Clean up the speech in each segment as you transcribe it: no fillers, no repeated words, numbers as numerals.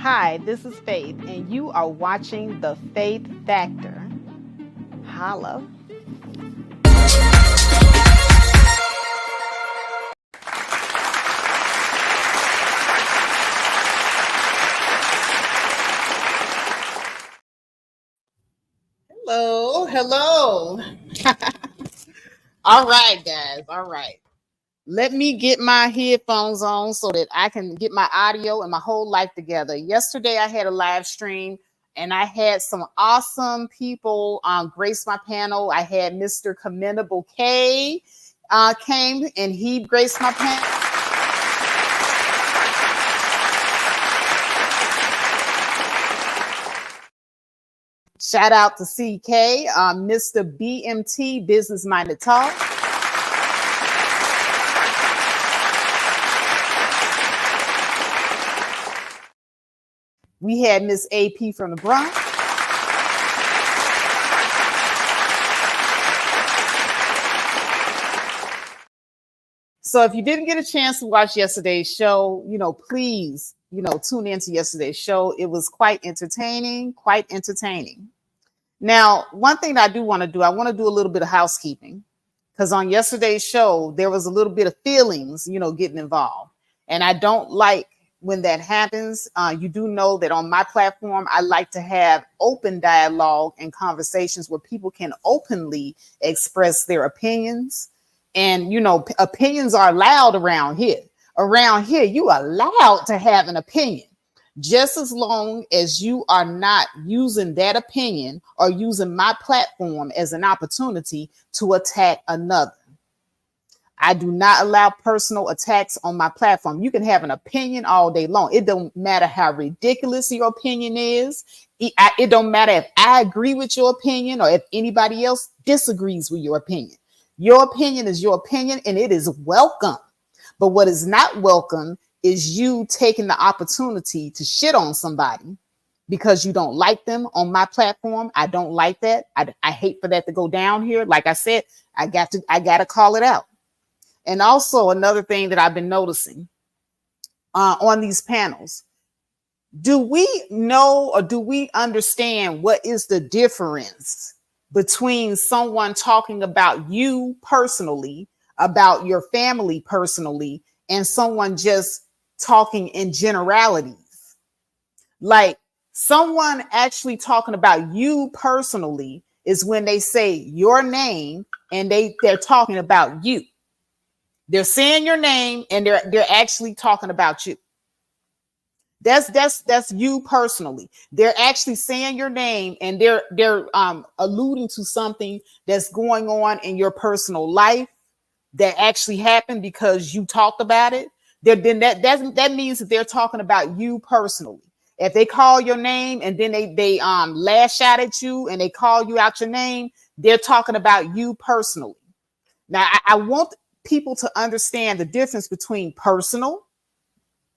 Hi, this is Faith, and you are watching The Faith Factor. Holla. Hello. All right, guys. All right. Let me get my headphones on so that I can get my audio and my whole life together. Yesterday, I had a live stream and I had some awesome people grace my panel. I had Mr. Commendable K came and he graced my panel. Shout out to CK, Mr. BMT, Business Minded Talk. We had Miss AP from the Bronx. So if you didn't get a chance to watch yesterday's show, please, tune into yesterday's show. It was quite entertaining. Now, one thing that I do want to do, I want to do a little bit of housekeeping because on yesterday's show, there was a little bit of feelings, getting involved. And I don't like when that happens. You do know that on my platform, I like to have open dialogue and conversations where people can openly express their opinions. And, opinions are allowed around here. Around here, you are allowed to have an opinion, just as long as you are not using that opinion or using my platform as an opportunity to attack another. I do not allow personal attacks on my platform. You can have an opinion all day long. It don't matter how ridiculous your opinion is. It don't matter if I agree with your opinion or if anybody else disagrees with your opinion. Your opinion is your opinion and it is welcome. But what is not welcome is you taking the opportunity to shit on somebody because you don't like them on my platform. I don't like that. I hate for that to go down here. Like I said, I got to call it out. And also another thing that I've been noticing on these panels, do we know or do we understand what is the difference between someone talking about you personally, about your family personally, and someone just talking in generalities? Like someone actually talking about you personally is when they say your name and they're talking about you. They're saying your name and they're actually talking about you. That's you personally. They're actually saying your name and they're alluding to something that's going on in your personal life that actually happened because you talked about it. Then that means that they're talking about you personally. If they call your name and then they lash out at you and they call you out your name, they're talking about you personally. Now I want people to understand the difference between personal,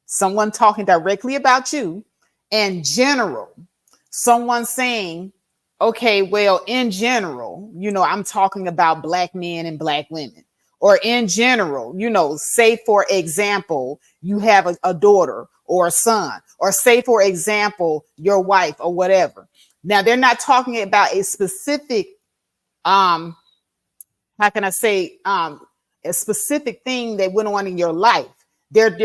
someone talking directly about you, and general, someone saying, okay, well, in general, I'm talking about Black men and Black women. Or in general, say, for example, you have a daughter or a son, or say, for example, your wife or whatever. Now, they're not talking about a specific, how can I say, a specific thing that went on in your life. They're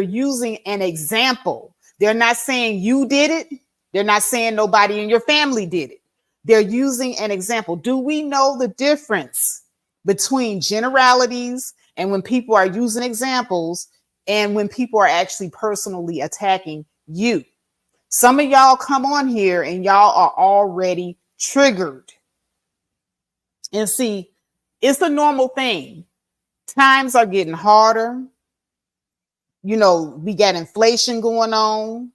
using an example. They're not saying you did it. They're not saying nobody in your family did it. They're using an example. Do we know the difference between generalities and when people are using examples and when people are actually personally attacking you? Some of y'all come on here and y'all are already triggered. And see, it's a normal thing. Times are getting harder. We got inflation going on.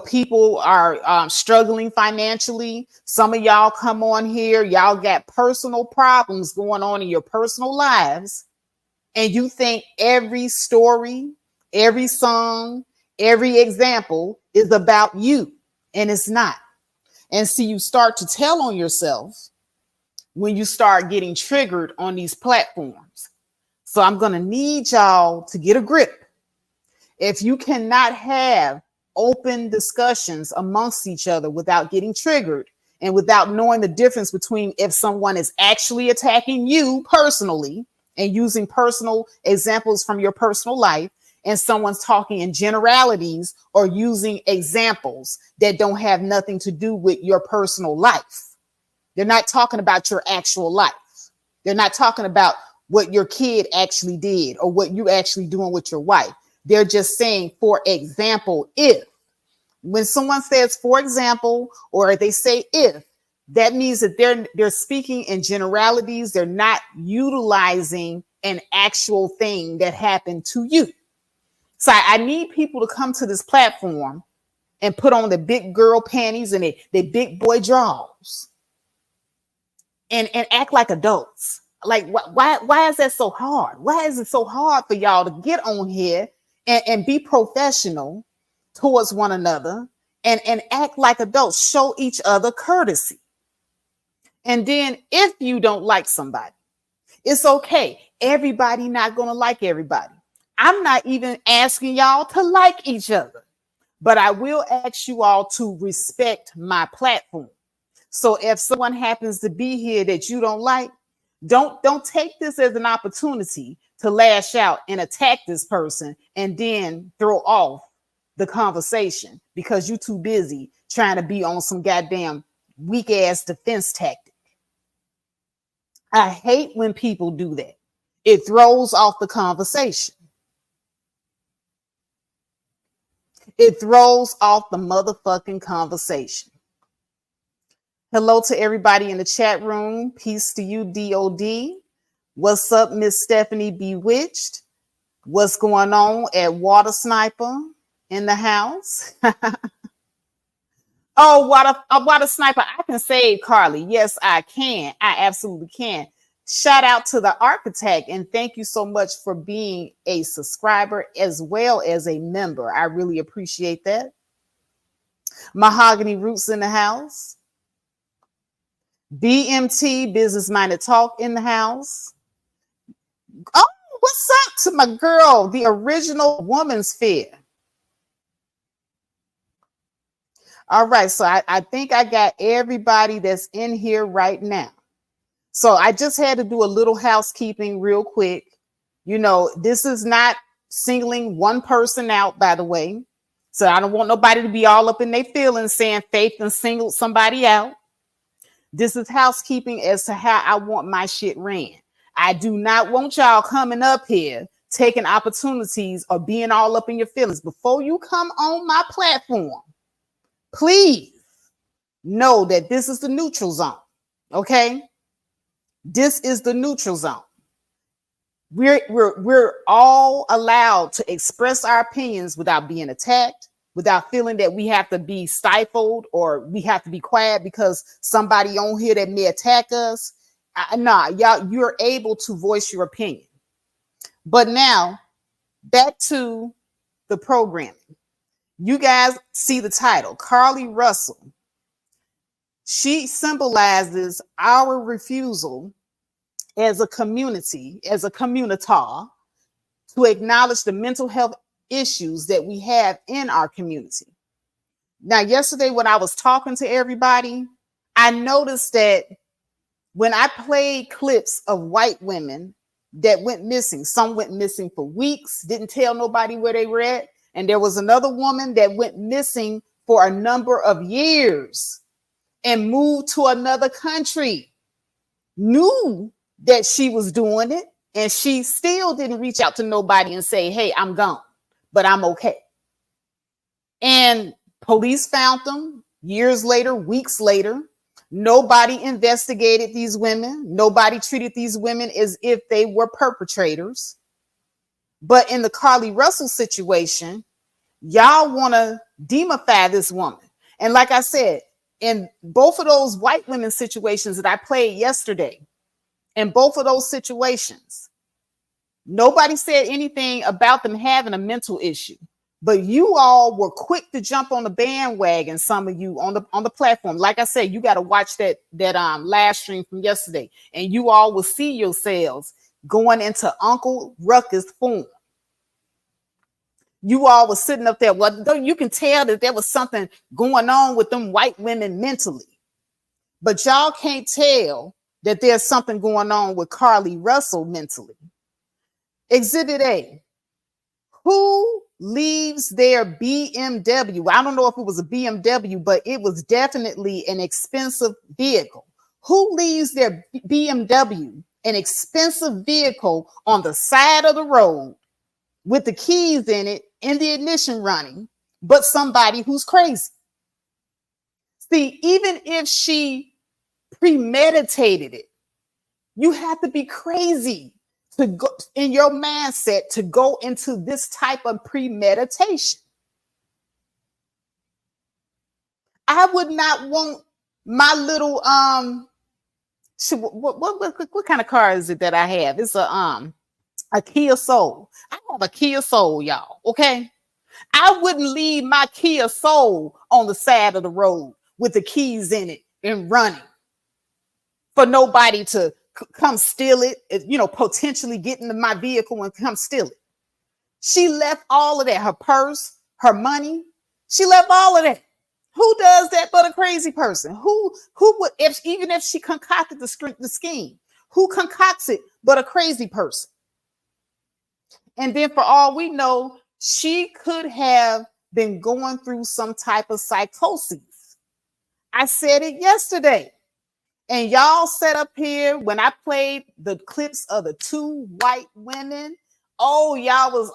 People are struggling financially. Some of y'all come on here. Y'all got personal problems going on in your personal lives. And you think every story, every song, every example is about you. And it's not. And see, you start to tell on yourself when you start getting triggered on these platforms. So I'm going to need y'all to get a grip. If you cannot have open discussions amongst each other without getting triggered and without knowing the difference between if someone is actually attacking you personally and using personal examples from your personal life and someone's talking in generalities or using examples that don't have nothing to do with your personal life. They're not talking about your actual life. They're not talking about what your kid actually did or what you're actually doing with your wife. They're just saying, for example, if. When someone says, for example, or they say if, that means that they're speaking in generalities. They're not utilizing an actual thing that happened to you. So I need people to come to this platform and put on the big girl panties and the big boy drawers and act like adults. Like, why is that so hard? Why is it so hard for y'all to get on here and be professional towards one another and act like adults, show each other courtesy? And then if you don't like somebody, it's okay. Everybody not going to like everybody. I'm not even asking y'all to like each other, but I will ask you all to respect my platform. So if someone happens to be here that you don't like, don't take this as an opportunity to lash out and attack this person and then throw off the conversation because you're too busy trying to be on some goddamn weak ass defense tactic. I hate when people do that. It throws off the conversation. It throws off the motherfucking conversation. Hello to everybody in the chat room. Peace to you, DOD. What's up, Miss Stephanie Bewitched? What's going on at Water Sniper in the house? Oh, Water Sniper, I can save Carlee. Yes, I can. I absolutely can. Shout out to the architect and thank you so much for being a subscriber as well as a member. I really appreciate that. Mahogany Roots in the house. BMT, Business Minded Talk in the house. Oh, what's up to my girl, the original Woman's Fear? All right, so I think I got everybody that's in here right now. So I just had to do a little housekeeping real quick. You know, this is not singling one person out, by the way. So I don't want nobody to be all up in their feelings saying Faith and singled somebody out. This is housekeeping as to how I want my shit ran. I do not want y'all coming up here, taking opportunities or being all up in your feelings. Before you come on my platform, please know that this is the neutral zone, okay? This is the neutral zone. We're all allowed to express our opinions without being attacked, without feeling that we have to be stifled or we have to be quiet because somebody on here that may attack us. Nah, y'all, you're able to voice your opinion. But now, back to the programming. You guys see the title, Carlee Russell. She symbolizes our refusal as a community, as a communitar, to acknowledge the mental health issues that we have in our community. Now, yesterday when I was talking to everybody, I noticed that when I played clips of white women that went missing, some went missing for weeks, didn't tell nobody where they were at. And there was another woman that went missing for a number of years and moved to another country, knew that she was doing it, and she still didn't reach out to nobody and say, hey, I'm gone, but I'm okay. And police found them years later, weeks later. Nobody investigated these women. Nobody treated these women as if they were perpetrators. But in the Carlee Russell situation, y'all want to demify this woman. And like I said, in both of those white women situations that I played yesterday, in both of those situations, nobody said anything about them having a mental issue. But you all were quick to jump on the bandwagon, some of you on the platform. Like I said, you got to watch that live stream from yesterday, and you all will see yourselves going into Uncle Ruckus form. You all was sitting up there. Well, you can tell that there was something going on with them white women mentally. But y'all can't tell that there's something going on with Carlee Russell mentally. Exhibit A. Who leaves their BMW? I don't know if it was a BMW, but it was definitely an expensive vehicle. Who leaves their BMW, an expensive vehicle, on the side of the road with the keys in it and the ignition running, but somebody who's crazy? See, even if she premeditated it, you have to be crazy to go in your mindset to go into this type of premeditation. I would not want my little what kind of car is it that I have? It's a Kia Soul. I have a Kia Soul, y'all. Okay, I wouldn't leave my Kia Soul on the side of the road with the keys in it and running for nobody to come steal it, potentially get into my vehicle and come steal it. She left all of that, her purse, her money. She left all of that. Who does that but a crazy person? Who would, even if she concocted the scheme, who concocts it but a crazy person? And then for all we know, she could have been going through some type of psychosis. I said it yesterday. And y'all sat up here when I played the clips of the two white women. Oh, y'all was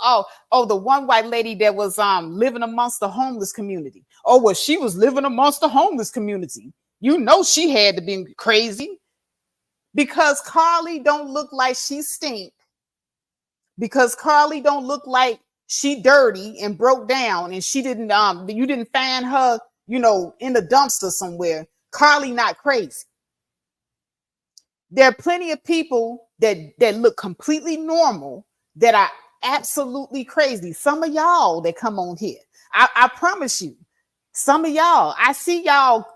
the one white lady that was living amongst the homeless community. Oh, well, she was living amongst the homeless community. You know she had to be crazy because Carlee don't look like she stink. Because Carlee don't look like she dirty and broke down and she didn't you didn't find her, in the dumpster somewhere. Carlee not crazy. There are plenty of people that look completely normal that are absolutely crazy. Some of y'all that come on here, I promise you, some of y'all, I see y'all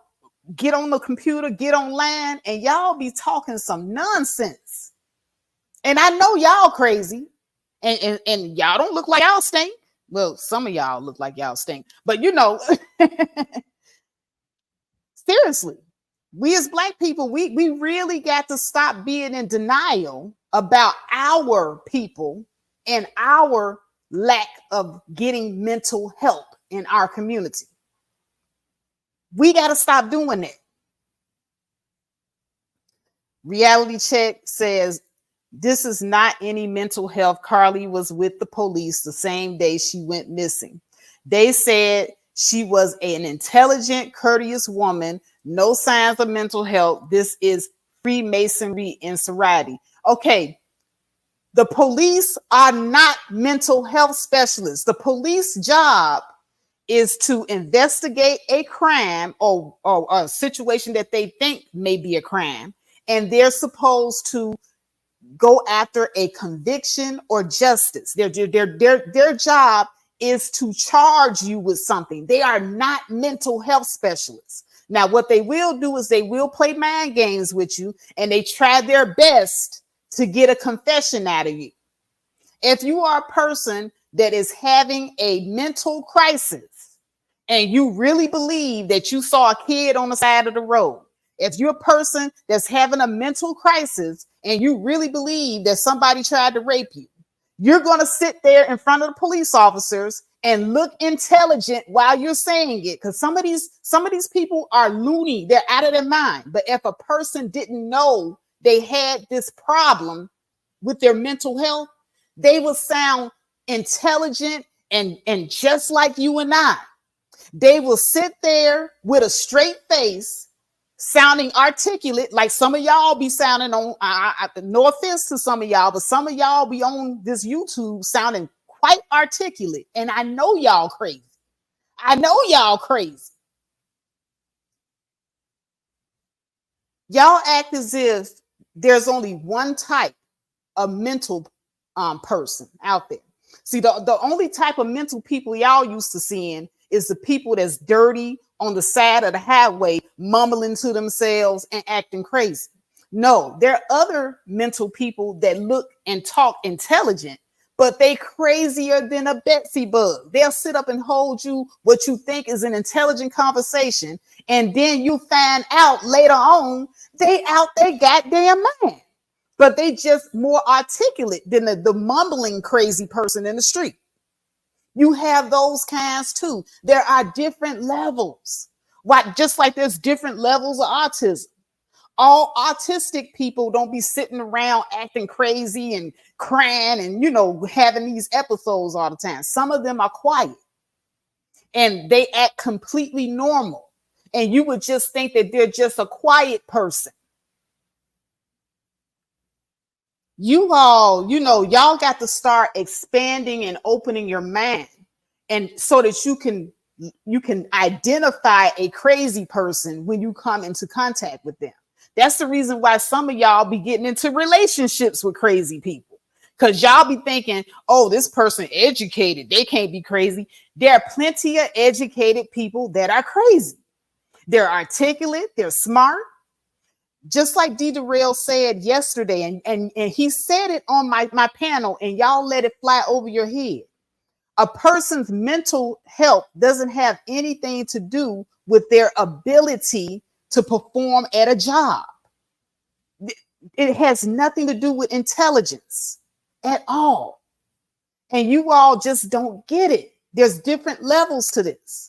get on the computer, get online, and y'all be talking some nonsense. And I know y'all crazy, and y'all don't look like y'all stink. Well, some of y'all look like y'all stink, but seriously. We as Black people, we really got to stop being in denial about our people and our lack of getting mental help in our community. We got to stop doing that. Reality Check says, this is not any mental health. Carlee was with the police the same day she went missing. They said she was an intelligent, courteous woman. No signs of mental health. This is Freemasonry and sorority. Okay, the police are not mental health specialists. The police job is to investigate a crime or a situation that they think may be a crime, and they're supposed to go after a conviction or justice. Their job is to charge you with something. They are not mental health specialists. Now, what they will do is they will play mind games with you, and they try their best to get a confession out of you. If you are a person that is having a mental crisis and you really believe that you saw a kid on the side of the road, if you're a person that's having a mental crisis and you really believe that somebody tried to rape you, you're going to sit there in front of the police officers and look intelligent while you're saying it, because some of these people are loony. They're out of their mind. But if a person didn't know they had this problem with their mental health, they will sound intelligent and just like you and I. They will sit there with a straight face, sounding articulate, like some of y'all be sounding on, no offense to some of y'all, but some of y'all be on this YouTube sounding quite articulate. And I know y'all crazy. I know y'all crazy. Y'all act as if there's only one type of mental person out there. See, the only type of mental people y'all used to seeing is the people that's dirty on the side of the highway, mumbling to themselves and acting crazy. No, there are other mental people that look and talk intelligent, but they crazier than a Betsy bug. They'll sit up and hold you what you think is an intelligent conversation, and then you find out later on they out their goddamn mind. But they just more articulate than the mumbling crazy person in the street. You have those kinds too. There are different levels. Why, just like there's different levels of autism. All autistic people don't be sitting around acting crazy and crying and, having these episodes all the time. Some of them are quiet and they act completely normal. And you would just think that they're just a quiet person. You all, y'all got to start expanding and opening your mind, and so that you can identify a crazy person when you come into contact with them. That's the reason why some of y'all be getting into relationships with crazy people, because y'all be thinking, oh, this person educated, they can't be crazy. There are plenty of educated people that are crazy. They're articulate, they're smart. Just like D. Darrell said yesterday, and he said it on my panel, and y'all let it fly over your head. A person's mental health doesn't have anything to do with their ability to perform at a job. It has nothing to do with intelligence at all. And you all just don't get it. There's different levels to this.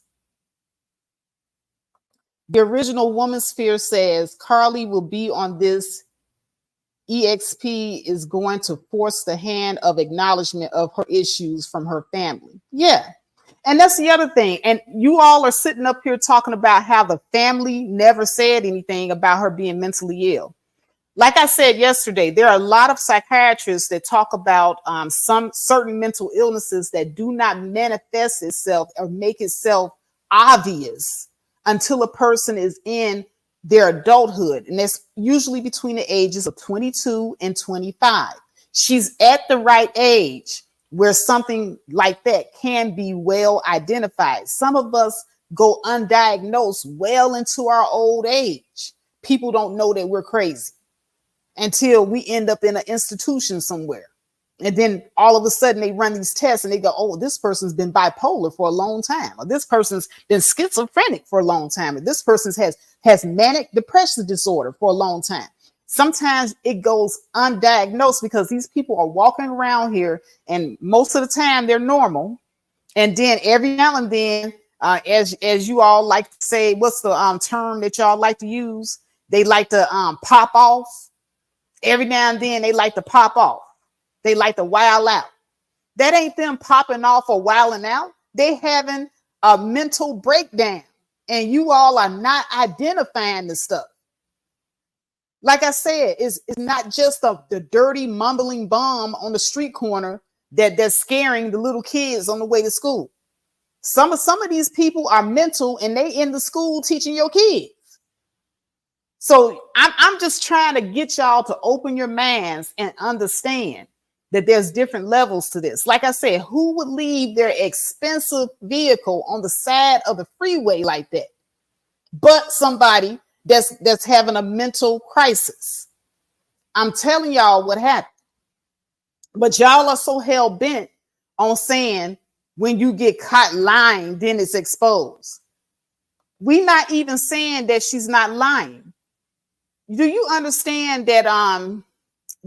The original Woman Sphere says Carlee will be on this. EXP is going to force the hand of acknowledgement of her issues from her family. Yeah. And that's the other thing. And you all are sitting up here talking about how the family never said anything about her being mentally ill. Like I said yesterday, there are a lot of psychiatrists that talk about some certain mental illnesses that do not manifest itself or make itself obvious until a person is in their adulthood. And that's usually between the ages of 22 and 25. She's at the right age where something like that can be well identified. Some of us go undiagnosed well into our old age. People don't know that we're crazy until we end up in an institution somewhere. And then all of a sudden they run these tests and they go, oh, this person's been bipolar for a long time, or this person's been schizophrenic for a long time, or this person has manic depressive disorder for a long time. Sometimes it goes undiagnosed because these people are walking around here and most of the time they're normal. And then every now and then, as you all like to say, what's the term that y'all like to use? They like to pop off. Every now and then they like to pop off. They like to wild out. That ain't them popping off or wilding out. They having a mental breakdown, and you all are not identifying the stuff. Like I said, it's not just the dirty mumbling bomb on the street corner that's scaring the little kids on the way to school. Some of these people are mental, and they in the school teaching your kids. So I'm just trying to get y'all to open your minds and understand that there's different levels to this. Like I said, who would leave their expensive vehicle on the side of the freeway like that? But somebody that's having a mental crisis. I'm telling y'all what happened. But y'all are so hell bent on saying when you get caught lying, then it's exposed. We're not even saying that she's not lying. Do you understand that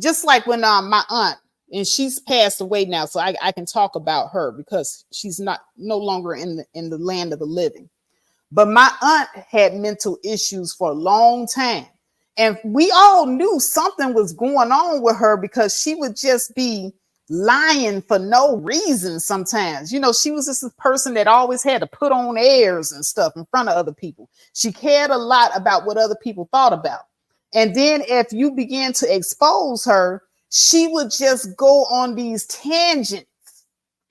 just like when my aunt, and she's passed away now, so I can talk about her because she's no longer in the land of the living. But my aunt had mental issues for a long time. And we all knew something was going on with her because she would just be lying for no reason sometimes. She was just a person that always had to put on airs and stuff in front of other people. She cared a lot about what other people thought about. And then if you begin to expose her, she would just go on these tangents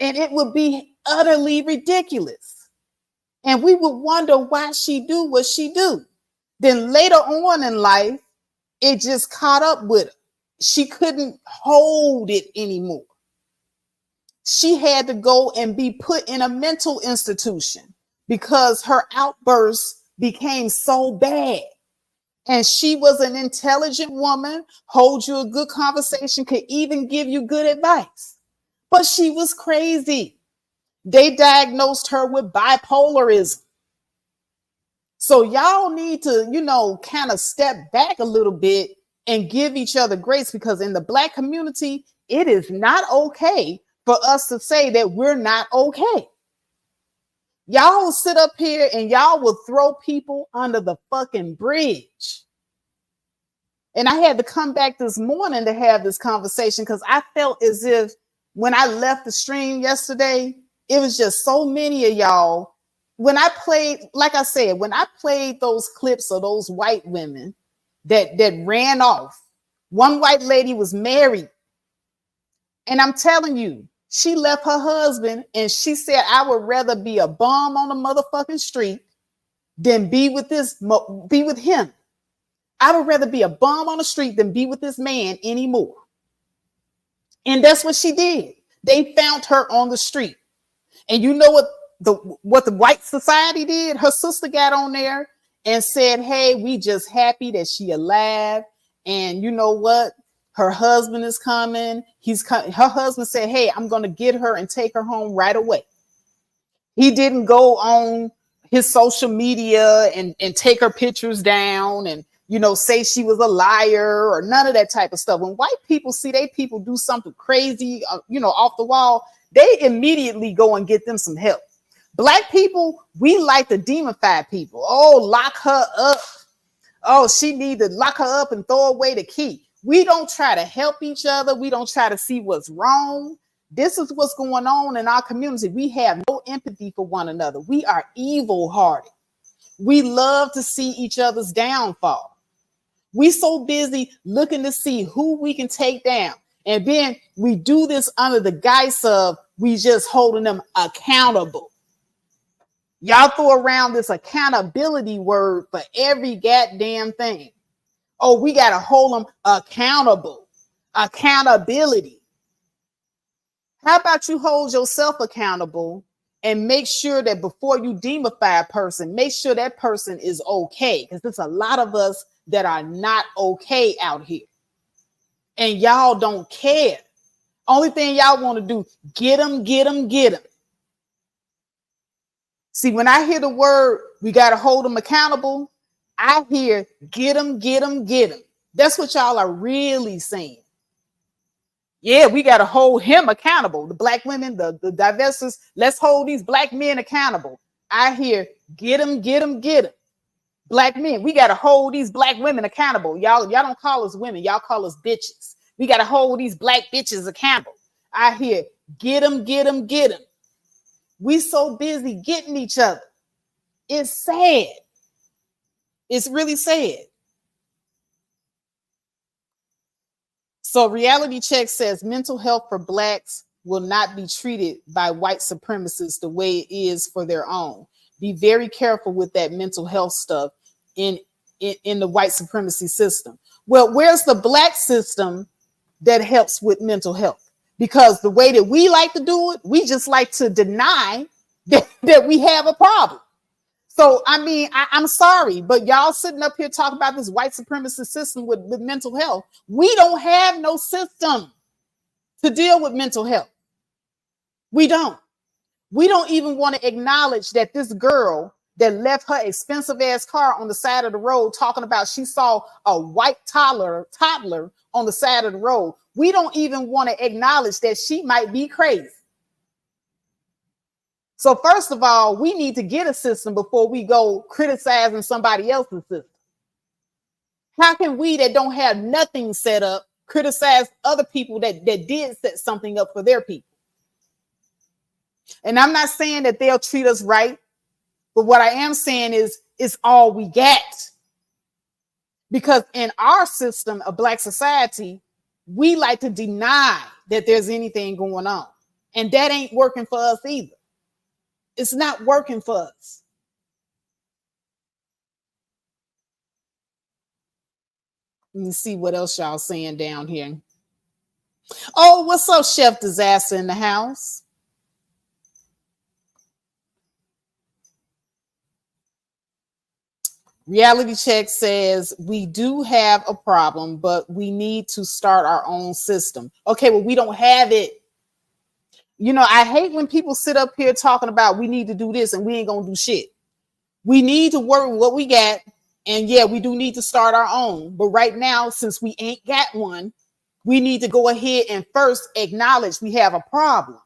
and it would be utterly ridiculous. And we would wonder why she do what she do. Then later on in life, it just caught up with her. She couldn't hold it anymore. She had to go and be put in a mental institution because her outbursts became so bad. And she was an intelligent woman, hold you a good conversation, could even give you good advice. but she was crazy. They diagnosed her with bipolarism. So y'all need to, kind of step back a little bit and give each other grace, because in the Black community, it is not okay for us to say that we're not okay. Y'all will sit up here and y'all will throw people under the fucking bridge. And I had to come back this morning to have this conversation, because I felt as if when I left the stream yesterday, it was just so many of y'all. When I played, like I said, when I played those clips of those white women that ran off, one white lady was married. And I'm telling you, she left her husband and she said, I would rather be a bum on the motherfucking street than be with him. I would rather be a bum on the street than be with this man anymore. And that's what she did. They found her on the street. And you know what the white society did? Her sister got on there and said, hey, we just happy that she alive. And you know what? Her husband is coming. Her husband said, hey, I'm going to get her and take her home right away. He didn't go on his social media and take her pictures down and, say she was a liar or none of that type of stuff. When white people see they people do something crazy, off the wall, they immediately go and get them some help. Black people, we like to demify people. Oh, lock her up. Oh, she need to lock her up and throw away the key. We don't try to help each other. We don't try to see what's wrong. This is what's going on in our community. We have no empathy for one another. We are evil-hearted. We love to see each other's downfall. We so busy looking to see who we can take down. And then we do this under the guise of we just holding them accountable. Y'all throw around this accountability word for every goddamn thing. Oh, we got to hold them accountable. Accountability. How about you hold yourself accountable and make sure that before you demify a person, make sure that person is okay? Because there's a lot of us that are not okay out here. And y'all don't care. Only thing y'all want to do, get them, get them, get them. See, when I hear the word, we got to hold them accountable, I hear get them, get them, get them. That's what y'all are really saying. Yeah, we got to hold him accountable. The black women, the divestors, let's hold these black men accountable. I hear get them, get them, get them. Black men, we got to hold these black women accountable. Y'all don't call us women. Y'all call us bitches. We got to hold these black bitches accountable. I hear get them, get them, get them. We so busy getting each other. It's sad. It's really sad. So Reality Check says mental health for blacks will not be treated by white supremacists the way it is for their own. Be very careful with that mental health stuff in the white supremacy system. Well, where's the black system that helps with mental health? Because the way that we like to do it, we just like to deny that we have a problem. So, I mean, I'm sorry, but y'all sitting up here talking about this white supremacist system with mental health. We don't have no system to deal with mental health. We don't. We don't even want to acknowledge that this girl that left her expensive ass car on the side of the road talking about she saw a white toddler on the side of the road. We don't even want to acknowledge that she might be crazy. So first of all, we need to get a system before we go criticizing somebody else's system. How can we that don't have nothing set up criticize other people that did set something up for their people? And I'm not saying that they'll treat us right, but what I am saying is it's all we got. Because in our system of black society, we like to deny that there's anything going on. And that ain't working for us either. It's not working for us. Let me see what else y'all saying down here. Oh, what's up, Chef Disaster in the house? Reality Check says we do have a problem, but we need to start our own system. Okay, well, we don't have it. You know, I hate when people sit up here talking about we need to do this and we ain't gonna do shit. We need to work with what we got. And yeah, we do need to start our own. But right now, since we ain't got one, we need to go ahead and first acknowledge we have a problem.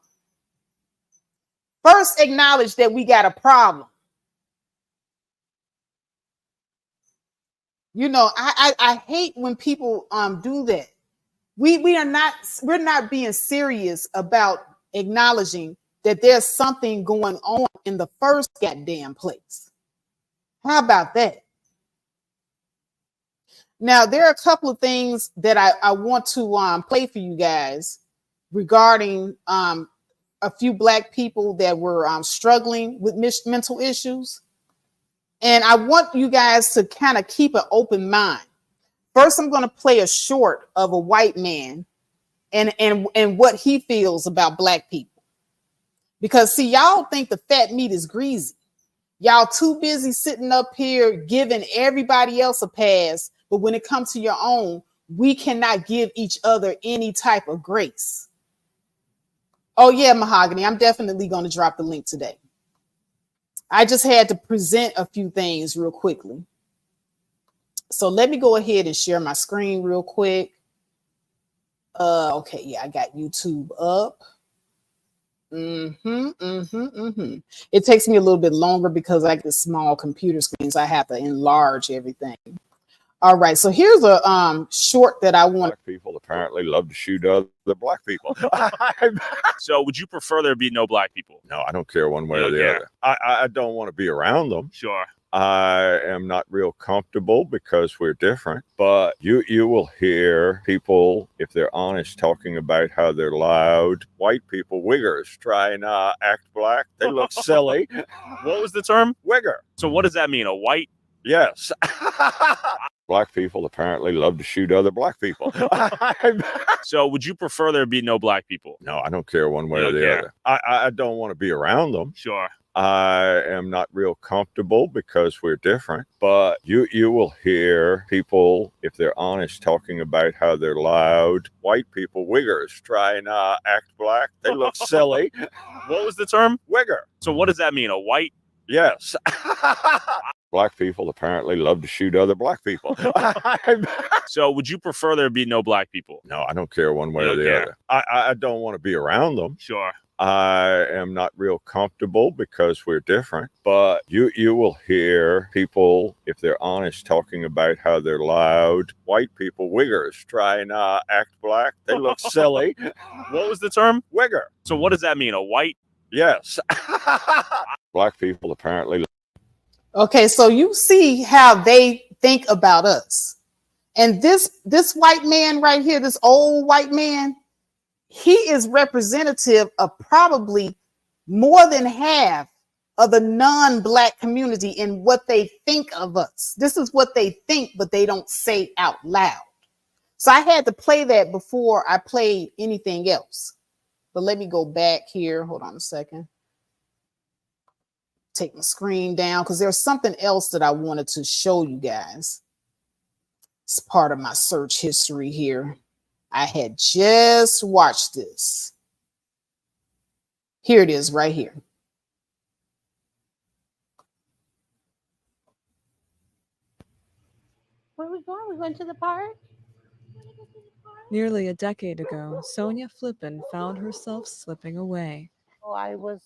First, acknowledge that we got a problem. You know, I hate when people do that. We're not being serious about acknowledging that there's something going on in the first goddamn place. How about that? Now, there are a couple of things that I want to play for you guys regarding a few Black people that were struggling with mental issues. And I want you guys to kind of keep an open mind. First, I'm going to play a short of a white man and what he feels about Black people. Because, see, y'all think the fat meat is greasy. Y'all too busy sitting up here giving everybody else a pass. But when it comes to your own, we cannot give each other any type of grace. Oh, yeah, Mahogany, I'm definitely going to drop the link today. I just had to present a few things real quickly. So let me go ahead and share my screen real quick. Okay, yeah, I got YouTube up. It takes me a little bit longer because I get small computer screens. I have to enlarge everything. All right, so here's a short that I want. Black people apparently love to shoot other Black people. So would you prefer there be no Black people? No, I don't care one way or the other. I don't want to be around them. Sure. I am not real comfortable because we're different, but you will hear people, if they're honest, talking about how they're loud. White people, wiggers, try and act Black. They look silly. What was the term? Wigger. So what does that mean? A white? Yes. Black people apparently love to shoot other Black people. So would you prefer there be no Black people? No, I don't care one way or the other. I don't want to be around them. Sure. I am not real comfortable because we're different, but you will hear people, if they're honest, talking about how they're loud. White people, wiggers, try and act Black. They look silly. What was the term? Wigger. So what does that mean? A white? Yes. Black people apparently love to shoot other Black people. So would you prefer there be no Black people? No, I don't care one way or the other. I don't want to be around them. Sure. I am not real comfortable because we're different, but you will hear people, if they're honest, talking about how they're loud. White people, wiggers, try and act Black. They look silly. What was the term? Wigger. So what does that mean? A white? Yes. Black people apparently. Okay, so you see how they think about us. And this white man right here, this old white man, he is representative of probably more than half of the non-Black community in what they think of us. This is what they think, but they don't say out loud. So I had to play that before I played anything else. But let me go back here. Hold on a second. Take my screen down because there's something else that I wanted to show you guys. It's part of my search history here. I had just watched this. Here it is right here. Where are we going? We're going to the park? Nearly a decade ago, Sonia Flippin found herself slipping away. Oh, I was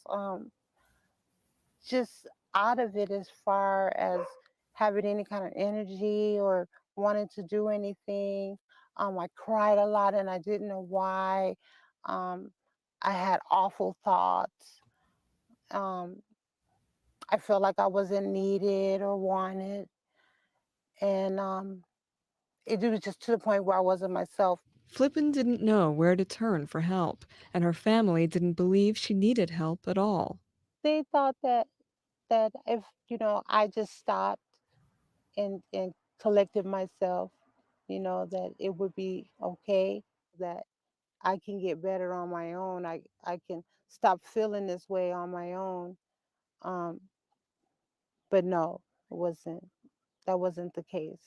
just out of it as far as having any kind of energy or wanting to do anything. I cried a lot and I didn't know why. I had awful thoughts. I felt like I wasn't needed or wanted. And it was just to the point where I wasn't myself. Flippin didn't know where to turn for help, and her family didn't believe she needed help at all. They thought that if I just stopped and collected myself, that it would be okay, that I can get better on my own. I can stop feeling this way on my own. But no, it wasn't. That wasn't the case.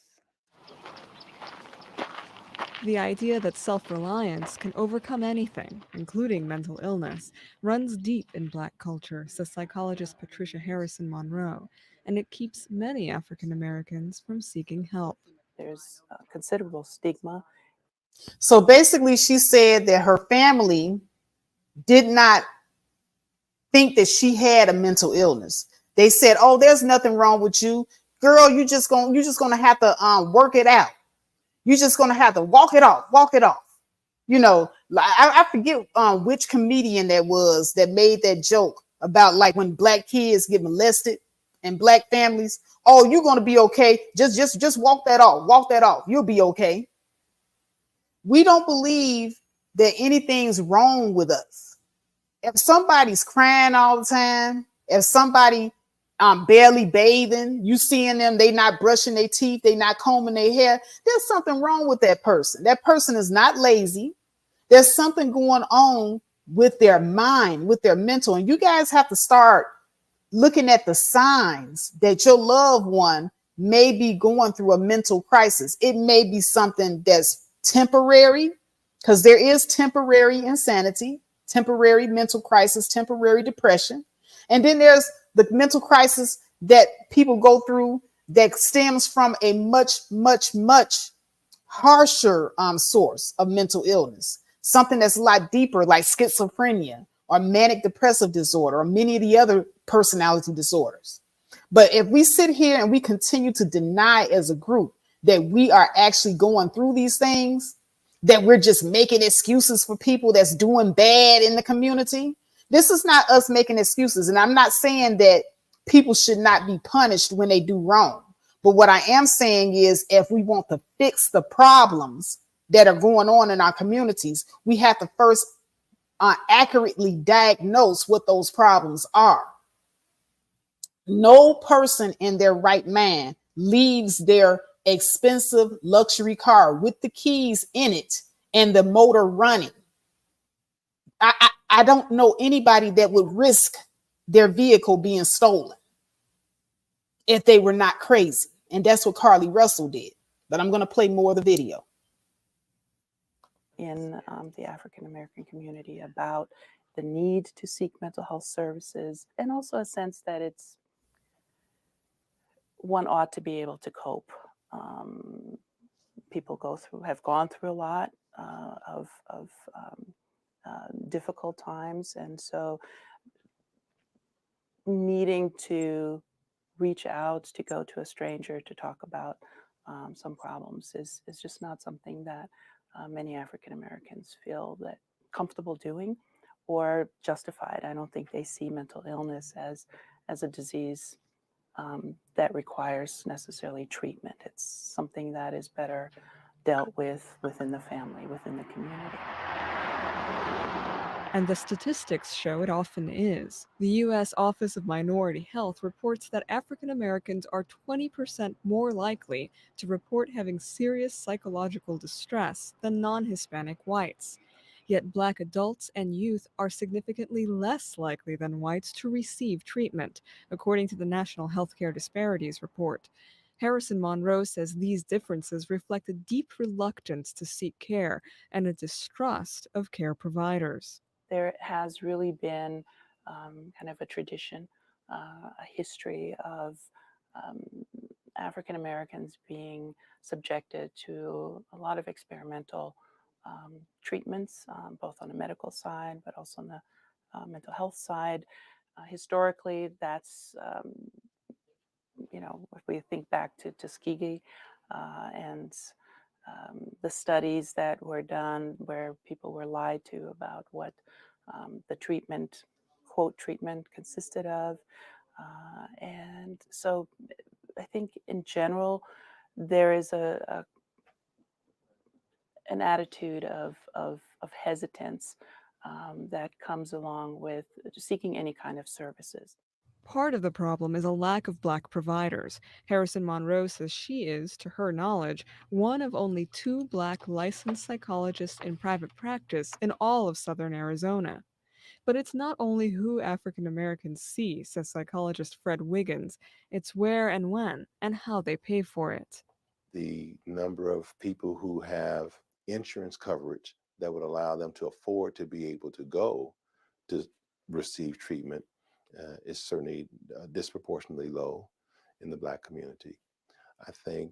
The idea that self-reliance can overcome anything, including mental illness, runs deep in Black culture, says psychologist Patricia Harrison Monroe, and it keeps many African Americans from seeking help. There's considerable stigma. So basically, she said that her family did not think that she had a mental illness. They said, "Oh, there's nothing wrong with you, girl. You're just gonna have to work it out. You're just gonna have to walk it off, walk it off." You know, I forget which comedian that was that made that joke about like when Black kids get molested in Black families. Oh, you're gonna be okay. Just walk that off. Walk that off. You'll be okay. We don't believe that anything's wrong with us. If somebody's crying all the time, if somebody barely bathing, you seeing them, they not brushing their teeth, they not combing their hair, there's something wrong with that person. That person is not lazy. There's something going on with their mind, with their mental. And you guys have to start looking at the signs that your loved one may be going through a mental crisis. It may be something that's temporary, because there is temporary insanity, temporary mental crisis, temporary depression. And then there's the mental crisis that people go through that stems from a much, much, much harsher source of mental illness, something that's a lot deeper, like schizophrenia or manic depressive disorder or many of the other personality disorders. But if we sit here and we continue to deny as a group that we are actually going through these things, that we're just making excuses for people that's doing bad in the community, this is not us making excuses. And I'm not saying that people should not be punished when they do wrong. But what I am saying is, if we want to fix the problems that are going on in our communities, we have to first accurately diagnose what those problems are. No person in their right mind leaves their expensive luxury car with the keys in it and the motor running. I don't know anybody that would risk their vehicle being stolen if they were not crazy. And that's what Carlee Russell did. But I'm going to play more of the video. In the African American community about the need to seek mental health services, and also a sense that it's one ought to be able to cope. People have gone through a lot of difficult times, and so needing to reach out, to go to a stranger to talk about some problems is just not something that many African Americans feel that comfortable doing or justified. I don't think they see mental illness as a disease that requires necessarily treatment. It's something that is better dealt with within the family, within the community. And the statistics show it often is. The U.S. Office of Minority Health reports that African Americans are 20% more likely to report having serious psychological distress than non-Hispanic whites. Yet Black adults and youth are significantly less likely than whites to receive treatment, according to the National Healthcare Disparities Report. Harrison Monroe says these differences reflect a deep reluctance to seek care and a distrust of care providers. There has really been kind of a tradition, a history of African Americans being subjected to a lot of experimental treatments, both on the medical side, but also on the mental health side. Historically, that's, if we think back to Tuskegee and the studies that were done where people were lied to about what the treatment, quote, treatment consisted of. And so I think in general, there is an attitude of hesitance that comes along with seeking any kind of services. Part of the problem is a lack of Black providers. Harrison Monroe says she is, to her knowledge, one of only 2 Black licensed psychologists in private practice in all of Southern Arizona. But it's not only who African Americans see, says psychologist Fred Wiggins, it's where and when and how they pay for it. The number of people who have insurance coverage that would allow them to afford to be able to go to receive treatment is certainly disproportionately low in the Black community. I think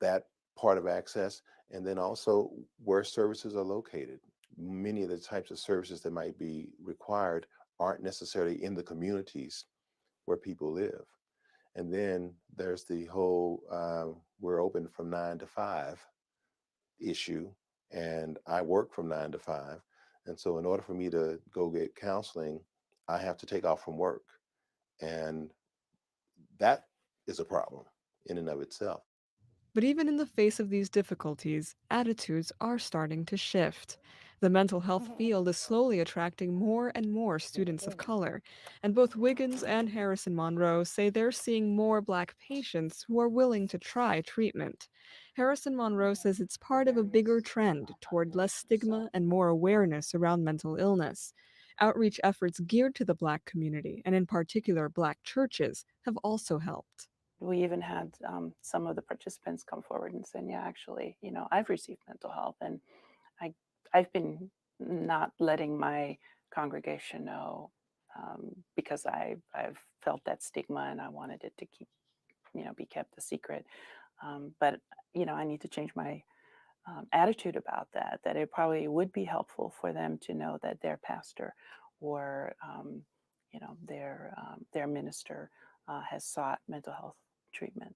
that part of access, and then also where services are located. Many of the types of services that might be required aren't necessarily in the communities where people live. And then there's the whole we're open from 9 to 5 issue, and I work from 9 to 5. And so in order for me to go get counseling, I have to take off from work. And that is a problem in and of itself. But even in the face of these difficulties, attitudes are starting to shift. The mental health field is slowly attracting more and more students of color, and both Wiggins and Harrison Monroe say they're seeing more Black patients who are willing to try treatment. Harrison Monroe says it's part of a bigger trend toward less stigma and more awareness around mental illness. Outreach efforts geared to the Black community, and in particular Black churches, have also helped. We even had some of the participants come forward and said, yeah, actually, I've received mental health, and I've been not letting my congregation know because I've felt that stigma and I wanted it to be kept a secret. But I need to change my attitude about that it probably would be helpful for them to know that their pastor or their minister has sought mental health treatment.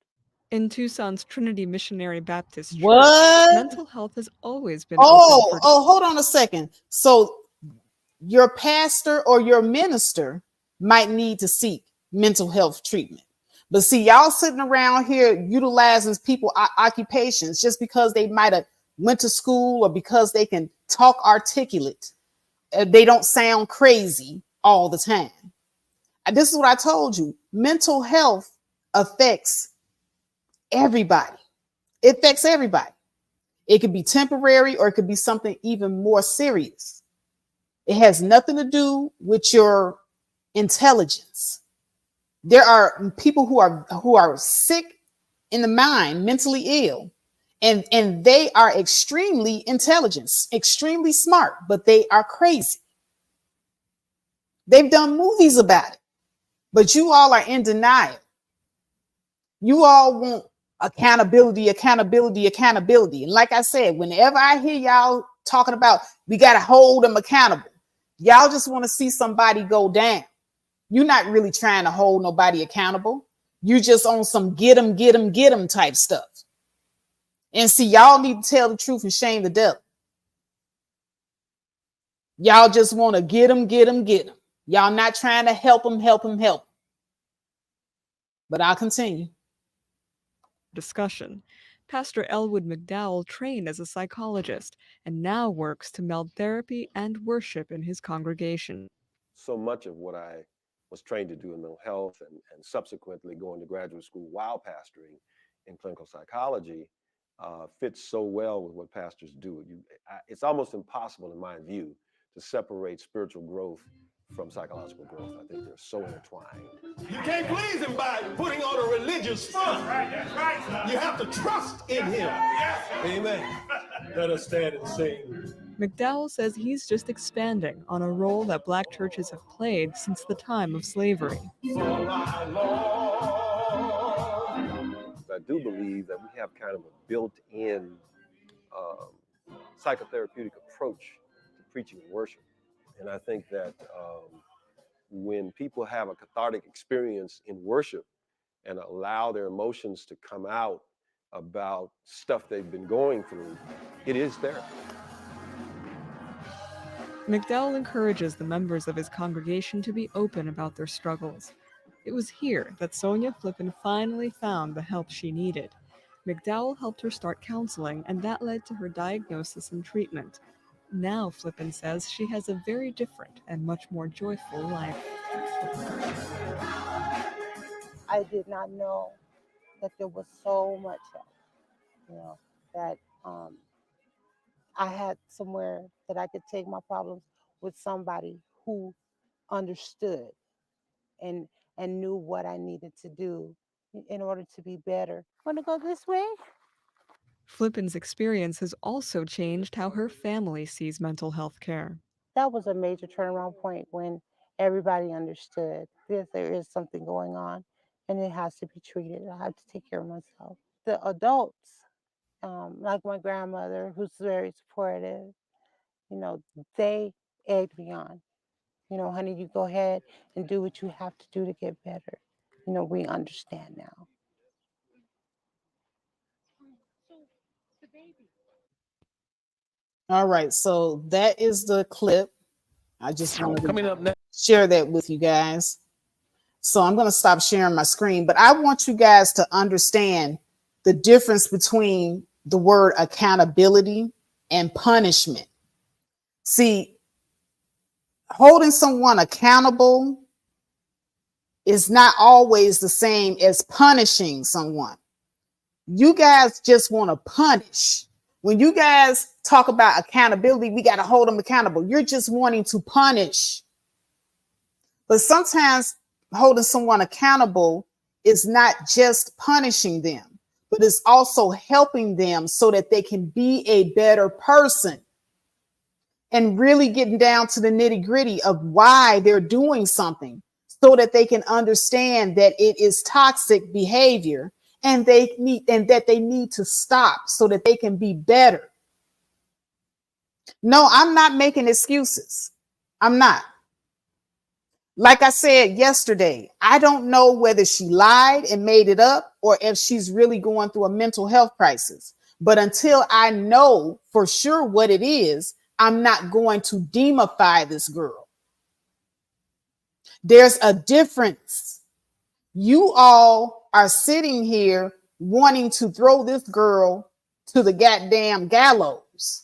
In Tucson's Trinity Missionary Baptist Church, What? mental health has always been open for... hold on a second. So your pastor or your minister might need to seek mental health treatment. But see, y'all sitting around here utilizing people occupations just because they might have went to school or because they can talk articulate. They don't sound crazy all the time. And this is what I told you. Mental health affects everybody. It affects everybody. It could be temporary or it could be something even more serious. It has nothing to do with your intelligence. There are people who are sick in the mind, mentally ill, and they are extremely intelligent, extremely smart, but they are crazy. They've done movies about it, but you all are in denial. You all want accountability. And like I said, whenever I hear y'all talking about we got to hold them accountable, y'all just want to see somebody go down. You're not really trying to hold nobody accountable. You just on some get them type stuff. And see, y'all need to tell the truth and shame the devil. Y'all just want to get them. Y'all not trying to help them. But I'll continue. Discussion. Pastor Elwood McDowell trained as a psychologist and now works to meld therapy and worship in his congregation. So much of what I was trained to do in mental health and subsequently going to graduate school while pastoring in clinical psychology fits so well with what pastors do. It's almost impossible, in my view, to separate spiritual growth from psychological growth. I think they're so intertwined. You can't please him by putting on a religious front. That's right. You have to trust in him. Yes. Amen. Let us stand and sing. McDowell says he's just expanding on a role that Black churches have played since the time of slavery. I do believe that we have kind of a built-in psychotherapeutic approach to preaching and worship. And I think that when people have a cathartic experience in worship and allow their emotions to come out about stuff they've been going through, it is therapy. McDowell encourages the members of his congregation to be open about their struggles. It was here that Sonia Flippen finally found the help she needed. McDowell helped her start counseling, and that led to her diagnosis and treatment. Now, Flippen says she has a very different and much more joyful life. I did not know that there was so much help, that I had somewhere that I could take my problems with somebody who understood and knew what I needed to do in order to be better. Want to go this way? Flippin's experience has also changed how her family sees mental health care. That was a major turnaround point when everybody understood that there is something going on and it has to be treated. I have to take care of myself. The adults, like my grandmother, who's very supportive, they egged me on. Honey, you go ahead and do what you have to do to get better. We understand now. All right, so that is the clip. I just wanted Coming to up next. share that with you guys. So I'm going to stop sharing my screen, but I want you guys to understand the difference between the word accountability and punishment. See, holding someone accountable is not always the same as punishing someone. You guys just want to punish. When you guys talk about accountability, we got to hold them accountable. You're just wanting to punish. But sometimes holding someone accountable is not just punishing them, but it's also helping them so that they can be a better person and really getting down to the nitty gritty of why they're doing something so that they can understand that it is toxic behavior and that they need to stop so that they can be better. No, I'm not making excuses. I'm not. Like I said yesterday, I don't know whether she lied and made it up or if she's really going through a mental health crisis. But until I know for sure what it is, I'm not going to demify this girl. There's a difference. You all are sitting here wanting to throw this girl to the goddamn gallows,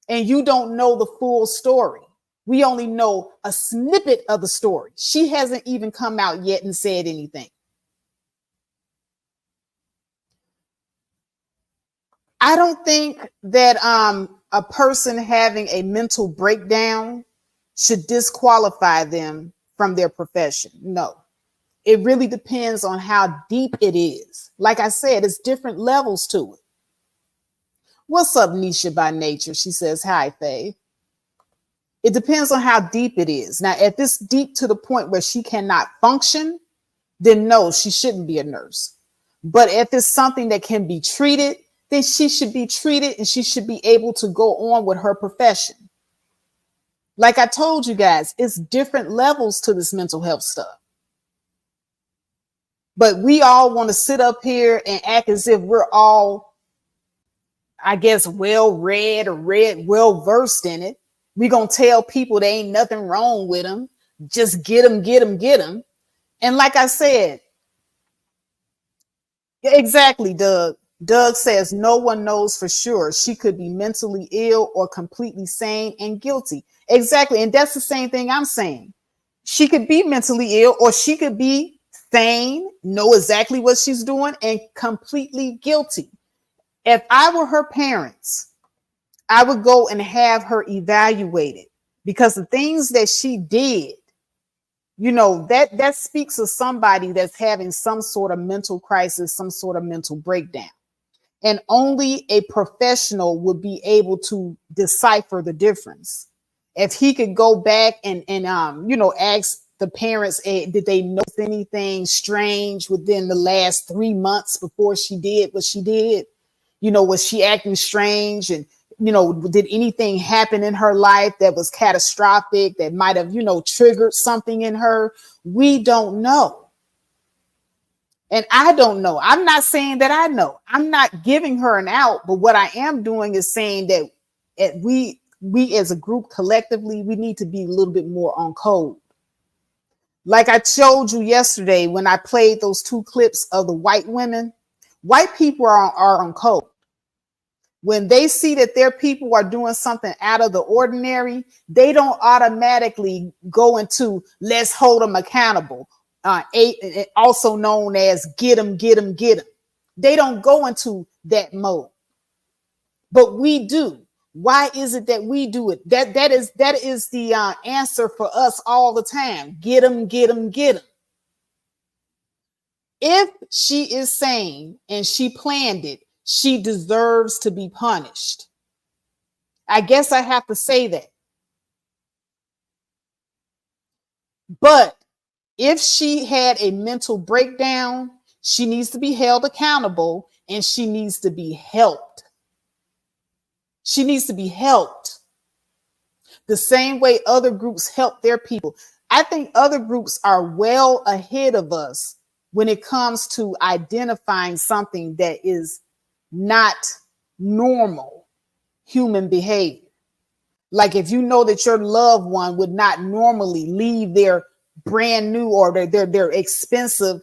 and you don't know the full story. We only know a snippet of the story. She hasn't even come out yet and said anything. I don't think that a person having a mental breakdown should disqualify them from their profession. No, it really depends on how deep it is. Like I said, it's different levels to it. What's up, Nisha by Nature? She says, hi, Faye. It depends on how deep it is. Now, if it's deep to the point where she cannot function, then no, she shouldn't be a nurse. But if it's something that can be treated, then she should be treated and she should be able to go on with her profession. Like I told you guys, it's different levels to this mental health stuff. But we all want to sit up here and act as if we're all, I guess, well read or well versed in it. We're going to tell people there ain't nothing wrong with them. Just get them, get them, get them. And like I said, exactly, Doug. Doug says no one knows for sure. She could be mentally ill or completely sane and guilty. Exactly. And that's the same thing I'm saying. She could be mentally ill or she could be sane, know exactly what she's doing, and completely guilty. If I were her parents, I would go and have her evaluated because the things that she did, that speaks of somebody that's having some sort of mental crisis, some sort of mental breakdown. And only a professional would be able to decipher the difference. If he could go back and ask the parents, did they notice anything strange within the last 3 months before she did what she did? Was she acting strange? And, did anything happen in her life that was catastrophic that might have, triggered something in her? We don't know. And I don't know. I'm not saying that I know. I'm not giving her an out. But what I am doing is saying that we as a group collectively, we need to be a little bit more on code. Like I showed you yesterday when I played those 2 clips of the white women, white people are on code. When they see that their people are doing something out of the ordinary, they don't automatically go into let's hold them accountable. Also known as get them, get them, get them. They don't go into that mode, but we do. Why is it that we do it? That is the answer for us all the time. Get them, get them, get them. If she is sane and she planned it, she deserves to be punished. I guess I have to say that. But if she had a mental breakdown, she needs to be held accountable and she needs to be helped. She needs to be helped the same way other groups help their people. I think other groups are well ahead of us when it comes to identifying something that is not normal human behavior. Like if you know that your loved one would not normally leave their brand new or their expensive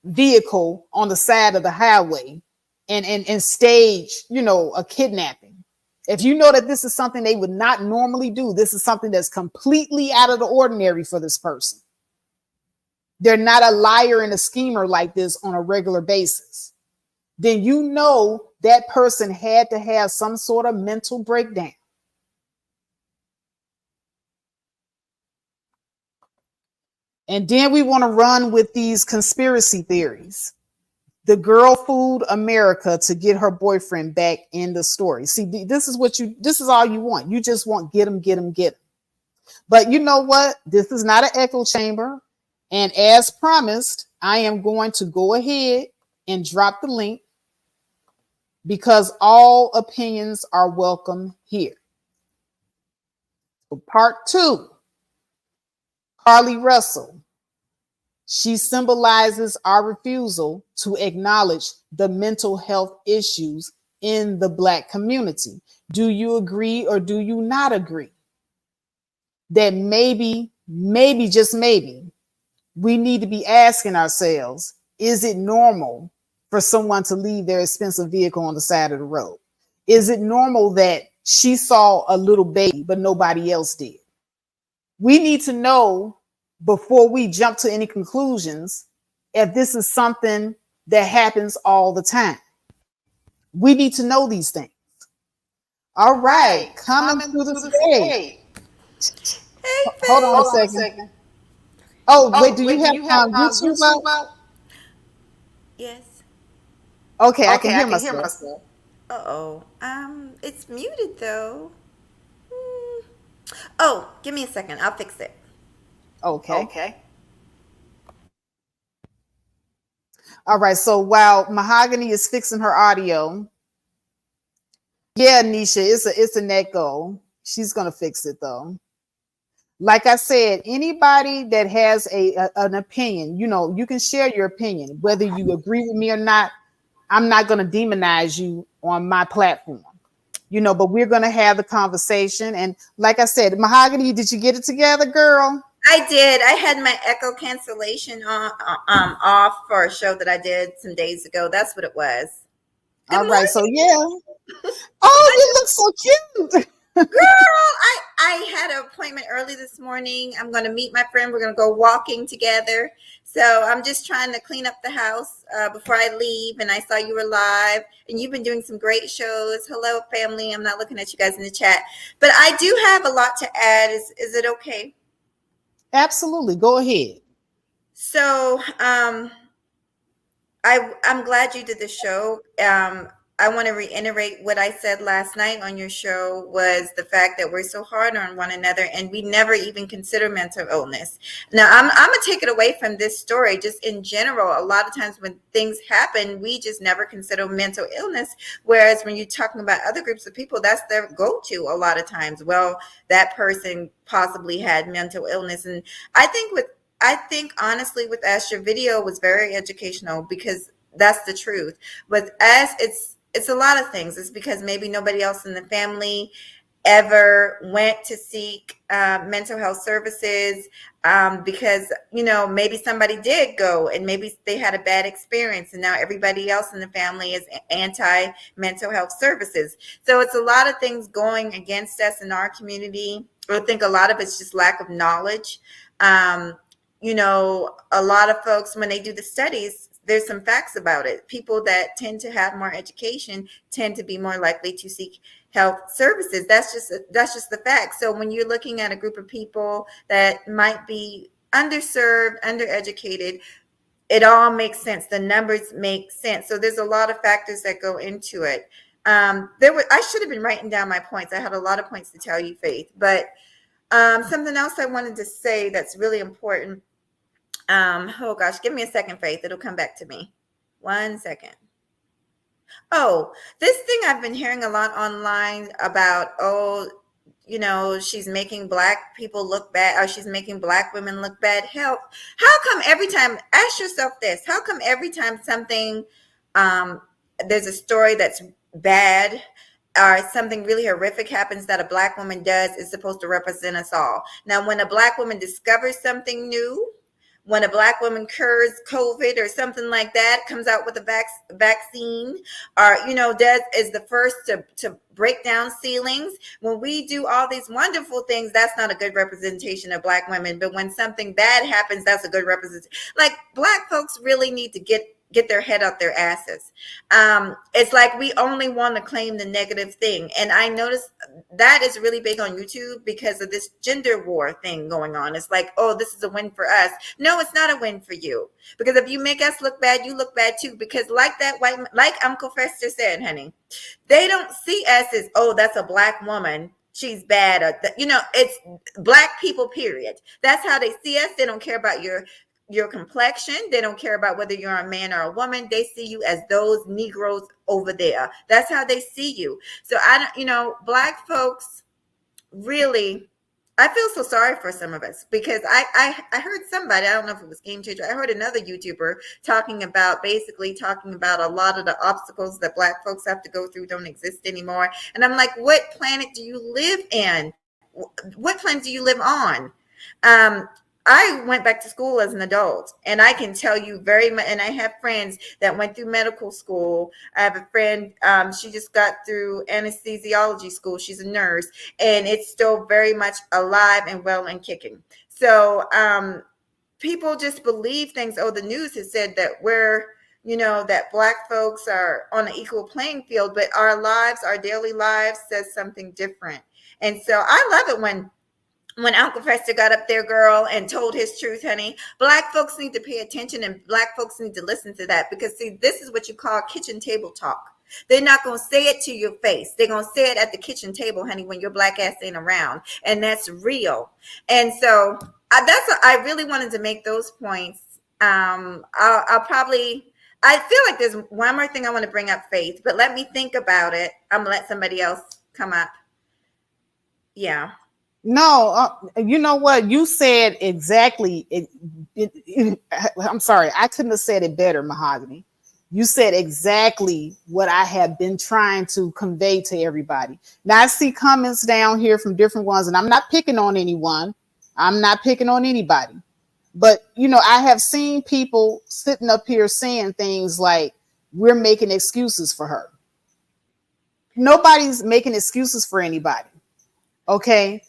vehicle on the side of the highway and stage, a kidnapping. If you know that this is something they would not normally do, this is something that's completely out of the ordinary for this person. They're not a liar and a schemer like this on a regular basis. Then you know that person had to have some sort of mental breakdown. And then we want to run with these conspiracy theories. The girl fooled America to get her boyfriend back in the story. See, this is all you want. You just want get him. But you know what? This is not an echo chamber. And as promised, I am going to go ahead and drop the link because all opinions are welcome here. So part 2, Carlee Russell. She symbolizes our refusal to acknowledge the mental health issues in the Black community. Do you agree or do you not agree that maybe, just maybe, we need to be asking ourselves, is it normal for someone to leave their expensive vehicle on the side of the road? Is it normal that she saw a little baby, but nobody else did? We need to know before we jump to any conclusions if this is something that happens all the time. We need to know these things. All right, coming through the stage. Hey, Hold on a second. Oh, wait, do you have YouTube up? Yes. Okay, I can hear myself. Uh-oh. It's muted though. Oh, give me a second. I'll fix it. Okay. All right, so while Mahogany is fixing her audio, yeah, Nisha, it's an echo. She's gonna fix it though. Like I said, anybody that has an opinion, you can share your opinion, whether you agree with me or not. I'm not gonna demonize you on my platform, but we're gonna have the conversation. And like I said, Mahogany, did you get it together, girl? I did. I had my echo cancellation off for a show that I did some days ago. That's what it was. All right, so yeah. Oh, you look so cute. Girl, I had an appointment early this morning. I'm going to meet my friend. We're going to go walking together. So I'm just trying to clean up the house before I leave. And I saw you were live and you've been doing some great shows. Hello, family. I'm not looking at you guys in the chat, but I do have a lot to add. Is it okay? Absolutely. Go ahead. So I'm glad you did the show. I want to reiterate what I said last night on your show was the fact that we're so hard on one another and we never even consider mental illness. Now, I'm going to take it away from this story. Just in general, a lot of times when things happen, we just never consider mental illness. Whereas when you're talking about other groups of people, that's their go-to a lot of times. Well, that person possibly had mental illness. And I think honestly with us, your video was very educational because that's the truth. With us, it's a lot of things. It's because maybe nobody else in the family ever went to seek mental health services because, maybe somebody did go and maybe they had a bad experience and now everybody else in the family is anti-mental health services. So it's a lot of things going against us in our community. I think a lot of it's just lack of knowledge. A lot of folks, when they do the studies, there's some facts about it. People that tend to have more education tend to be more likely to seek health services. That's just the fact. So when you're looking at a group of people that might be underserved, undereducated, it all makes sense. The numbers make sense. So there's a lot of factors that go into it. I should have been writing down my points. I had a lot of points to tell you, Faith, but something else I wanted to say that's really important. Oh gosh, give me a second, Faith. It'll come back to me. 1 second. Oh, this thing I've been hearing a lot online about, she's making Black people look bad, or she's making Black women look bad. Hell, how come every time, ask yourself this, how come every time something, there's a story that's bad or something really horrific happens that a Black woman does, is supposed to represent us all? Now, when a Black woman discovers something new, when a Black woman cures COVID or something like that, comes out with a vaccine, or is the first to break down ceilings, when we do all these wonderful things, that's not a good representation of Black women. But when something bad happens, that's a good representation. Like, Black folks really need to get their head out their asses. It's like we only want to claim the negative thing. And I noticed that is really big on YouTube because of this gender war thing going on. It's like, oh, this is a win for us. No, it's not a win for you. Because if you make us look bad, you look bad too. Because like Uncle Fester said, honey, they don't see us as, oh, that's a Black woman, she's bad. Or it's Black people, period. That's how they see us. They don't care about your complexion. They don't care about whether you're a man or a woman. They see you as those Negroes over there. That's how they see you. So Black folks really, I feel so sorry for some of us, because I heard somebody, I don't know if it was Game Changer, I heard another YouTuber talking about a lot of the obstacles that Black folks have to go through don't exist anymore. And I'm like, what planet do you live in? What planet do you live on? I went back to school as an adult, and I can tell you very much, and I have friends that went through medical school. I have a friend, she just got through anesthesiology school. She's a nurse, and it's still very much alive and well and kicking. So people just believe things. Oh, the news has said that that Black folks are on an equal playing field, but our daily lives says something different. And so I love it when Uncle Fester got up there, girl, and told his truth, honey. Black folks need to pay attention, and Black folks need to listen to that, because, see, this is what you call kitchen table talk. They're not going to say it to your face. They're going to say it at the kitchen table, honey, when your Black ass ain't around, and that's real. And so I really wanted to make those points. I'll probably, I feel like there's one more thing I want to bring up, Faith, but let me think about it. I'm going to let somebody else come up. Yeah. No, you know what? You said exactly. I'm sorry. I couldn't have said it better, Mahogany. You said exactly what I have been trying to convey to everybody. Now, I see comments down here from different ones, and I'm not picking on anyone. I'm not picking on anybody. But, I have seen people sitting up here saying things like, we're making excuses for her. Nobody's making excuses for anybody. Okay?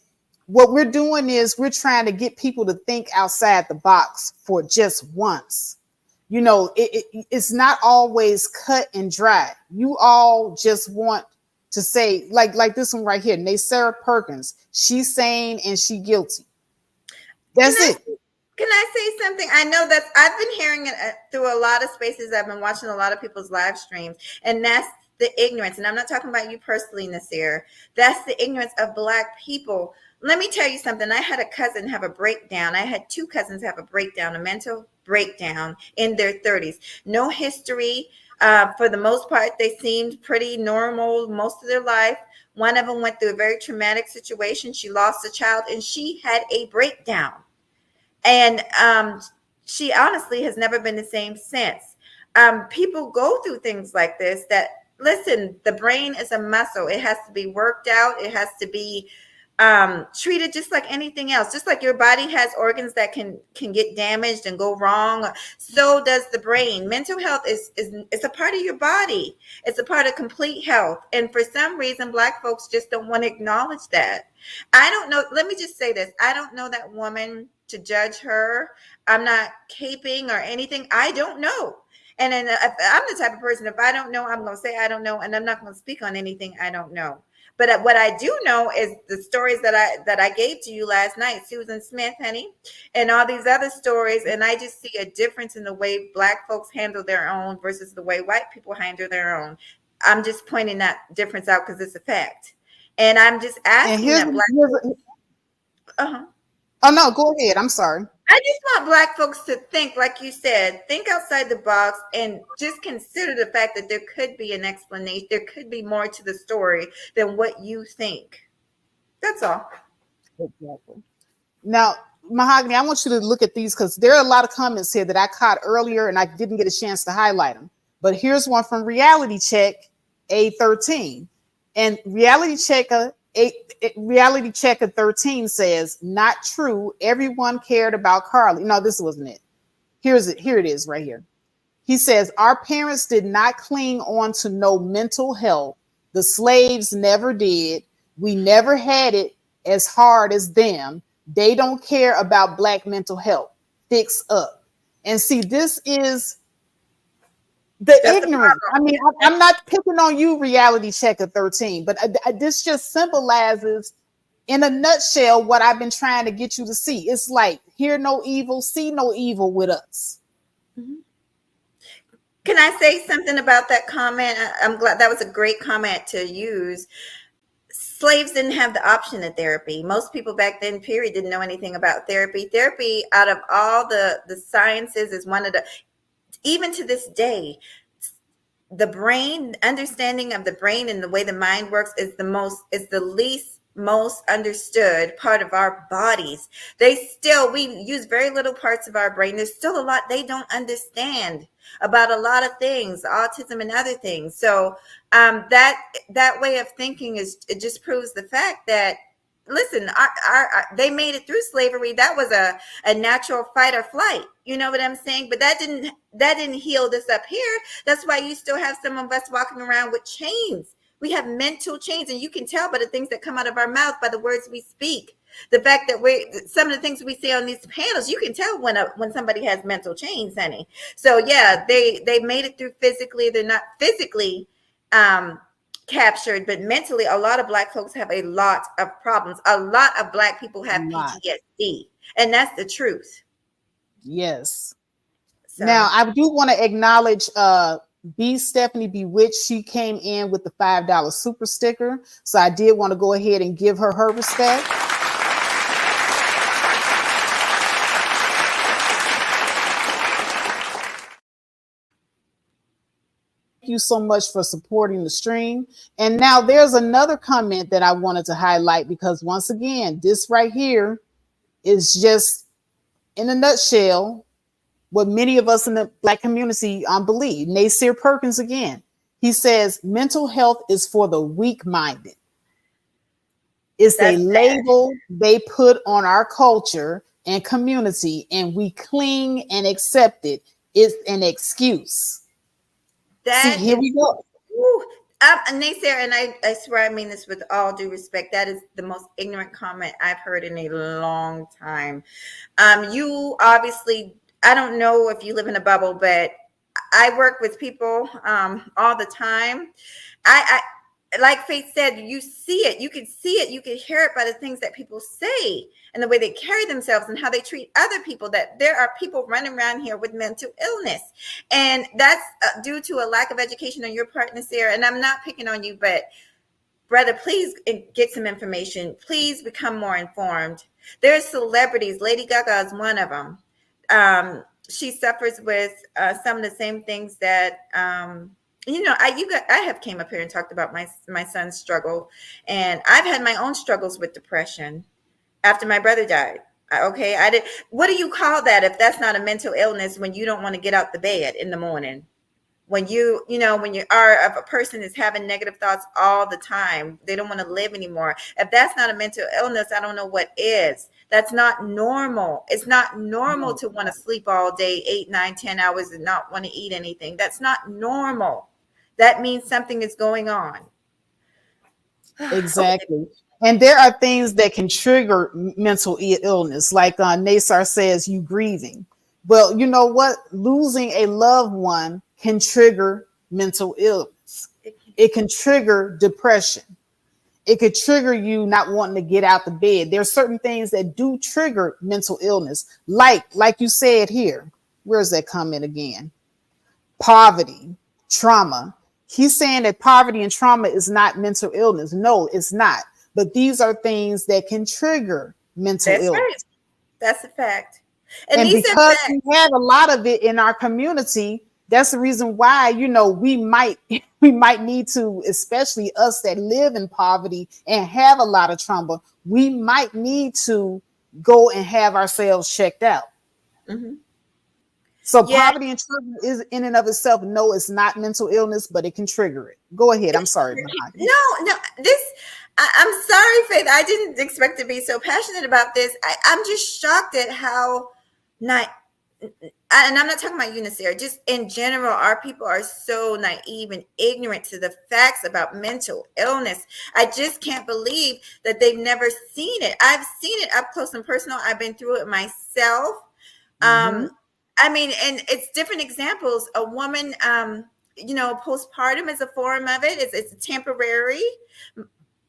What we're doing is we're trying to get people to think outside the box for just once. It's not always cut and dry. You all just want to say, like this one right here, Sarah Perkins, she's sane and she guilty. That's it. Can I say something? I know that I've been hearing it through a lot of spaces. I've been watching a lot of people's live streams, and that's the ignorance. And I'm not talking about you personally, Nasir. That's the ignorance of Black people. Let me tell you something. I had a cousin have a breakdown. I had two cousins have a breakdown, a mental breakdown in their 30s. No history. For the most part, they seemed pretty normal most of their life. One of them went through a very traumatic situation. She lost a child, and she had a breakdown. And she honestly has never been the same since. People go through things like this that, listen, the brain is a muscle. It has to be worked out. It has to be treated just like anything else. Just like your body has organs that can get damaged and go wrong, so does the brain. Mental health is a part of your body. It's a part of complete health. And for some reason, Black folks just don't want to acknowledge that. I don't know. Let me just say this. I don't know that woman to judge her. I'm not caping or anything. I don't know. And then I'm the type of person, if I don't know, I'm going to say I don't know, and I'm not going to speak on anything I don't know. But what I do know is the stories that I gave to you last night, Susan Smith, honey, and all these other stories. And I just see a difference in the way Black folks handle their own versus the way white people handle their own. I'm just pointing that difference out because it's a fact. And I'm just And asking that Black uh-huh. Oh no, go ahead. I'm sorry. I just want Black folks to think, like you said, think outside the box and just consider the fact that there could be an explanation. There could be more to the story than what you think. That's all. Exactly. Now, Mahogany, I want you to look at these because there are a lot of comments here that I caught earlier and I didn't get a chance to highlight them. But here's one from Reality Check A13. And Reality Checker 13 says, not true. Everyone cared about Carlee. No, this wasn't it. Here it is right here. He says, our parents did not cling on to no mental health. The slaves never did. We never had it as hard as them. They don't care about Black mental health. Fix up. And see, this is the ignorance. I mean, I'm not picking on you, Reality Checker 13, but this just symbolizes in a nutshell what I've been trying to get you to see. It's like, hear no evil, see no evil with us. Mm-hmm. Can I say something about that comment? I'm glad that was a great comment to use. Slaves didn't have the option of therapy. Most people back then, period, didn't know anything about therapy. Therapy, out of all the sciences, is one of the, even to this day, the brain, understanding of the brain and the way the mind works is the least most understood part of our bodies. We use very little parts of our brain. There's still a lot they don't understand about a lot of things, autism and other things. So that way of thinking it just proves the fact that, listen, they made it through slavery. That was a natural fight or flight. You know what I'm saying? But that didn't heal this up here. That's why you still have some of us walking around with chains. We have mental chains, and you can tell by the things that come out of our mouth, by the words we speak. The fact that some of the things we say on these panels, you can tell when somebody has mental chains, honey. So yeah, they made it through physically. They're not physically captured, but mentally, a lot of Black folks have a lot of problems. A lot of Black people have PTSD, and that's the truth. Yes. So. Now, I do want to acknowledge B. Stephanie Bewitched. She came in with the $5 super sticker, so I did want to go ahead and give her respect. Thank you so much for supporting the stream. And now there's another comment that I wanted to highlight, because once again, this right here is just in a nutshell what many of us in the Black community believe. Nasir Perkins again. He says mental health is for the weak-minded. It's a label they put on our culture and community, and we cling and accept it. It's an excuse. See, here we go. Nasir, and I swear I mean this with all due respect, that is the most ignorant comment I've heard in a long time. You obviously, I don't know if you live in a bubble, but I work with people all the time. I like Faith said, you see it, you can see it, you can hear it by the things that people say and the way they carry themselves and how they treat other people, that there are people running around here with mental illness. And that's due to a lack of education on your part, Nasir. And I'm not picking on you, but brother, please get some information. Please become more informed. There's celebrities. Lady Gaga is one of them. She suffers with some of the same things that, I have came up here and talked about my son's struggle, and I've had my own struggles with depression after my brother died. Okay, what do you call that if that's not a mental illness, when you don't want to get out the bed in the morning? When when a person is having negative thoughts all the time, they don't want to live anymore. If that's not a mental illness, I don't know what is. That's not normal. It's not normal to want to sleep all day, 8, 9, 10 hours and not want to eat anything. That's not normal. That means something is going on. Exactly. Okay. And there are things that can trigger mental illness, like Nasar says, you grieving. Well, you know what? Losing a loved one can trigger mental illness. It can trigger depression. It could trigger you not wanting to get out the bed. There's certain things that do trigger mental illness, like you said here. Where's that comment again? Poverty, trauma. He's saying that poverty and trauma is not mental illness. No, it's not. But these are things that can trigger mental That's illness. right. That's a fact. And And these are because facts. we have a lot of it in our community, that's the reason why, we might need to, especially us that live in poverty and have a lot of trauma, we might need to go and have ourselves checked out. Mhm. So Yeah. poverty and trauma is in and of itself, no, it's not mental illness, but it can trigger it. Go ahead. I'm sorry, Mahogany. No, I'm sorry, Faith. I didn't expect to be so passionate about this. I'm just shocked at how not, and I'm not talking about Unicef, just in general, our people are so naive and ignorant to the facts about mental illness. I just can't believe that they've never seen it. I've seen it up close and personal. I've been through it myself. Mhm. I mean, and it's different examples. A woman, postpartum is a form of it. It's temporary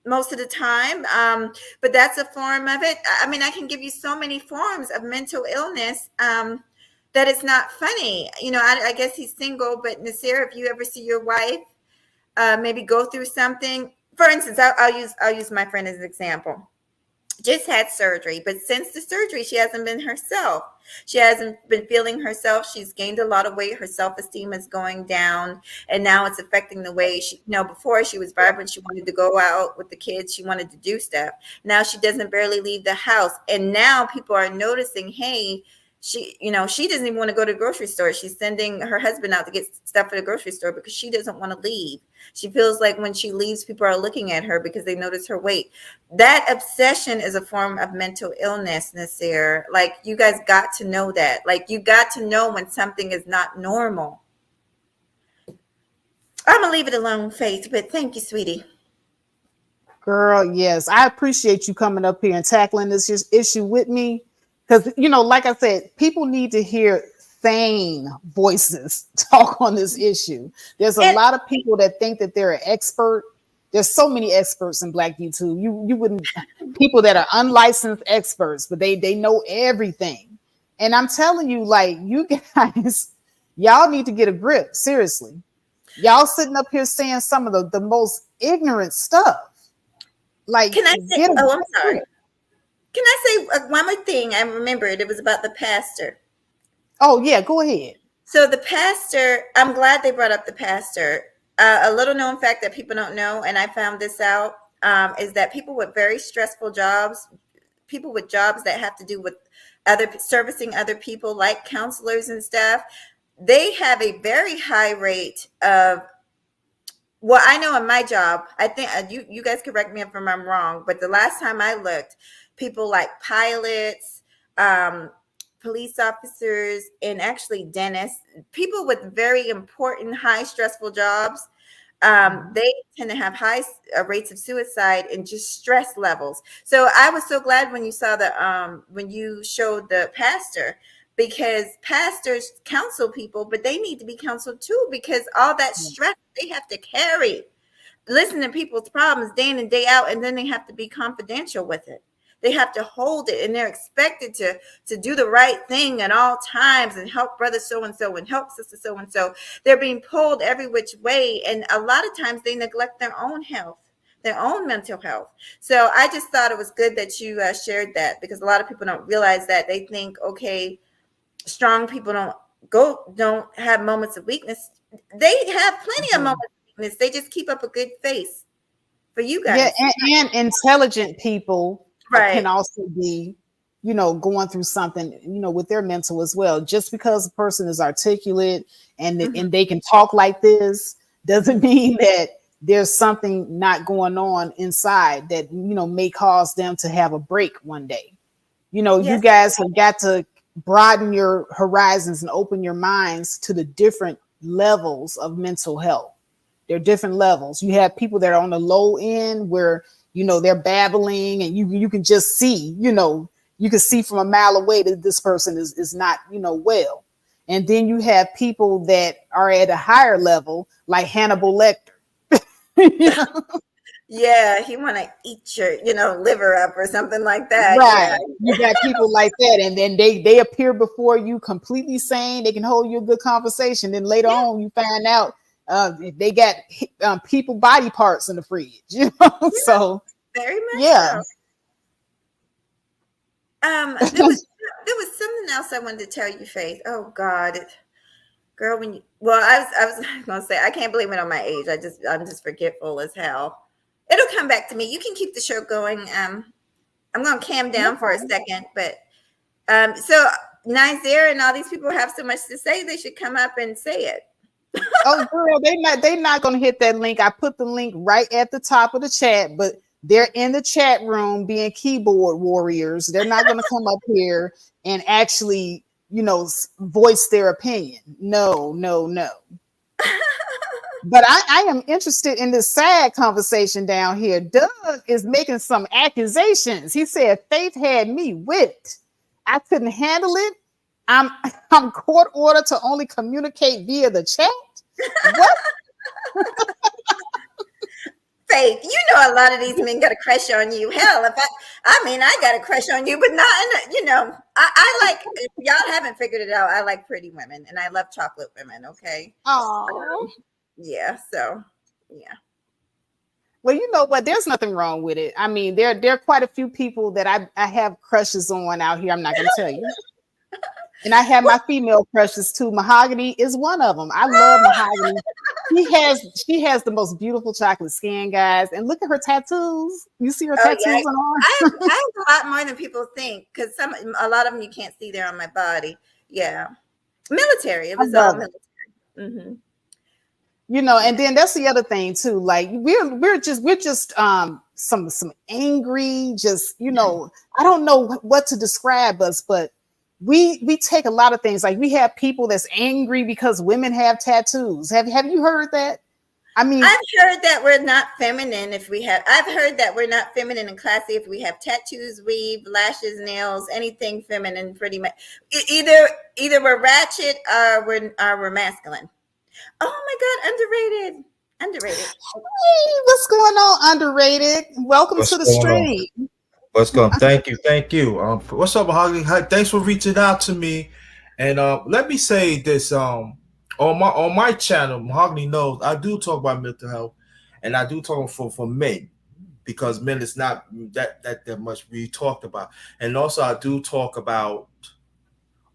most of the time, but that's a form of it. I mean, I can give you so many forms of mental illness that it's not funny. I guess he's single, but Nasir, if you ever see your wife maybe go through something, for instance, I'll use my friend as an example. Just had surgery, but since the surgery, she hasn't been herself. She hasn't been feeling herself. She's gained a lot of weight. Her self-esteem is going down, and now it's affecting the way she, before she was vibrant. She wanted to go out with the kids. She wanted to do stuff. Now she doesn't barely leave the house. And now people are noticing, hey, she doesn't even want to go to the grocery store. She's sending her husband out to get stuff for the grocery store because she doesn't want to leave. She feels like when she leaves, people are looking at her because they notice her weight. That obsession is a form of mental illness, Nasir. Like, you guys got to know that. Like, you got to know when something is not normal. I'm going to leave it alone, Faith, but thank you, sweetie. Girl, yes. I appreciate you coming up here and tackling this issue with me. Because, like I said, people need to hear sane voices talk on this issue. There's a lot of people that think that they're an expert. There's so many experts in Black YouTube. You wouldn't, people that are unlicensed experts, but they know everything. And I'm telling you, like, you guys, y'all need to get a grip. Seriously. Y'all sitting up here saying some of the most ignorant stuff. Like, can I say, I'm sorry. Can I say one more thing? I remembered it was about the pastor. Oh, yeah, go ahead. So the pastor, I'm glad they brought up the pastor. A little known fact that people don't know, and I found this out, is that people with very stressful jobs, people with jobs that have to do with servicing other people, like counselors and stuff, they have a very high rate of, well, I know in my job, I think you guys correct me if I'm wrong, but the last time I looked, people like pilots, police officers, and actually dentists, people with very important, high stressful jobs, they tend to have high rates of suicide and just stress levels. So I was so glad when you saw when you showed the pastor, because pastors counsel people, but they need to be counseled too, because all that stress they have to carry, listen to people's problems day in and day out, and then they have to be confidential with it. They have to hold it, and they're expected to do the right thing at all times and help brother so-and-so and help sister so-and-so. They're being pulled every which way, and a lot of times they neglect their own health, their own mental health. So I just thought it was good that you shared that, because a lot of people don't realize that. They think, okay, strong people don't have moments of weakness. They have plenty of moments of weakness. They just keep up a good face for you guys. Yeah, and intelligent people Right. can also be, going through something, with their mental as well. Just because a person is articulate and they can talk like this doesn't mean that there's something not going on inside that, may cause them to have a break one day. You guys have got to broaden your horizons and open your minds to the different levels of mental health. There are different levels. You have people that are on the low end where, they're babbling, and you can just see, you can see from a mile away that this person is not, well. And then you have people that are at a higher level, like Hannibal Lecter. Yeah, he want to eat your, liver up or something like that. Right. Yeah. You got people like that, and then they appear before you completely sane. They can hold you a good conversation. Then later on, you find out they got people body parts in the fridge. So Very much yeah. so. There was something else I wanted to tell you, Faith. Oh God, girl, I was gonna say I can't blame it on my age. I'm just forgetful as hell. It'll come back to me. You can keep the show going. I'm gonna calm down for a second, but so Nizer and all these people have so much to say. They should come up and say it. Oh girl, they not gonna hit that link. I put the link right at the top of the chat, but they're in the chat room being keyboard warriors. They're not gonna come up here and actually, voice their opinion. No. But I am interested in this sad conversation down here. Doug is making some accusations. He said Faith had me whipped. I couldn't handle it. I'm court ordered to only communicate via the chat. What? Faith, a lot of these men got a crush on you. Hell, I got a crush on you, but not in I like, if y'all haven't figured it out, I like pretty women and I love chocolate women. Okay. Oh. Yeah. So, yeah. Well, you know what? There's nothing wrong with it. I mean, there are quite a few people that I have crushes on out here. I'm not going to tell you. And I have my female crushes too. Mahogany is one of them. I love Mahogany. She has the most beautiful chocolate skin, guys. And look at her tattoos. You see her tattoos on arm? I have a lot more than people think because a lot of them you can't see there on my body. Yeah, military. It was all military. Mm-hmm. And then that's the other thing too. Like we're just some angry, just I don't know what to describe us, but we take a lot of things. Like we have people that's angry because women have tattoos. Have you heard that? I mean, I've heard that we're not feminine if we have. I've heard that we're not feminine and classy if we have tattoos, weave, lashes, nails, anything feminine. Pretty much, either we're ratchet or we're masculine. Oh my God, underrated. Hey, what's going on, underrated? Welcome to the stream. What's going on? Thank you. What's up, Mahogany? Hi, thanks for reaching out to me. And let me say this. On my channel, Mahogany knows I do talk about mental health, and I do talk for men because men is not that much we talked about. And also I do talk about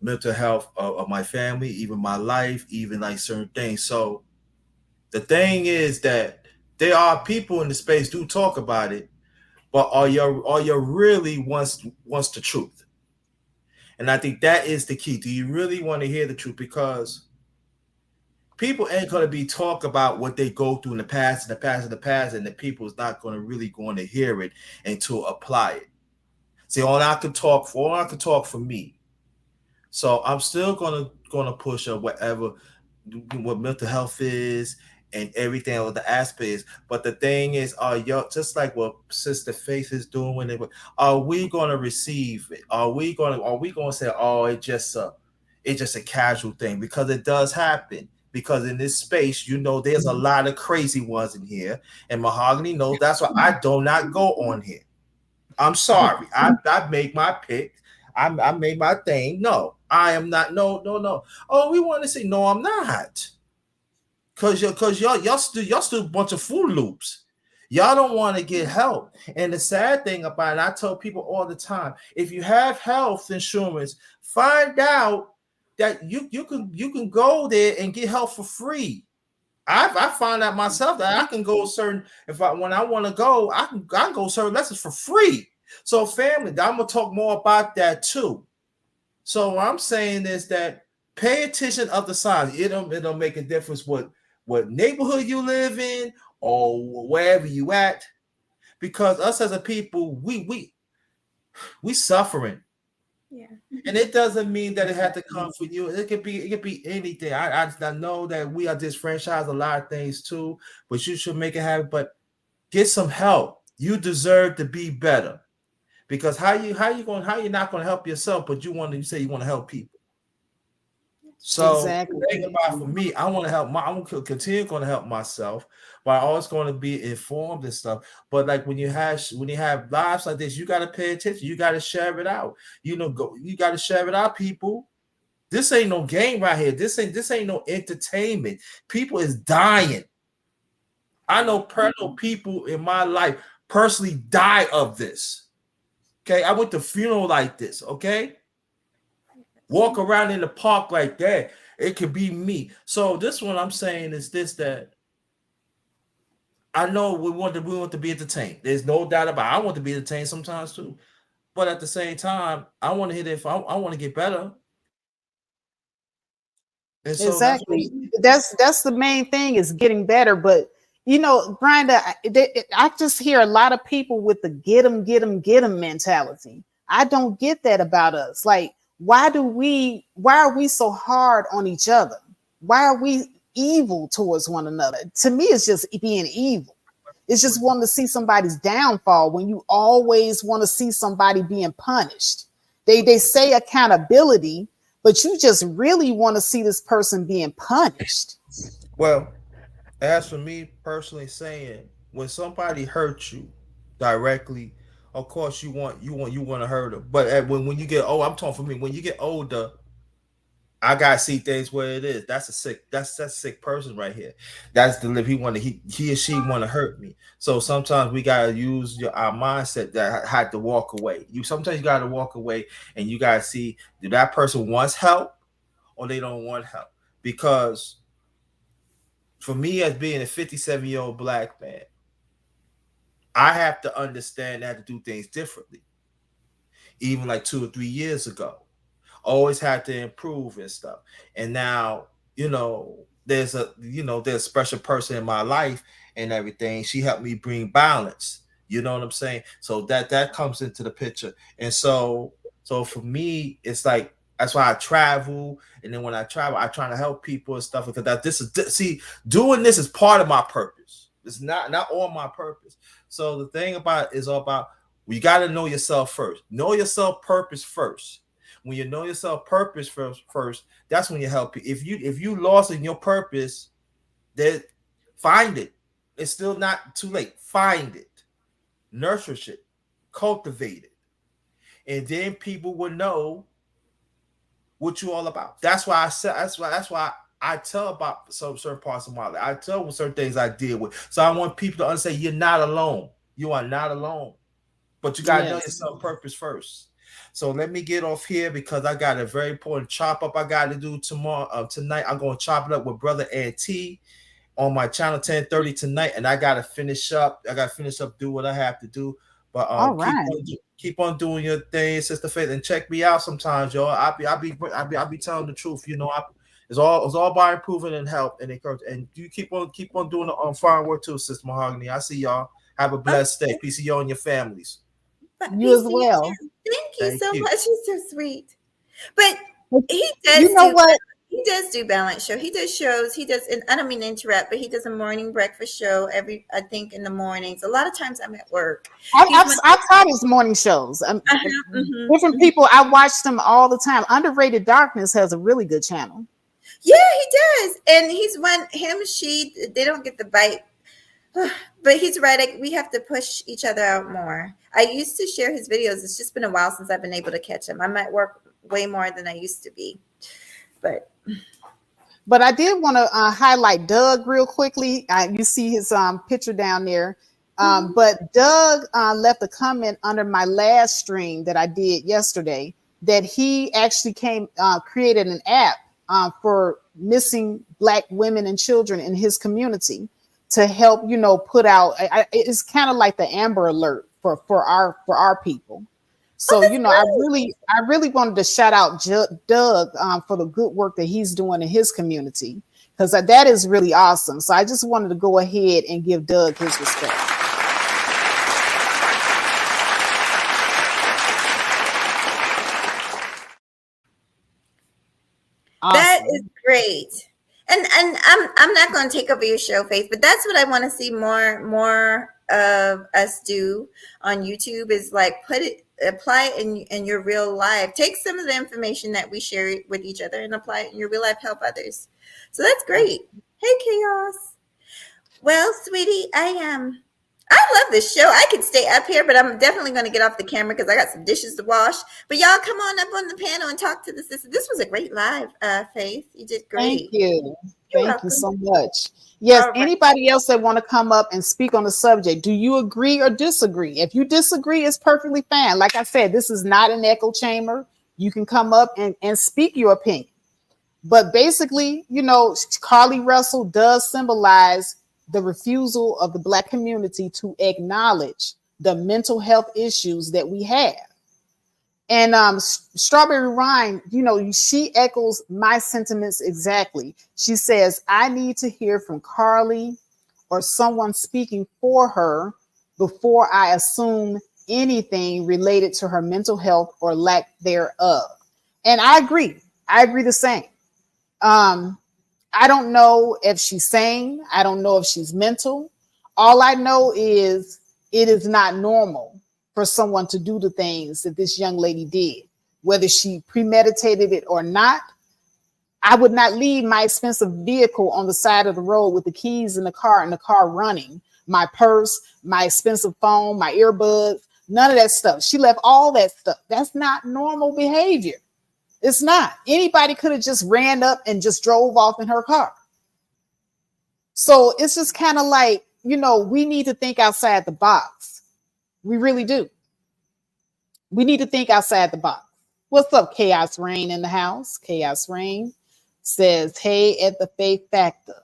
mental health of my family, even my life, even like certain things. So the thing is that there are people in the space do talk about it, but are you really wants the truth? And I think that is the key. Do you really want to hear the truth? Because people ain't going to be talk about what they go through in the past, and the people is not going to hear it and to apply it. See, all I could talk for me. So I'm still gonna push up what mental health is and everything with the aspects. But the thing is, y'all just like what Sister Faith is doing? Are we gonna receive it? Are we gonna say, oh, it's just a casual thing? Because it does happen. Because in this space, there's a lot of crazy ones in here, and Mahogany knows that's why I do not go on here. I'm sorry. I make my pick. I made my thing. No, I am not. No. Oh, we want to say no. I'm not. Cause y'all still a bunch of fool loops. Y'all don't want to get help. And the sad thing about it, I tell people all the time: if you have health insurance, find out that you can go there and get help for free. I found out myself that I can go when I want to go, I can go certain lessons for free. So family, I'm gonna talk more about that too. So what I'm saying is that pay attention of the signs. It'll make a difference what neighborhood you live in or wherever you at, because us as a people, we suffering. Yeah. And it doesn't mean that it had to come from you. It could be anything. I know that we are disfranchised a lot of things too, but you should make it happen. But get some help. You deserve to be better. Because how you not going to help yourself, but you say you want to help people. So Exactly. the thing about for me, I want to help I'm gonna continue going to help myself, but I'm always going to be informed and stuff. But like when you have lives like this, you got to pay attention. You got to share it out. You got to share it out, people. This ain't no game right here. This ain't no entertainment. People is dying. I know personal people in my life personally die of this. Okay, I went to funeral like this. Okay, walk around in the park like that. It could be me. So this one I'm saying is this, that I know we want to be entertained. There's no doubt about it. I want to be entertained sometimes too. But at the same time, I want to hit it. I want to get better. And so that's what Exactly. That's the main thing, is getting better. But you know, Brenda, I just hear a lot of people with the get them mentality. I don't get that about us. Like, why are we so hard on each other? Why are we evil towards one another? To me, it's just being evil. It's just wanting to see somebody's downfall when you always want to see somebody being punished. They say accountability, but you just really want to see this person being punished. Well, as for me personally saying, when somebody hurts you directly, of course you want to hurt them. But when you get old, I'm talking for me. When you get older, I gotta see things where it is. That's a sick person right here. That's the live. He or she want to hurt me. So sometimes we gotta use our mindset that had to walk away. Sometimes you gotta walk away and you gotta see, do that person wants help or they don't want help. Because for me, as being a 57-year-old black man, I have to understand that to do things differently. Even like 2 or 3 years ago, always had to improve and stuff. And now, there's a special person in my life and everything. She helped me bring balance. You know what I'm saying? So that comes into the picture. And so for me, it's like, that's why I travel. And then when I travel, I try to help people and stuff, because doing this is part of my purpose. It's not all my purpose. So the thing about it is all about, we got to know yourself first. Know yourself purpose first. When you know yourself purpose first, that's when you help people. If you lost in your purpose, then find it. It's still not too late. Find it, nurture it, cultivate it, and then people will know what you all about. That's why I said. That's why I tell about some certain parts of my life. I tell certain things I deal with. So I want people to understand you're not alone. You are not alone. But you gotta know yourself purpose first. So let me get off here because I got a very important chop up I got to do tonight. I'm gonna chop it up with Brother T on my channel 10:30 tonight, and I gotta finish up. Do what I have to do. But All right. keep on doing your thing, Sister Faith, and check me out sometimes, y'all. I'll be telling the truth. It's all about improving and help and encourage. And you keep on doing the fine work too, Sister Mahogany. I see y'all. Have a blessed day. Peace to y'all and your families. You as well. Thank you so much. He's so sweet. But he does do balance show. He does shows. He does, and I don't mean to interrupt, but he does a morning breakfast show I think in the mornings. A lot of times I'm at work. I've taught his morning shows. Different people, I watch them all the time. Underrated Darkness has a really good channel. Yeah, he does. And they don't get the bite. But he's right. We have to push each other out more. I used to share his videos. It's just been a while since I've been able to catch him. I'm at work way more than I used to be. But I did want to highlight Doug real quickly. You see his picture down there. But Doug left a comment under my last stream that I did yesterday that he actually created an app for missing Black women and children in his community to help, put out. It's kind of like the Amber Alert for our people. So, I really wanted to shout out Doug for the good work that he's doing in his community, because that is really awesome. So I just wanted to go ahead and give Doug his respect. Awesome. That is great. And I'm not going to take over your show, Faith, but that's what I want to see more of us do on YouTube, is like put it apply it in your real life. Take some of the information that we share with each other and apply it in your real life, help others. So that's great. Hey, Chaos. Well, sweetie, I love this show. I could stay up here, but I'm definitely going to get off the camera because I got some dishes to wash. But y'all come on up on the panel and talk to the sister. This was a great live, Faith. You did great. Thank you. You're Thank welcome. you so much. Yes, All right. anybody else that want to come up and speak on the subject, do you agree or disagree? If you disagree, it's perfectly fine. Like I said, this is not an echo chamber. You can come up and speak your opinion. But basically, you know, Carlee Russell does symbolize the refusal of the Black community to acknowledge the mental health issues that we have. And Strawberry Rhyme, you know, she echoes my sentiments exactly. She says, I need to hear from Carlee or someone speaking for her before I assume anything related to her mental health or lack thereof. And I agree. I agree the same. I don't know if she's sane. I don't know if she's mental. All I know is it is not normal for someone to do the things that this young lady did, whether she premeditated it or not. I would not leave my expensive vehicle on the side of the road with the keys in the car and the car running, my purse, my expensive phone, my earbuds, none of that stuff. She left all that stuff. That's not normal behavior. It's not. Anybody could have just ran up and just drove off in her car. So it's just kind of like, you know, we need to think outside the box. We really do. We need to think outside the box. What's up, Chaos Rain in the house? Chaos Rain says, hey, at the Faith Factor.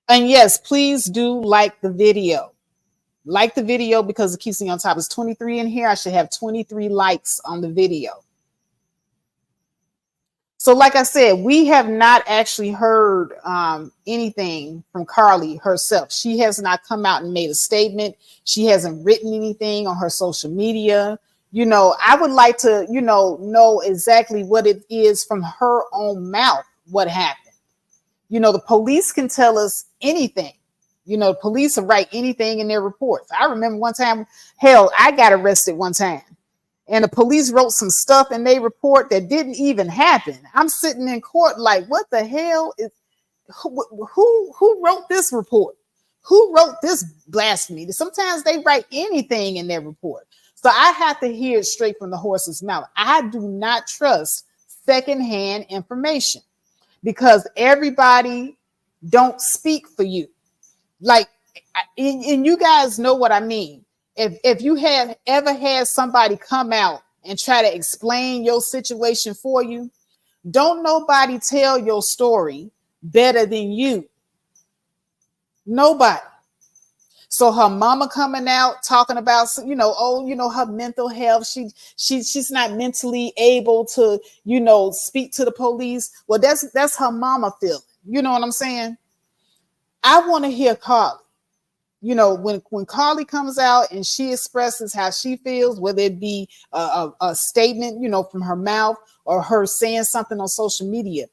And yes, please do like the video. Like the video because it keeps me on top. It's 23 in here. I should have 23 likes on the video. So like I said, we have not actually heard anything from Carlee herself. She has not come out and made a statement. She hasn't written anything on her social media. You know, I would like to, you know exactly what it is from her own mouth, what happened. You know, the police can tell us anything. You know, police will write anything in their reports. I remember one time, hell, I got arrested one time. And the police wrote some stuff in their report that didn't even happen. I'm sitting in court like, what the hell is, who wrote this report? Who wrote this blasphemy? Sometimes they write anything in their report. So I have to hear it straight from the horse's mouth. I do not trust secondhand information because everybody don't speak for you. Like, and you guys know what I mean. If you have ever had somebody come out and try to explain your situation for you, don't nobody tell your story better than you. Nobody. So her mama coming out talking about, you know, oh, you know, her mental health. She's not mentally able to, you know, speak to the police. Well, that's her mama feeling. You know what I'm saying? I want to hear Carlee. You know, when Carlee comes out and she expresses how she feels, whether it be a statement, you know, from her mouth or her saying something on social media,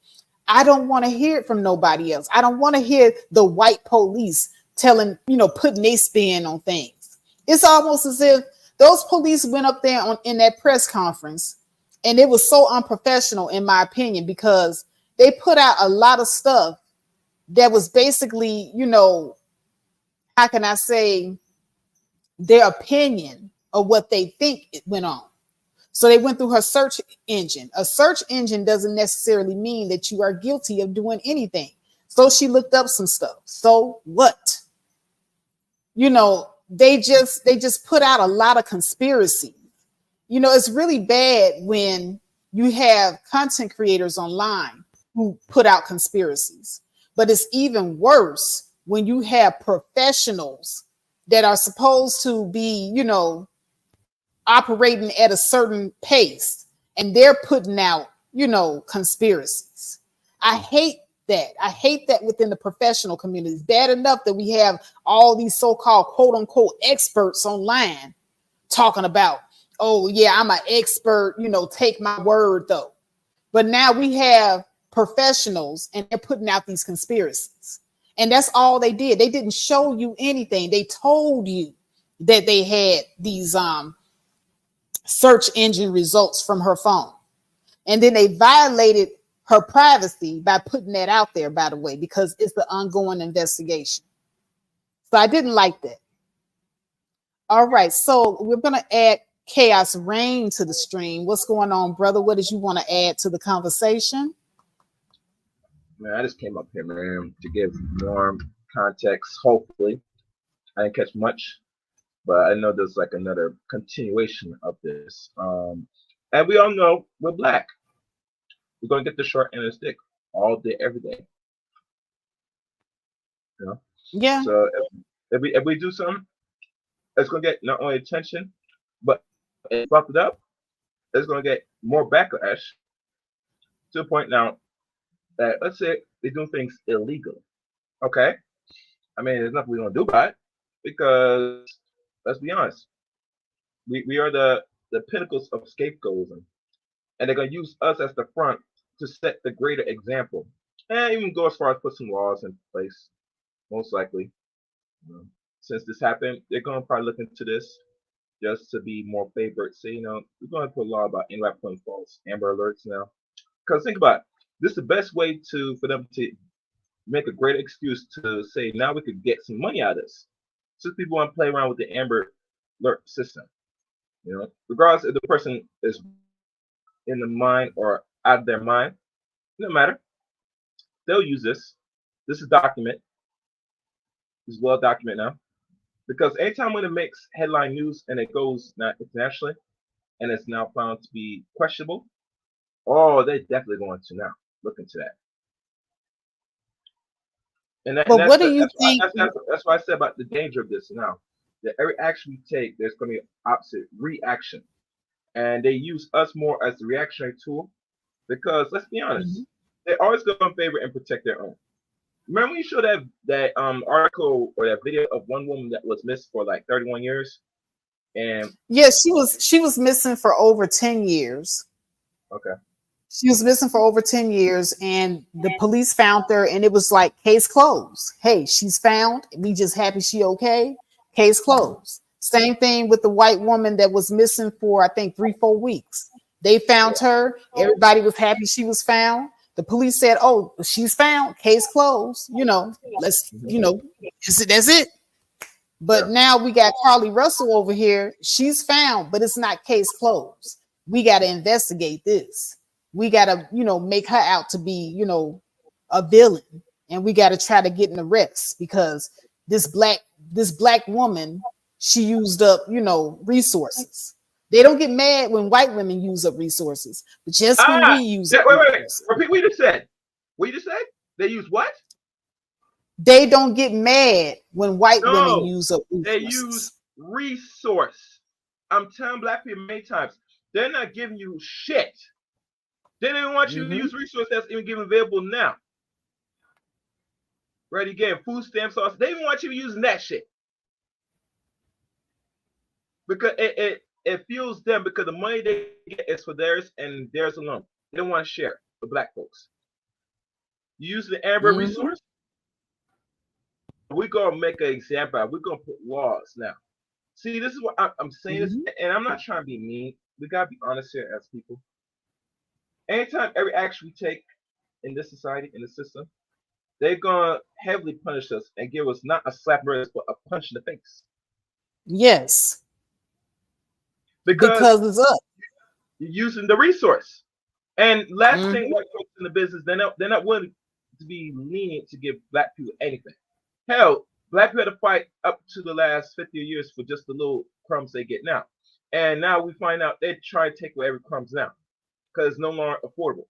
I don't want to hear it from nobody else. I don't want to hear the white police telling, you know, putting their spin on things. It's almost as if those police went up there in that press conference and it was so unprofessional, in my opinion, because they put out a lot of stuff that was basically, you know, how can I say, their opinion of what they think it went on. So they went through her search engine. A search engine doesn't necessarily mean that you are guilty of doing anything. So she looked up some stuff. So what? You know, they just put out a lot of conspiracy. You know, it's really bad when you have content creators online who put out conspiracies, but it's even worse when you have professionals that are supposed to be, you know, operating at a certain pace and they're putting out, you know, conspiracies. I hate that. I hate that within the professional community. It's bad enough that we have all these so-called quote unquote experts online talking about, oh yeah, I'm an expert, you know, take my word though. But now we have professionals and they're putting out these conspiracies. And that's all they did. They didn't show you anything. They told you that they had these search engine results from her phone. And then they violated her privacy by putting that out there, by the way, because it's the ongoing investigation. So I didn't like that. All right, so we're going to add Chaos Rain to the stream. What's going on, brother? What did you want to add to the conversation? Man, I just came up here, man, to give more context. Hopefully, I didn't catch much, but I know there's like another continuation of this. And we all know we're black. We're gonna get the short end of the stick all day, every day. You know. Yeah. So if we do something, it's gonna get not only attention, but if buff it up, it's gonna get more backlash to the point now that let's say they do things illegal. Okay. I mean, there's nothing we don't do about it because let's be honest, we are the pinnacles of scapegoating, and they're gonna use us as the front to set the greater example, and even go as far as put some laws in place. Most likely, since this happened, they're gonna probably look into this just to be more favored. Say, we're gonna put a law about internet phone calls, Amber Alerts now. Because think about it, this is the best way for them to make a great excuse to say now we could get some money out of this. Since people want to play around with the Amber Alert system, regardless if the person is in the mind or out of their mind, no matter. They'll use this. This is document. This is well documented now. Because anytime when it makes headline news and it goes not internationally and it's now found to be questionable, they're definitely going to now look into that. But what do you think? That's why I said about the danger of this now. That every action we take, there's going to be an opposite reaction. And they use us more as the reactionary tool because, let's be honest, they're always going to favor and protect their own. Remember when you showed that article or that video of one woman that was missing for like 31 years? And yes, she was missing for over 10 years. Okay. She was missing for over 10 years, and the police found her, and it was like, case closed. Hey, she's found. We just happy she okay. Case closed. Same thing with the white woman that was missing for, I think, 3-4 weeks. They found her. Everybody was happy she was found. The police said, oh, she's found. Case closed. That's it. But now we got Carlee Russell over here. She's found, but it's not case closed. We got to investigate this. We got to, make her out to be, a villain. And we got to try to get an arrest because this black woman, she used up, resources. They don't get mad when white women use up resources, but just when we use up resources. Repeat what you just said. What you just said? They use what? They don't get mad when white women use up resources. They use resource. I'm telling black people many times, they're not giving you shit. They don't even want you to use resources that's even given available now. Right, again, food stamps, sauce. They even want you using that shit. Because it fuels them because the money they get is for theirs and theirs alone. They don't want to share with black folks. You use the Amber resource. We're gonna make an example. We're gonna put laws now. See, this is what I'm saying this, and I'm not trying to be mean. We gotta be honest here as people. Anytime every action we take in this society, in the system, they're gonna heavily punish us and give us not a slap wrist, but a punch in the face. Yes. Because it's up. You're using the resource. And last thing, white folks in the business, they're not willing to be lenient to give black people anything. Hell, black people had to fight up to the last 50 years for just the little crumbs they get now. And now we find out they try to take away every crumbs now because it's no longer affordable.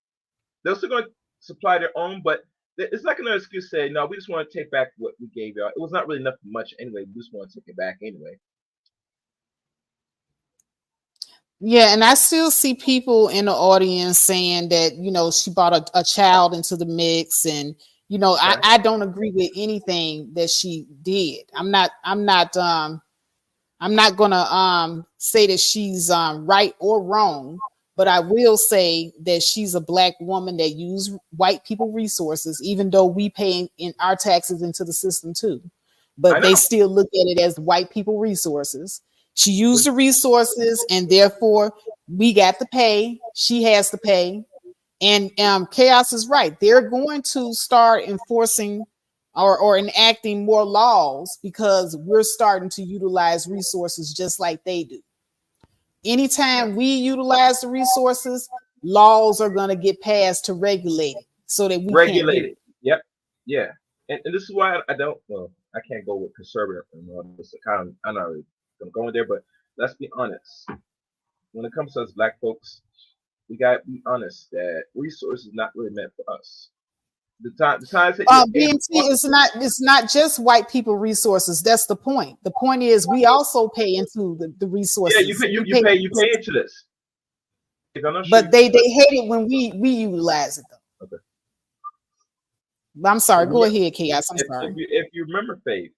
They're still going to supply their own, but it's not going to excuse say, no, we just want to take back what we gave y'all. It was not really enough much anyway. We just want to take it back anyway. Yeah, and I still see people in the audience saying that, she brought a child into the mix, and I don't agree with anything that she did. I'm not gonna say that she's right or wrong, but I will say that she's a black woman that used white people resources, even though we pay in our taxes into the system too. But they still look at it as white people resources. She used the resources, and therefore we got to pay. She has to pay. And Chaos is right. They're going to start enforcing or enacting more laws because we're starting to utilize resources just like they do. Anytime we utilize the resources, laws are going to get passed to regulate it so that we can't do it. Yep. Yeah. And this is why I don't, well, I can't go with conservative and all this kind of, I'm not really going to go in there, but let's be honest. When it comes to us black folks, we got to be honest that resources not really meant for us. The times that BMT it's not just white people resources. That's the point. The point is we also pay into the resources. Yeah, you pay into this. But they hate it when we utilize it though. Okay. But I'm sorry. Go ahead, Chaos. I'm sorry. If you remember Faith,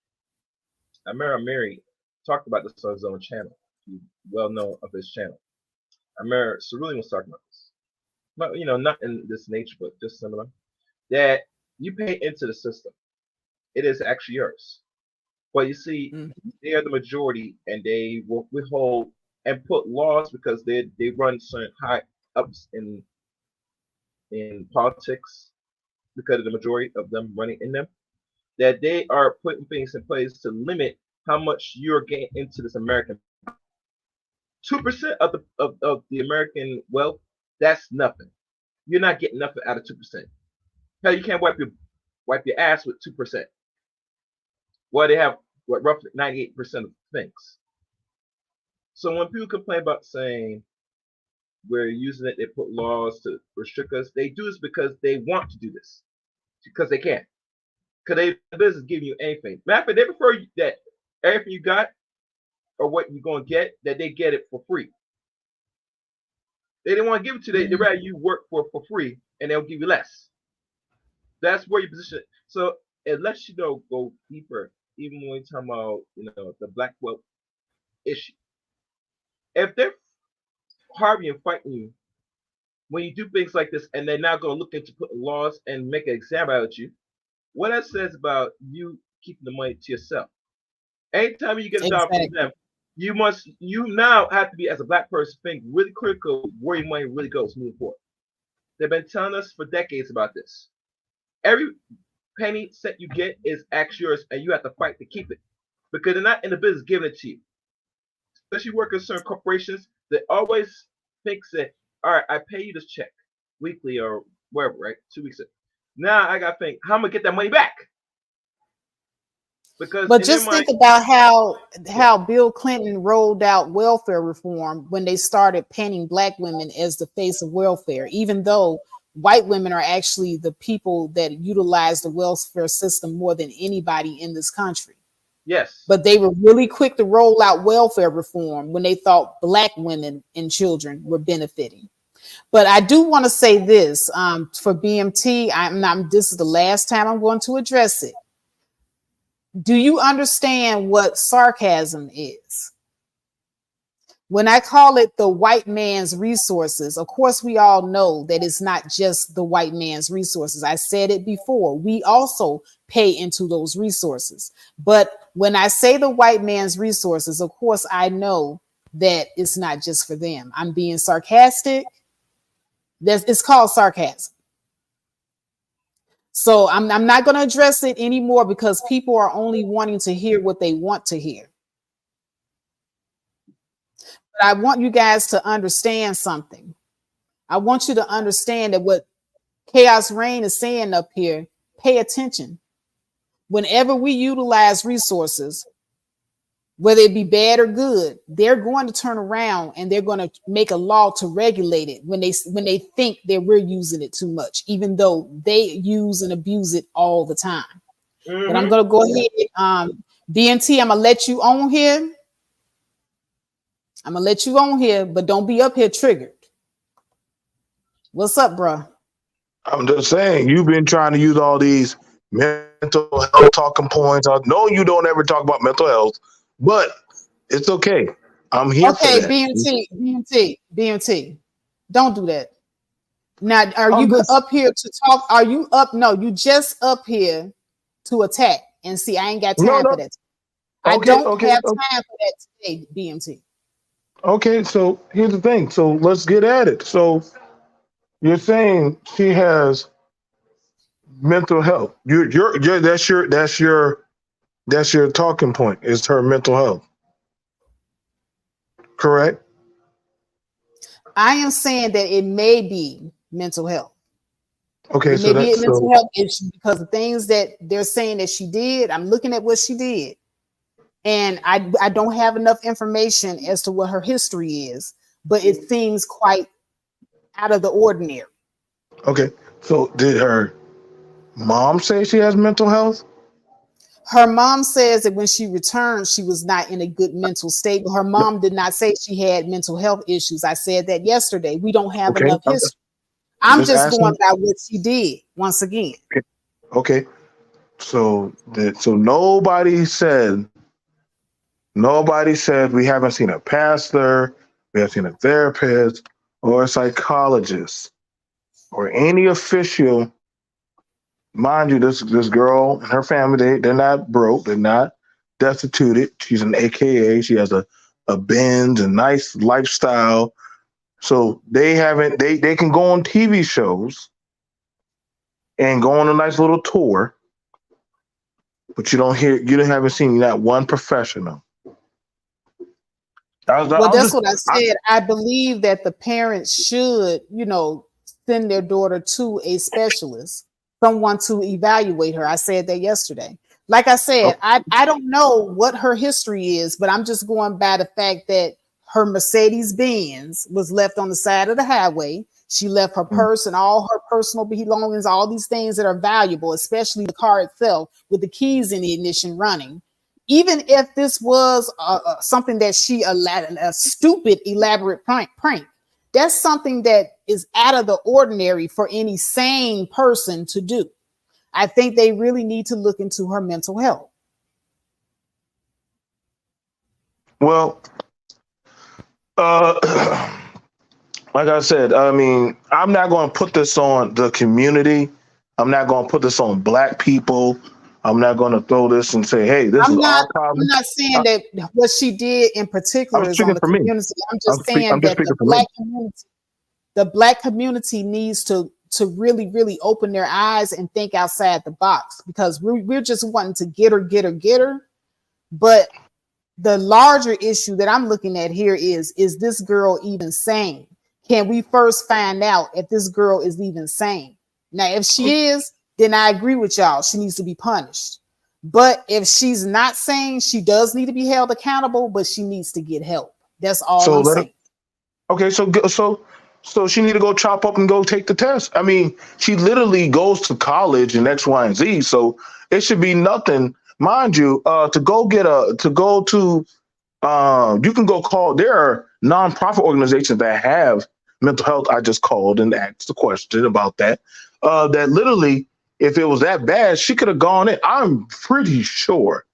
I remember Mary talked about this on his own channel. He's well known of his channel. I remember Cerulean was talking about this. But not in this nature, but just similar. That you pay into the system. It is actually yours. But you see, they are the majority and they will withhold and put laws because they run certain high ups in politics because of the majority of them running in them, that they are putting things in place to limit how much you're getting into this American. 2% of the American wealth, that's nothing. You're not getting nothing out of 2%. Hell, you can't wipe your ass with 2%. Well, they have roughly 98% of things. So when people complain about saying we're using it, they put laws to restrict us. They do this because they want to do this, because they can. Because the business giving you anything. Matter of fact, they prefer that everything you got or what you're going to get, that they get it for free. They didn't want to give it to you. They'd rather you work for free and they'll give you less. That's where your position. So it lets you know go deeper, even when you're talking about the black wealth issue. If they're harboring and fighting you when you do things like this, and they're now going to look into putting laws and make an exam out of you, what that says about you keeping the money to yourself. Anytime you get a dollar from them, you now have to be, as a black person, think really critical where your money really goes moving forward. They've been telling us for decades about this. Every penny cent you get is actually yours, and you have to fight to keep it because they're not in the business giving it to you. Especially working in certain corporations, they always think that, all right, I pay you this check weekly or wherever, right? 2 weeks. Now I got to think, how am I going to get that money back? But just think about how Bill Clinton rolled out welfare reform when they started painting black women as the face of welfare, even though white women are actually the people that utilize the welfare system more than anybody in this country. Yes. But they were really quick to roll out welfare reform when they thought black women and children were benefiting. But I do want to say this for BMT. This is the last time I'm going to address it. Do you understand what sarcasm is? When I call it the white man's resources, of course, we all know that it's not just the white man's resources. I said it before. We also pay into those resources. But when I say the white man's resources, of course, I know that it's not just for them. I'm being sarcastic. It's called sarcasm. So I'm not going to address it anymore because people are only wanting to hear what they want to hear. But I want you guys to understand something. I want you to understand that what Chaos Reign is saying up here, pay attention. Whenever we utilize resources, whether it be bad or good, they're going to turn around and they're going to make a law to regulate it when they think that we're using it too much, even though they use and abuse it all the time. But I'm going to go ahead. BNT, I'm going to let you on here. I'm going to let you on here, but don't be up here triggered. What's up, bro? I'm just saying, you've been trying to use all these mental health talking points. I know you don't ever talk about mental health, but it's okay. I'm here for that. BMT. Don't do that. Now, are you up here to talk? Are you up? No, you just up here to attack. And see, I ain't got time for that. I Okay, don't okay, have time for that today, BMT. okay. So here's the thing. So let's get at it. So you're saying she has mental health. You're that's your talking point. Is her mental health correct? I am saying that it may be mental health. Okay, It may so be a that's mental so health issue because the things that they're saying that she did, I'm looking at what she did. And I don't have enough information as to what her history is, but it seems quite out of the ordinary. okay. So did her mom say she has mental health? Her mom says that when she returned, she was not in a good mental state, but her mom did not say she had mental health issues. I said that yesterday. We don't have Okay, enough I'm history. I'm just just going asking. by what she did once again. Okay, so nobody said we haven't seen a pastor, we haven't seen a therapist or a psychologist or any official. Mind you, this girl and her family, they're not broke, they're not destituted. She's an AKA. She has a Benz, a nice lifestyle. So they can go on TV shows and go on a nice little tour, but you don't haven't seen that one professional. Well, I'm that's just what I said. I believe that the parents should, send their daughter to a specialist, someone to evaluate her. I said that yesterday. Like I said, I don't know what her history is, but I'm just going by the fact that her Mercedes Benz was left on the side of the highway. She left her purse and all her personal belongings, all these things that are valuable, especially the car itself with the keys in the ignition running. Even if this was something that she a stupid elaborate prank, that's something that is out of the ordinary for any sane person to do. I think they really need to look into her mental health. well, uh, like I said, I mean, I'm not going to put this on the community. I'm not going to put this on black people. I'm not going to throw this and say, "Hey, this is I'm not our problem." I'm not saying that what she did in I'm particular is on speaking the for me. community. I'm just I'm saying just that speaking for me. the black community needs to really really open their eyes and think outside the box, because we're just wanting to get her. But the larger issue that I'm looking at here is this girl even sane? Can we first find out if this girl is even sane? Now, if she is, then I agree with y'all. She needs to be punished. But if she's not sane, she does need to be held accountable, but she needs to get help. That's all So I'm let her. saying. Okay, so she need to go chop up and go take the test. I mean, she literally goes to college and X, Y, and Z. So it should be nothing, mind you. You can go call. There are nonprofit organizations that have mental health. I just called and asked the question about that. That literally, if it was that bad, she could have gone in. I'm pretty sure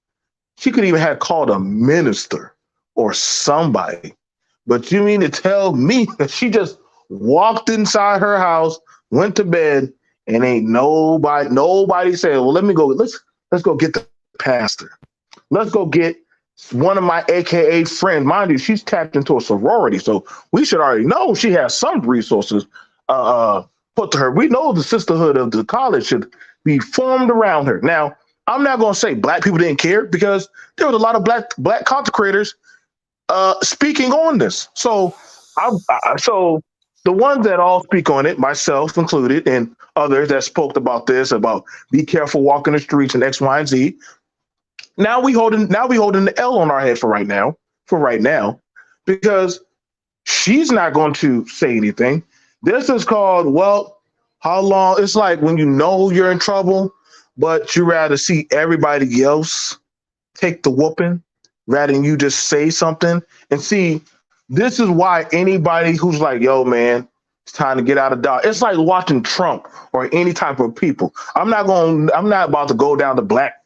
she could even have called a minister or somebody. But you mean to tell me that she just walked inside her house, went to bed, and ain't nobody said, "Well, let's go get the pastor. Let's go get one of my AKA friends." Mind you, she's tapped into a sorority, so we should already know she has some resources put to her. We know the sisterhood of the college should be formed around her. Now, I'm not going to say black people didn't care, because there was a lot of black content creators speaking on this. So the ones that all speak on it, myself included, and others that spoke about this, about be careful walking the streets and X, Y, and Z. Now we holding the L on our head for right now, because she's not going to say anything. This is called, well, how long? It's like when you know you're in trouble, but you rather see everybody else take the whooping rather than you just say something. And see, this is why anybody who's like, "Yo, man, it's time to get out of Dodge." It's like watching Trump or any type of people. I'm not about to go down the black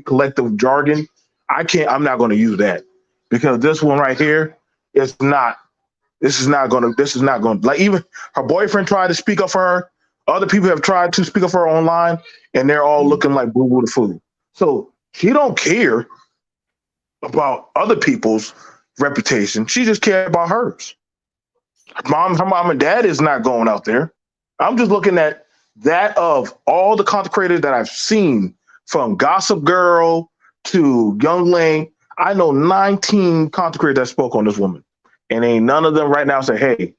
collective jargon. I'm not going to use that, because this one right here is not. This is not going to, like, even her boyfriend tried to speak up for her. Other people have tried to speak up for her online, and they're all looking like boo boo the fool. So she don't care. about other people's reputation. She just cared about hers. Her mom and dad is not going out there. I'm just looking at that of all the content creators that I've seen, from Gossip Girl to Young Lane. I know 19 content creators that spoke on this woman, and ain't none of them right now say, "Hey,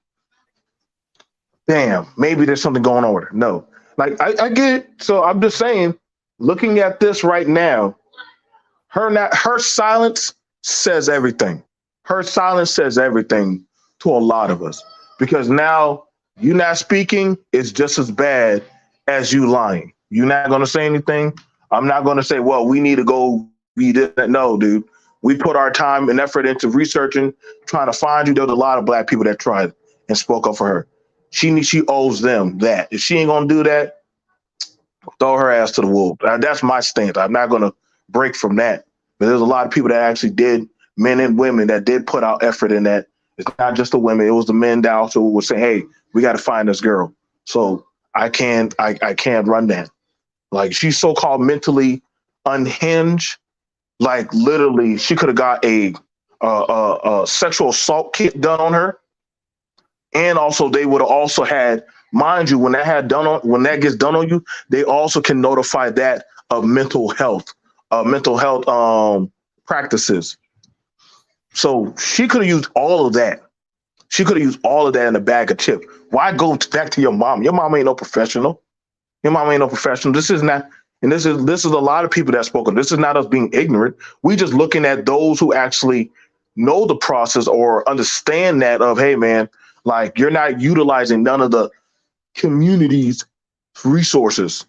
damn, maybe there's something going on with her." No, like I get it. So I'm just saying, looking at this right now, her silence says everything. Her silence says everything to a lot of us, because now you not speaking is just as bad as you lying. You're not going to say anything. I'm not going to say, well, we need to go be this. No, dude. We put our time and effort into researching, trying to find you. There's a lot of Black people that tried and spoke up for her. She owes them that. If she ain't going to do that, throw her ass to the wolves. That's my stance. I'm not going to break from that. But there's a lot of people that actually did, men and women that did put out effort in that. It's not just the women. It was the men that also would say, hey, we got to find this girl. So I can't run that. Like, she's so-called mentally unhinged. Like, literally, she could have got a sexual assault kit done on her. And also, they would have also had, mind you, when that gets done on you, they also can notify that of mental health practices. So she could have used all of that. She could have used all of that in a bag of chips. Why go back to your mom? Your mom ain't no professional. This is not, and this is a lot of people that spoke. This is not us being ignorant. We just looking at those who actually know the process or understand that of, hey man, like, you're not utilizing none of the community's resources.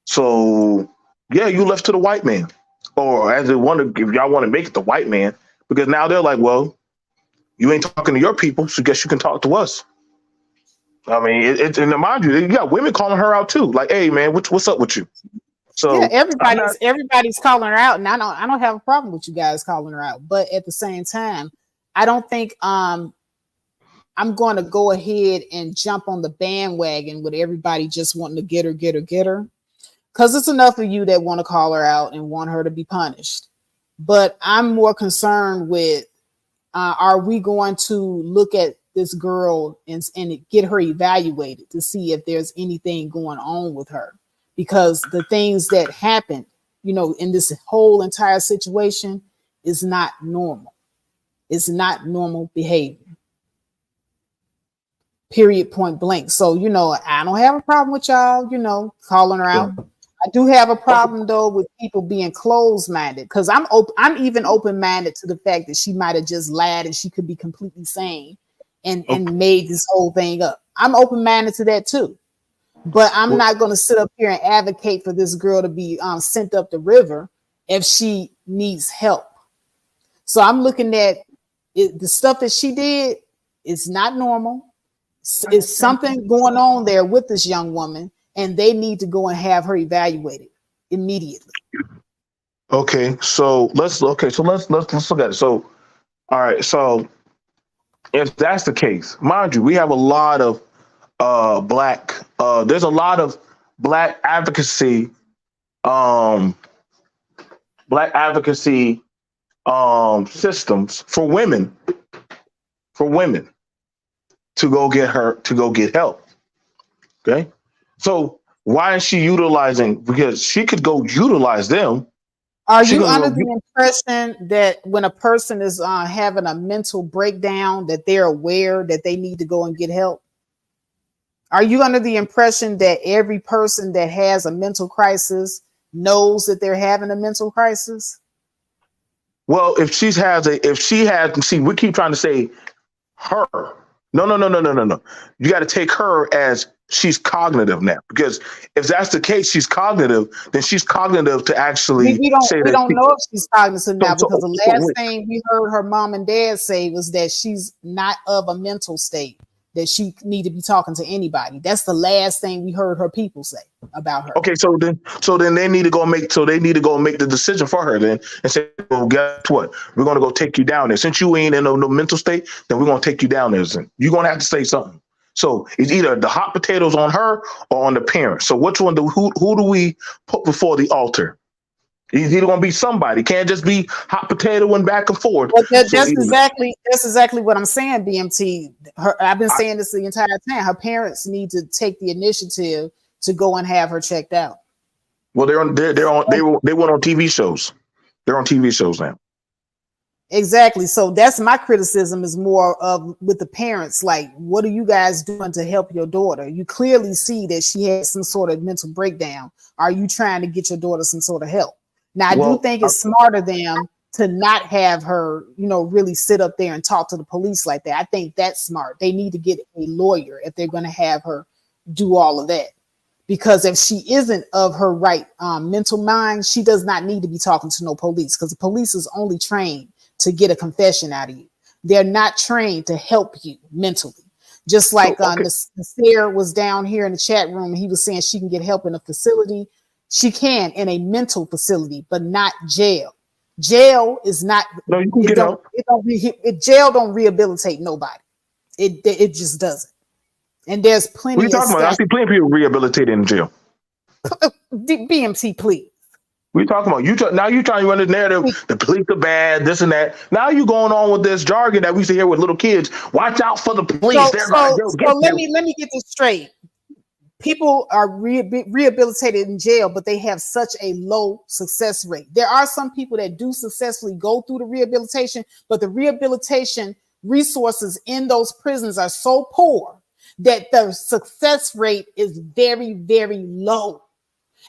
So yeah, you left to the white man, or as they want to, if y'all want to make it the white man, because now they're like, well, you ain't talking to your people, so guess you can talk to us. I mean, and mind you, you got women calling her out too. Like, hey man, what's up with you? So yeah, everybody's calling her out, and I don't have a problem with you guys calling her out. But at the same time, I don't think I'm going to go ahead and jump on the bandwagon with everybody just wanting to get her. Because it's enough of you that want to call her out and want her to be punished. But I'm more concerned with, are we going to look at this girl and get her evaluated to see if there's anything going on with her? Because the things that happened, in this whole entire situation is not normal. It's not normal behavior. Period, point blank. So, I don't have a problem with y'all, calling her out. I do have a problem though with people being closed-minded, because I'm even open-minded to the fact that she might have just lied and she could be completely sane and made this whole thing up. I'm open-minded to that too. But I'm not going to sit up here and advocate for this girl to be sent up the river if she needs help. So I'm looking at it, the stuff that she did is not normal. It's something going on there with this young woman, and they need to go and have her evaluated immediately. Okay, so let's look at it. So, all right, so if that's the case, mind you, we have a lot of there's a lot of black advocacy systems for women to go get help. Okay, so why is she utilizing? Because she could go utilize them. Are you under the impression that when a person is having a mental breakdown, that they're aware that they need to go and get help? Are you under the impression that every person that has a mental crisis knows that they're having a mental crisis? Well, if she has, we keep trying to say her. No. You got to take her as she's cognitive now, because if that's the case, she's cognitive, then she's cognitive to actually we don't know if she's cognizant now, because the last thing we heard her mom and dad say was that she's not of a mental state, that she need to be talking to anybody. That's the last thing we heard her people say about her. Okay, so then they need to go make the decision for her then, and say, well, guess what? We're gonna go take you down there. Since you ain't in no mental state, then we're gonna take you down there. Then you're gonna have to say something. So it's either the hot potatoes on her or on the parents. So which one who do we put before the altar? He's either going to be somebody. Can't just be hot potato and back and forth. Well, So that's either, exactly what I'm saying, BMT. I've been saying this the entire time. Her parents need to take the initiative to go and have her checked out. well, they went on TV shows. They're on TV shows now. Exactly. So that's my criticism is more of with the parents. Like, what are you guys doing to help your daughter? You clearly see that she has some sort of mental breakdown. Are you trying to get your daughter some sort of help? Now, I do think it's smarter them to not have her, really sit up there and talk to the police like that. I think that's smart. They need to get a lawyer if they're going to have her do all of that. Because if she isn't of her right mental mind, she does not need to be talking to no police, because the police is only trained to get a confession out of you. They're not trained to help you mentally. Just like Nasir was down here in the chat room, and he was saying she can get help in a facility. She can in a mental facility, but not jail. Jail is not. No, you can get help. Jail don't rehabilitate nobody. It just doesn't. And there's plenty. What are you talking about? I see plenty of people rehabilitated in jail. BMT, please. We talking about now you trying to run the narrative, the police are bad, this and that. Now you going on with this jargon that we used to hear with little kids. Watch out for the police. So let me get this straight. People are rehabilitated in jail, but they have such a low success rate. There are some people that do successfully go through the rehabilitation, but the rehabilitation resources in those prisons are so poor that the success rate is very, very low.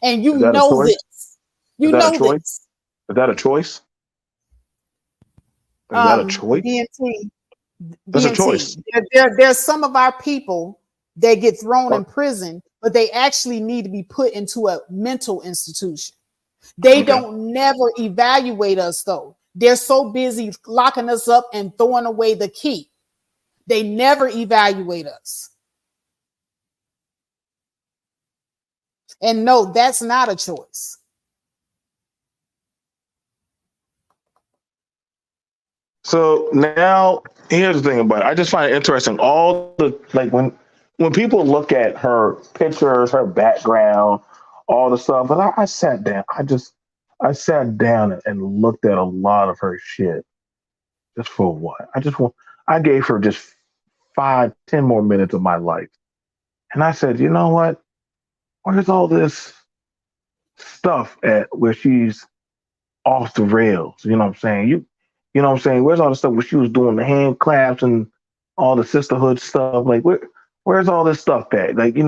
And you know this. You know this. Is that a choice? Is that a choice? BNT. That's a choice. There's some of our people that get thrown in prison, but they actually need to be put into a mental institution. They don't never evaluate us, though. They're so busy locking us up and throwing away the key. They never evaluate us. And no, that's not a choice. So now here's the thing about it. I just find it interesting. All the when people look at her pictures, her background, all the stuff, but I sat down. I sat down and looked at a lot of her shit. Just for what? I gave her just 5-10 more minutes of my life. And I said, you know what? Where's all this stuff at where she's off the rails? You know what I'm saying? You know what I'm saying? Where's all the stuff where she was doing the hand claps and all the sisterhood stuff? Like, where's all this stuff at? Like, I'm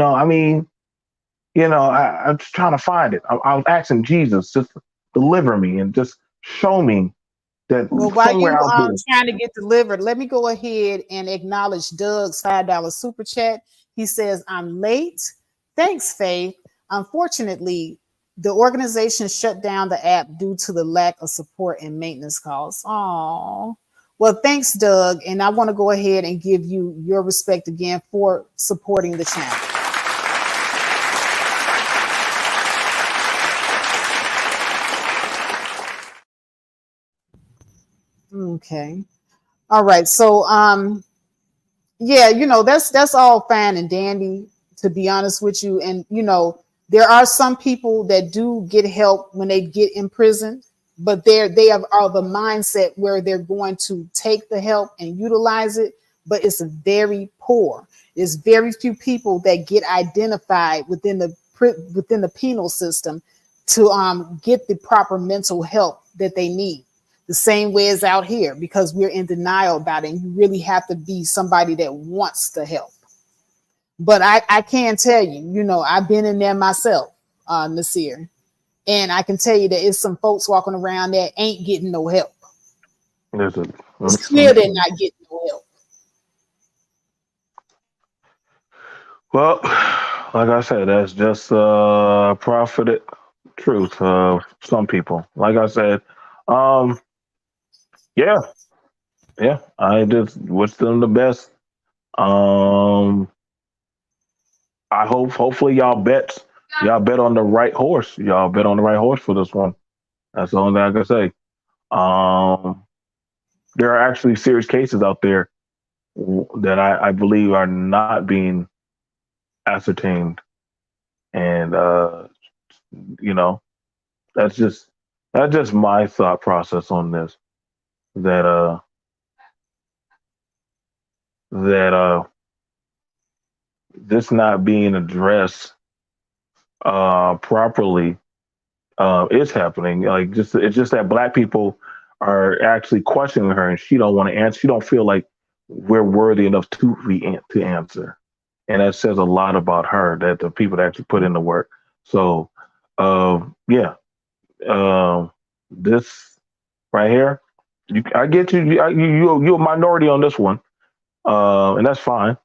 just trying to find it. I was asking Jesus, just deliver me and just show me that somewhere out there. Trying to get delivered, let me go ahead and acknowledge Doug's $5 super chat. He says, I'm late. Thanks, Faith. Unfortunately, the organization shut down the app due to the lack of support and maintenance costs. Oh, well, thanks, Doug. And I want to go ahead and give you your respect again for supporting the channel. Okay. All right. So, yeah, that's all fine and dandy, to be honest with you. And, there are some people that do get help when they get imprisoned, but they are the mindset where they're going to take the help and utilize it, but it's very poor. There's very few people that get identified within the penal system to get the proper mental help that they need. The same way as out here, because we're in denial about it, and you really have to be somebody that wants to help. But I can tell you, I've been in there myself, Nasir, and I can tell you that it's some folks walking around that ain't getting no help. It's clear they're not getting no help. Well, like I said, that's just profited truth of some people. Like I said, yeah, I just wish them the best. I hopefully y'all bet on the right horse. Y'all bet on the right horse for this one. That's the only thing I can say. There are actually serious cases out there that I believe are not being ascertained. And that's just That's just my thought process on this. That that this not being addressed properly is happening. Like just it's just that black people are actually questioning her, and she don't want to answer. She don't feel like we're worthy enough to answer, and that says a lot about her. That the people that actually put in the work. So, yeah, this right here, I get you. You're a minority on this one, and that's fine.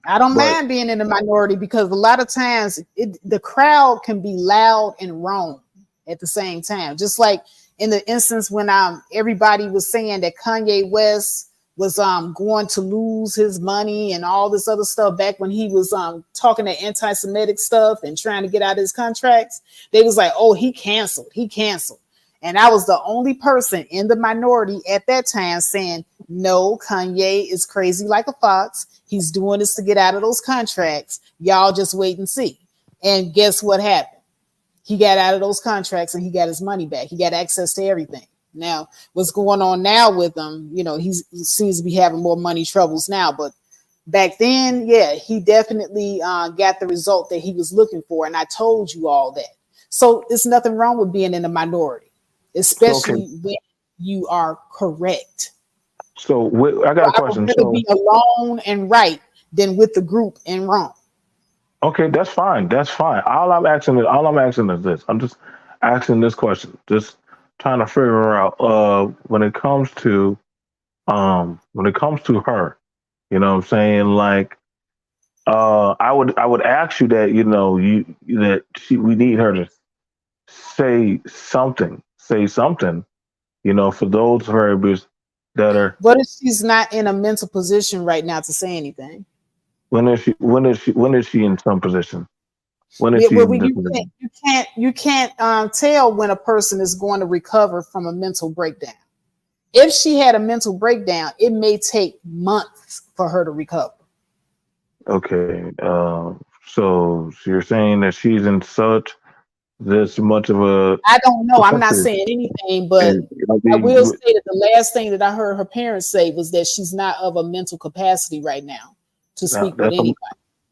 I don't But mind being in the minority because a lot of times the crowd can be loud and wrong at the same time. Just like in the instance when everybody was saying that Kanye West was going to lose his money and all this other stuff back when he was talking that anti-Semitic stuff and trying to get out of his contracts. They was like, oh, he canceled. And I was the only person in the minority at that time saying, no, Kanye is crazy like a fox. He's doing this to get out of those contracts. Y'all just wait and see. And guess what happened? He got out of those contracts and he got his money back. He got access to everything. Now, what's going on now with him? You know, he seems to be having more money troubles now. But back then, yeah, he definitely got the result that he was looking for. And I told you all that. So there's nothing wrong with being in the minority, especially when you are correct. So I got a question. I would rather be alone and right than with the group and wrong. Okay, that's fine. That's fine. All I'm asking is this. I'm just asking this question. Just trying to figure out when it comes to her, you know what I'm saying? Like I would ask you that, we need her to say something. You know, for those variables that are. What if she's not in a mental position right now to say anything? When is she in some position? When is she in this position? You can't tell when a person is going to recover from a mental breakdown. If she had a mental breakdown, it may take months for her to recover. Okay, so you're saying that she's in this much of a. I don't know. I'm not saying anything, but I will say that the last thing that I heard her parents say was that she's not of a mental capacity right now to speak with anybody.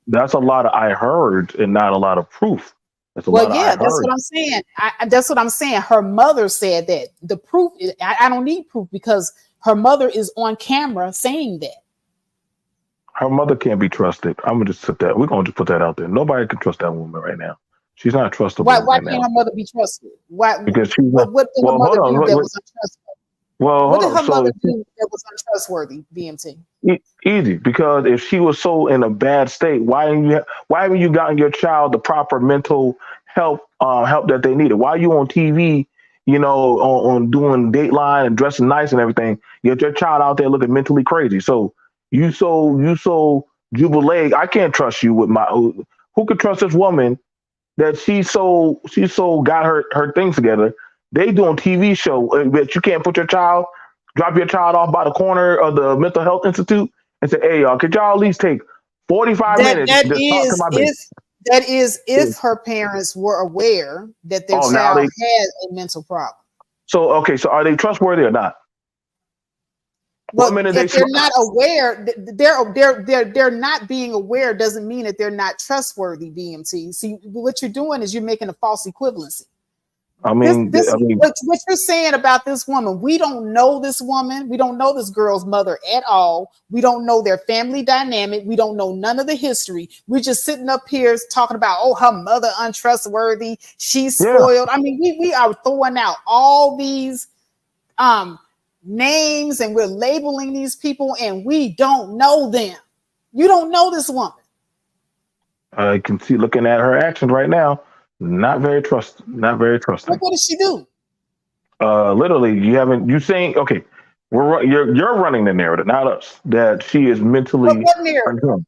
That's a lot of I heard and not a lot of proof. That's what I'm saying. That's what I'm saying. Her mother said that. The proof, I don't need proof because her mother is on camera saying that. Her mother can't be trusted. I'm gonna just put that. We're gonna just put that out there. Nobody can trust that woman right now. She's not trustable. Why can't her mother be trusted? Why? Because she's what did her mother do that was untrustworthy? What did her mother do that was untrustworthy? BMT. Easy, because if she was so in a bad state, why haven't you gotten your child the proper mental help that they needed? Why are you on TV? You know, on doing Dateline and dressing nice and everything. Yet your child out there looking mentally crazy. So you so jubilee. I can't trust you with my. Who could trust this woman that she's so got her things together? They doing TV show, but you can't drop your child off by the corner of the mental health institute and say, "Hey, y'all, could y'all at least take 45 minutes to talk to my baby?" That is if her parents were aware that their child had a mental problem. So are they trustworthy or not? Well, if they're not aware, they're not being aware doesn't mean that they're not trustworthy. BMT. See, what you're doing is you're making a false equivalency. I mean, what you're saying about this woman, we don't know this woman. We don't know this girl's mother at all. We don't know their family dynamic. We don't know none of the history. We're just sitting up here talking about, oh, her mother untrustworthy. She's spoiled. I mean, we are throwing out all these names and we're labeling these people and we don't know them. You don't know this woman. I can see looking at her actions right now. Not very trusting. What does she do? Literally, you saying, okay, you're running the narrative, not us, that she is mentally unhinged,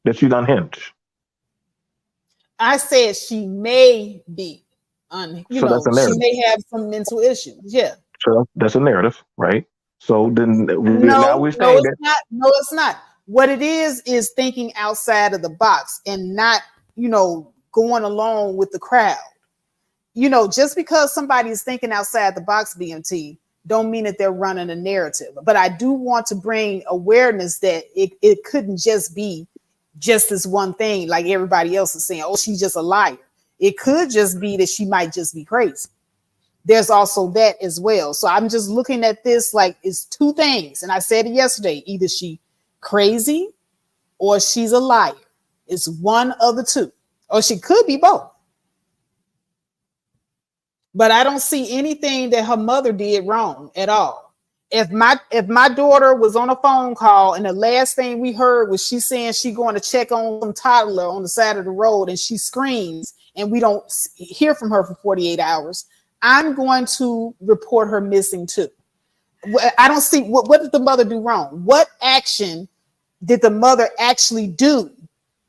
that she's unhinged. I said she may be she may have some mental issues. Yeah. So that's a narrative, right? So then now we're saying no, it's not. What it is thinking outside of the box and not, going along with the crowd. you know, just because somebody is thinking outside the box, BMT, don't mean that they're running a narrative. But I do want to bring awareness that it couldn't just be just this one thing, like everybody else is saying, oh, she's just a liar. It could just be that she might just be crazy. There's also that as well. So I'm just looking at this like it's two things. And I said it yesterday, either she crazy or she's a liar. It's one of the two, or she could be both. But I don't see anything that her mother did wrong at all. If my daughter was on a phone call and the last thing we heard was she saying she going to check on some toddler on the side of the road and she screams and we don't hear from her for 48 hours, I'm going to report her missing too. I don't see what did the mother do wrong? What action did the mother actually do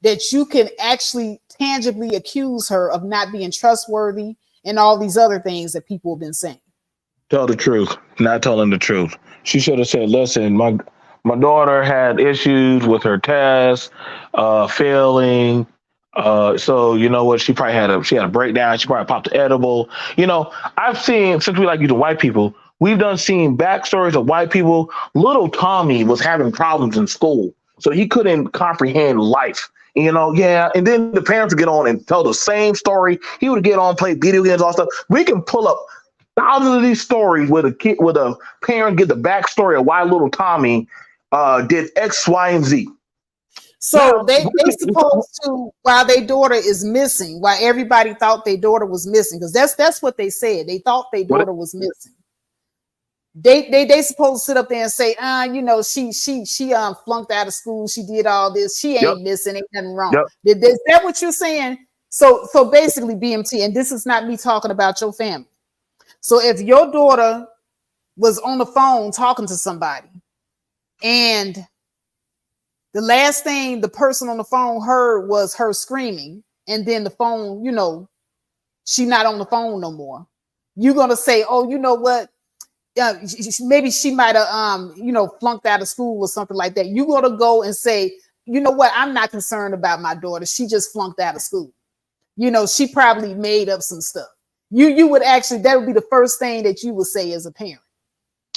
that you can actually tangibly accuse her of not being trustworthy and all these other things that people have been saying? Tell the truth, not telling the truth. She should have said, listen, my daughter had issues with her test, failing. So you know what? She had a breakdown. She probably popped the edible. You know, I've seen, since we like using white people, we've seen backstories of white people. Little Tommy was having problems in school, so he couldn't comprehend life. You know, yeah. And then the parents would get on and tell the same story. He would get on, play video games, all stuff. We can pull up thousands of these stories where a parent get the backstory of why little Tommy did X, Y, and Z. So now, they supposed to, while their daughter is missing, while everybody thought their daughter was missing, because that's what they said. They thought their daughter was missing. They supposed to sit up there and say, you know, she flunked out of school, she did all this, she ain't missing, ain't nothing wrong. Is that what you're saying? So basically, BMT, and this is not me talking about your family. So if your daughter was on the phone talking to somebody and the last thing the person on the phone heard was her screaming, and then the phone, you know, she not on the phone no more, you're going to say, oh, you know what? Maybe she might have, you know, flunked out of school or something like that. You're going to go and say, you know what? I'm not concerned about my daughter. She just flunked out of school. You know, she probably made up some stuff. You would actually, that would be the first thing that you would say as a parent.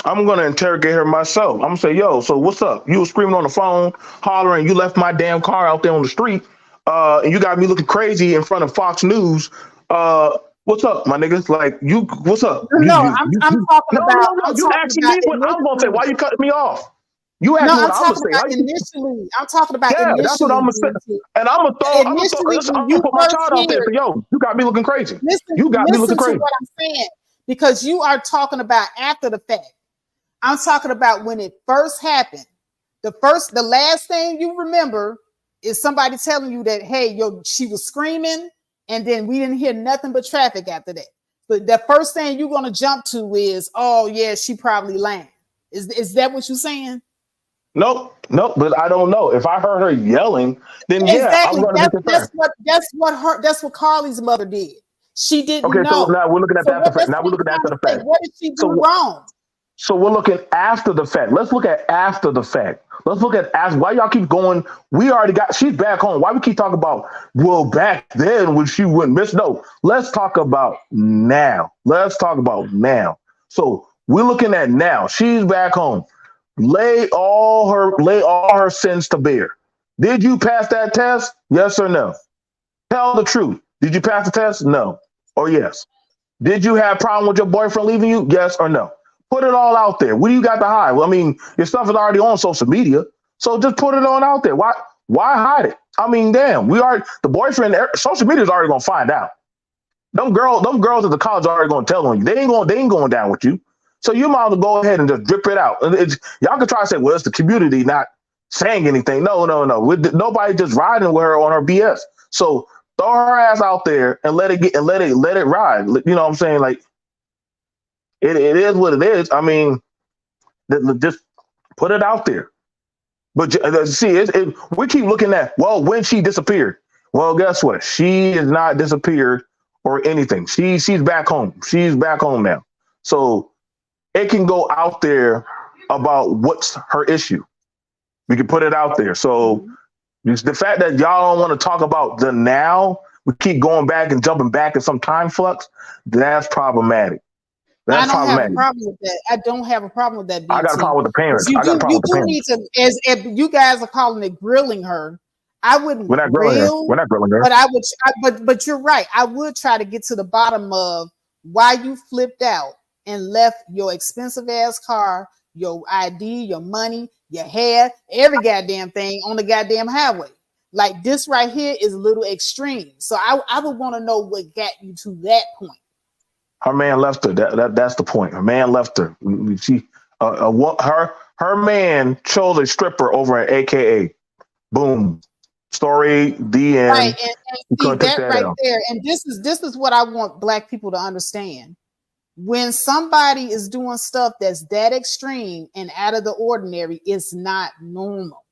I'm going to interrogate her myself. I'm going to say, yo, so what's up? You were screaming on the phone, hollering, you left my damn car out there on the street, and you got me looking crazy in front of Fox News. What's up, my niggas? Like, what's up? No, I'm talking about. No, you asking me what I'm going to say. Why you cutting me off? You asked me what I'm going to say. Initially, I'm talking about initially. That's what I'm going to say. And I'm going to put my child out there. So, yo, you got me looking crazy. You got me looking crazy. Listen to what I'm saying, because you are talking about after the fact. I'm talking about when it first happened. The last thing you remember is somebody telling you that, hey, she was screaming, and then we didn't hear nothing but traffic after that. But the first thing you're going to jump to is, oh yeah, she probably lying. Is that what you're saying? Nope, but I don't know. If I heard her yelling, then exactly. I'm going to be concerned. That's what Carlee's mother did. She didn't know. So now we're looking at after the fact. What did she do wrong? So we're looking after the fact. Let's look at after the fact. Let's look at why y'all keep going. We already she's back home. Why we keep talking about, well, back then when she wouldn't miss? No, let's talk about now. So we're looking at now. She's back home. Lay all her sins to bear. Did you pass that test? Yes or no? Tell the truth. Did you pass the test? No or yes? Did you have a problem with your boyfriend leaving you? Yes or no? Put it all out there. What do you got to hide? Well, I mean, your stuff is already on social media, so just put it on out there. Why hide it? I mean, damn, the boyfriend. Social media is already gonna find out. Them girls at the college are already gonna tell on you. They ain't going down with you. So you might as well go ahead and just drip it out. Y'all can try to say, well, it's the community not saying anything. No. Nobody just riding with her on her BS. So throw her ass out there and let it ride. You know what I'm saying? Like, it is what it is. I mean, just put it out there. But see, we keep looking at, well, when she disappeared. Well, guess what? She is not disappeared or anything. She's back home. She's back home now. So it can go out there about what's her issue. We can put it out there. So the fact that y'all don't want to talk about the now, we keep going back and jumping back in some time flux, that's problematic. I That's don't have a problematic. problem with that. I don't have a problem with that, I got a BT. problem with the parents. You I got a do, problem you with the do parents. need to, as if you guys are calling it grilling her. I wouldn't We're not grilling her. grill, We're not grilling her. but I would. But you're right. I would try to get to the bottom of why you flipped out and left your expensive ass car, your ID, your money, your hair, every goddamn thing on the goddamn highway. Like this right here is a little extreme. So I would want to know what got you to that point. Her man left her. That's the point. Her man left her. She, her man chose a stripper over an AKA. Boom. Story. The end. Right, and see that right there. And this is what I want Black people to understand. When somebody is doing stuff that's that extreme and out of the ordinary, it's not normal.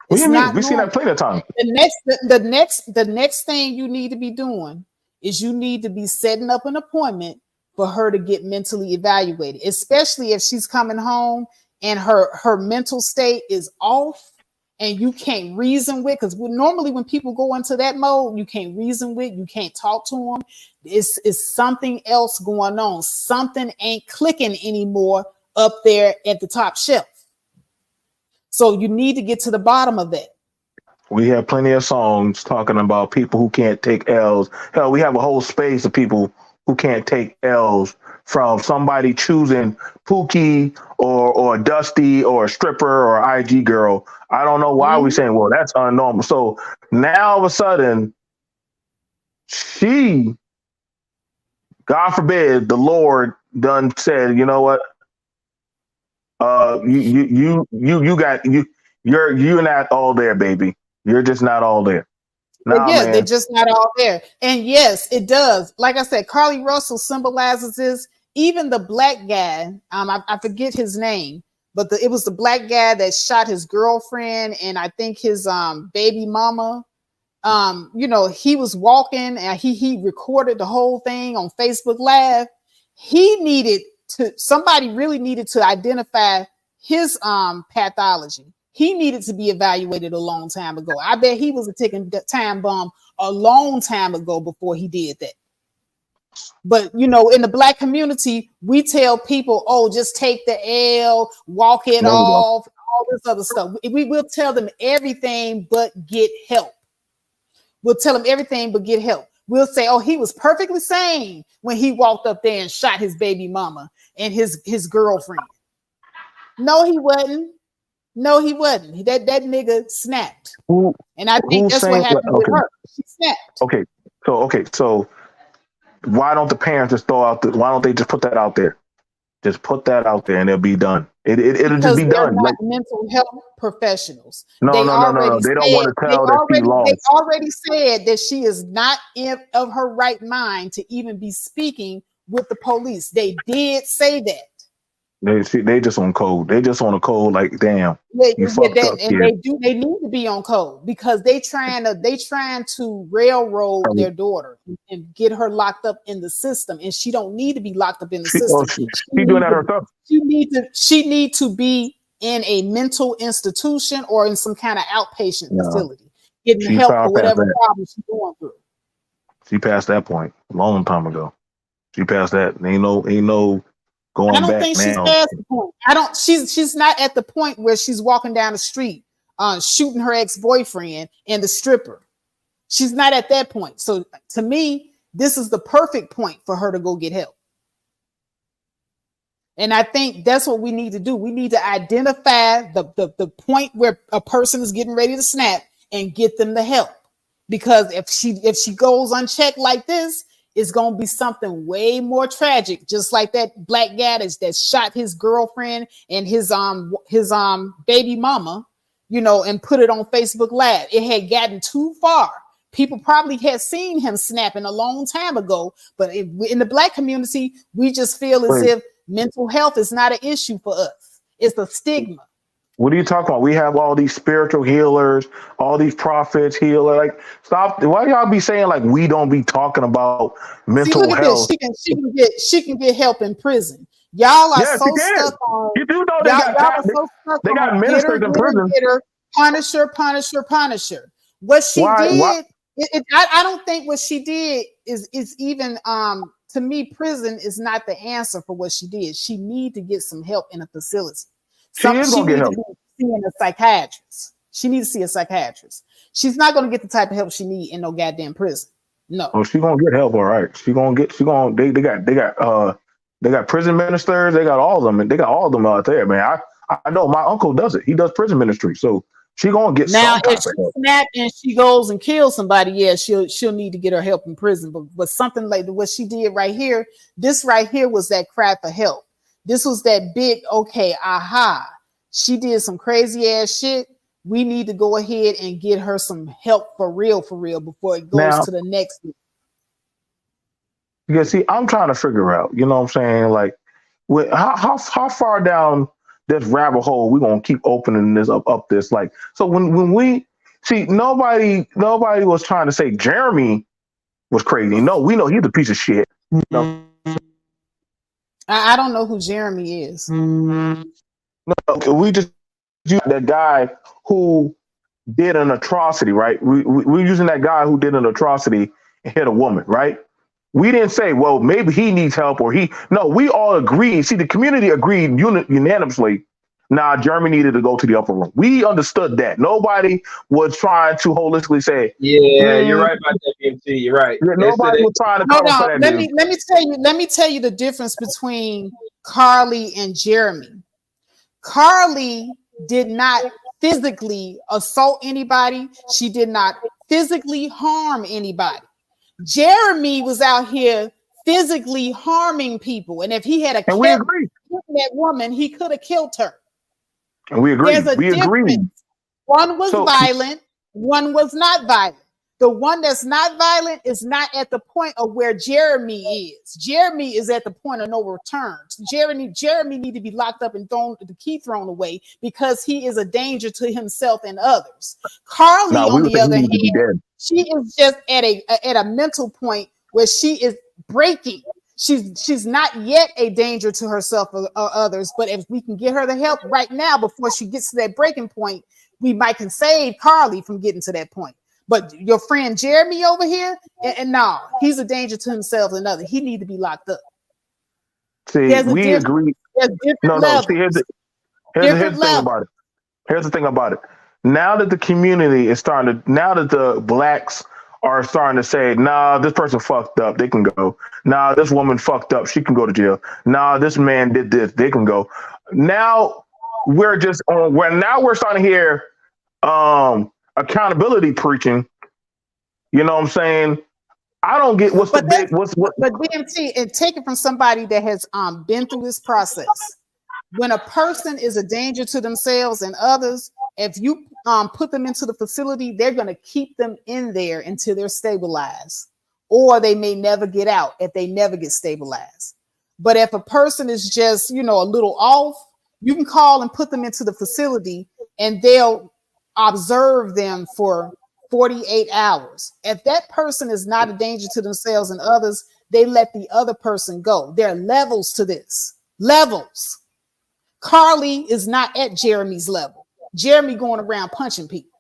What do you mean? We see that plenty of times. The next thing you need to be doing is you need to be setting up an appointment for her to get mentally evaluated, especially if she's coming home and her mental state is off and you can't reason with, because normally when people go into that mode, you can't reason with, you can't talk to them. It's something else going on. Something ain't clicking anymore up there at the top shelf. So you need to get to the bottom of that. We have plenty of songs talking about people who can't take L's. Hell, we have a whole space of people who can't take L's from somebody choosing Pookie or Dusty or a stripper or IG girl. I don't know why we're saying, well, that's unnormal. So now all of a sudden, she, God forbid, the Lord done said, you know what? You're not all there, baby. You're just not all there. Nah, yeah, man. they're just not all there. And yes, it does. Like I said, Carlee Russell symbolizes this. Even the black guy, I forget his name, but it was the black guy that shot his girlfriend and I think his baby mama. He was walking and he recorded the whole thing on Facebook Live. Somebody really needed to identify his pathology. He needed to be evaluated a long time ago. I bet he was a ticking time bomb a long time ago before he did that. But, in the Black community, we tell people, oh, just take the L, walk it off, all this other stuff. We will tell them everything but get help. We'll tell them everything but get help. We'll say, oh, he was perfectly sane when he walked up there and shot his baby mama and his girlfriend. No, he wasn't. No, he wasn't. That nigga snapped. And I think that's what happened with her. She snapped. Okay. So why don't the parents just why don't they just put that out there? Just put that out there and it'll be done. It'll just be done. Not mental health professionals. No. They don't want to tell that she lost. They already said that she is not of her right mind to even be speaking with the police. They did say that. They just on code. They just on a code like, damn. They need to be on code because they trying to railroad their daughter and get her locked up in the system, and she don't need to be locked up in the system. She doing that herself. She need to be in a mental institution or in some kind of outpatient facility, getting help for whatever problem she's going through. She passed that point a long time ago. She passed that. Ain't no. I don't think she's past the point. She's not at the point where she's walking down the street, shooting her ex-boyfriend and the stripper. She's not at that point. So to me, this is the perfect point for her to go get help. And I think that's what we need to do. We need to identify the point where a person is getting ready to snap and get them the help. Because if she goes unchecked like this, it's going to be something way more tragic, just like that black guy that shot his girlfriend and his baby mama, and put it on Facebook Live. It had gotten too far. People probably had seen him snapping a long time ago, but in the Black community, we just feel as if mental health is not an issue for us. It's a stigma. What are you talking about? We have all these spiritual healers, all these prophets, healers. Like, stop. Why y'all be saying like we don't be talking about mental health? She can get help in prison. Y'all are so stuck on. You do know they got ministers in prison. Punisher. What she did. I don't think what she did is even to me, prison is not the answer for what she did. She need to get some help in a facility. She is She gonna get need to help. be seeing a psychiatrist. She needs to see a psychiatrist. She's not gonna get the type of help she need in no goddamn prison. No. Oh, she gonna get help, all right. They got prison ministers, they got all of them, and they got all of them out there, man. I know my uncle does it. He does prison ministry, so she gonna get Now, some if type of she help. snap and she goes and kills somebody, yeah, she'll need to get her help in prison. But something like what she did right here, this right here was that cry for help. This was that big, okay, aha. She did some crazy ass shit. We need to go ahead and get her some help for real, before it goes Now, to the next. yeah, see, I'm trying to figure out, you know what I'm saying? Like, how far down this rabbit hole we gonna keep opening this up this like so when we see nobody was trying to say Jeremy was crazy. No, we know he's a piece of shit. No, I don't know who Jeremy is. we just use that guy who did an atrocity, right? We're using that guy who did an atrocity and hit a woman, right? We didn't say, well, maybe he needs help or no, we all agreed. See, the community agreed unanimously. Nah, Jeremy needed to go to the upper room. We understood that. Nobody was trying to holistically say, Yeah, you're right about that, BMT. You're right. Nobody was trying to Hold cover for on. that dude. Let me tell you the difference between Carlee and Jeremy. Carlee did not physically assault anybody. She did not physically harm anybody. Jeremy was out here physically harming people, and if he had and we agreed that woman, he could have killed her. And we agreed. There's a difference. One was violent, one was not violent. The one that's not violent is not at the point of where Jeremy is. Jeremy is at the point of no return. Jeremy need to be locked up and the key thrown away because he is a danger to himself and others. Carlee, on the other hand, she is just at a mental point where she is breaking. She's not yet a danger to herself or others, but if we can get her the help right now before she gets to that breaking point, we might can save Carlee from getting to that point. But your friend Jeremy over here, and no, he's a danger to himself and others. He need to be locked up. See, we agree. No. See, here's the thing about it. Here's the thing about it. Now that the community is now that the blacks are starting to say, nah, this person fucked up, they can go. Nah, this woman fucked up, she can go to jail. Nah, this man did this, they can go. Now we're starting to hear accountability preaching. You know what I'm saying? I don't get what. But BMT, and take it from somebody that has been through this process. When a person is a danger to themselves and others, if you put them into the facility, they're going to keep them in there until they're stabilized, or they may never get out if they never get stabilized. But if a person is just, a little off, you can call and put them into the facility and they'll observe them for 48 hours. If that person is not a danger to themselves and others, they let the other person go. There are levels to this. Levels. Carlee is not at Jeremy's level. Jeremy going around punching people.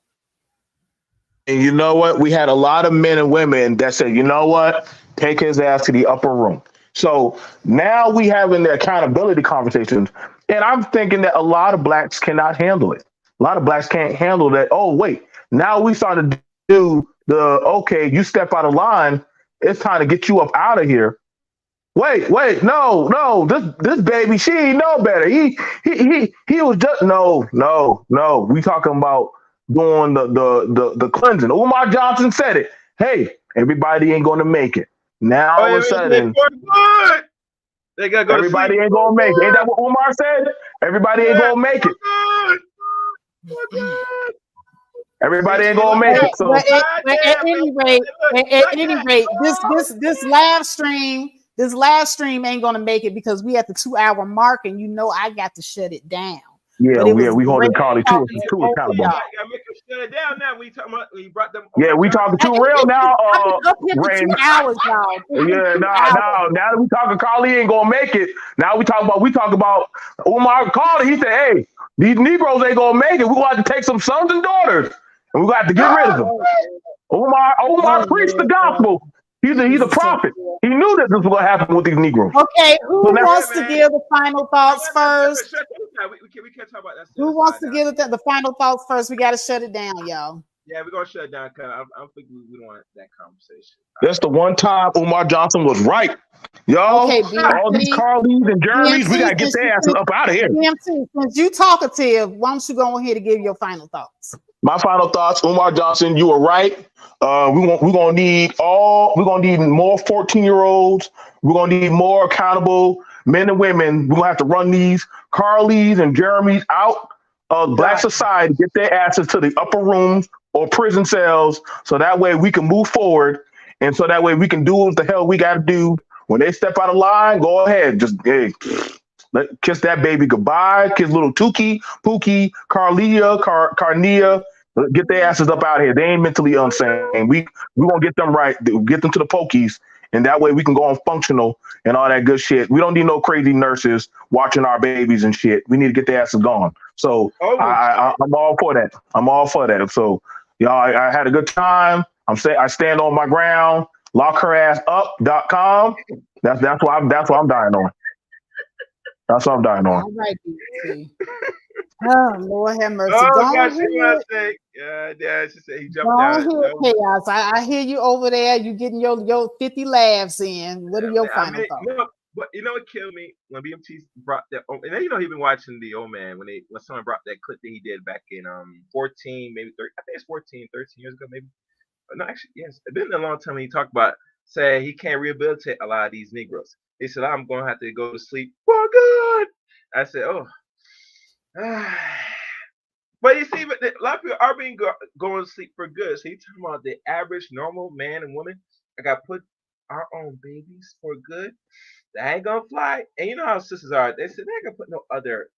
And you know what? We had a lot of men and women that said, you know what? Take his ass to the upper room. So now we having the accountability conversations. And I'm thinking that a lot of blacks cannot handle it. A lot of blacks can't handle that. Oh, wait. Now we started to do okay, you step out of line. It's time to get you up out of here. Wait, no, this baby, she ain't know better. He was just no. We talking about doing the cleansing. Umar Johnson said it. Hey, everybody ain't gonna make it. Now all of a sudden, they gotta go everybody ain't gonna make it. Ain't that what Umar said? Everybody ain't gonna make it. Everybody ain't gonna make it. So at any rate, this live stream ain't gonna make it because we at the 2-hour mark, and I got to shut it down. Yeah, we holding Carlee too accountable. Yeah, make him shut it down now. We talking about we brought them. Yeah, we talking too real now. Up here for 2 hours, y'all. Yeah, now that we talking Carlee ain't gonna make it. Now we talk about Umar Carlee. He said, hey, these Negroes ain't gonna make it. We gonna have to take some sons and daughters, and we got to get rid of them. Omar preached the gospel. He's a prophet. He knew that this was going to happen with these Negroes. Okay, who So now- wants to give the final thoughts first? We can't talk about that. Who wants to give the final thoughts first? We got to shut it down, y'all. Yeah, we're gonna shut it down because I don't think we don't want that conversation. That's the one time Umar Johnson was right. Y'all, Okay, all these BMT, Carlees and Jeremys, we BMT, gotta get their asses up out of here. BMT, since you talkative, why don't you go ahead and give your final thoughts? My final thoughts, Umar Johnson, you were right. We're gonna need more 14-year-olds. We're gonna need more accountable men and women. We're gonna have to run these Carlees and Jeremys out of black society, get their asses to the upper rooms or prison cells, so that way we can move forward, and so that way we can do what the hell we gotta do. When they step out of line, go ahead, just kiss that baby goodbye. Kiss little Tuki, Pookie, Carnia. Get their asses up out of here. They ain't mentally insane. We gonna get them right. Get them to the pokies, and that way we can go on functional and all that good shit. We don't need no crazy nurses watching our babies and shit. We need to get their asses gone. So I'm all for that. I'm all for that. So y'all, I had a good time. I stand on my ground. LockHerAssUp.com. That's what I'm dying on. That's what I'm dying on. All right, BMT. Oh, Lord have mercy. Oh, Go gosh, ahead. yeah, she said he jumped Go down. ahead, Chaos. I hear you over there. You getting your 50 laughs in. What are your final thoughts? No, but you know what killed me when BMT brought that, and then you know he been watching the old man when someone brought that clip that he did back in 14, maybe 30. I think it's 14, 13 years ago, maybe. No, actually, yes, it's been a long time when he talked about say he can't rehabilitate a lot of these Negroes. He said I'm gonna have to go to sleep for good. I said, oh. But you see, a lot of people are being going to sleep for good. So you talking about the average normal man and woman? I got put our own babies for good. That ain't gonna fly. And you know how sisters are. They said they ain't gonna put no other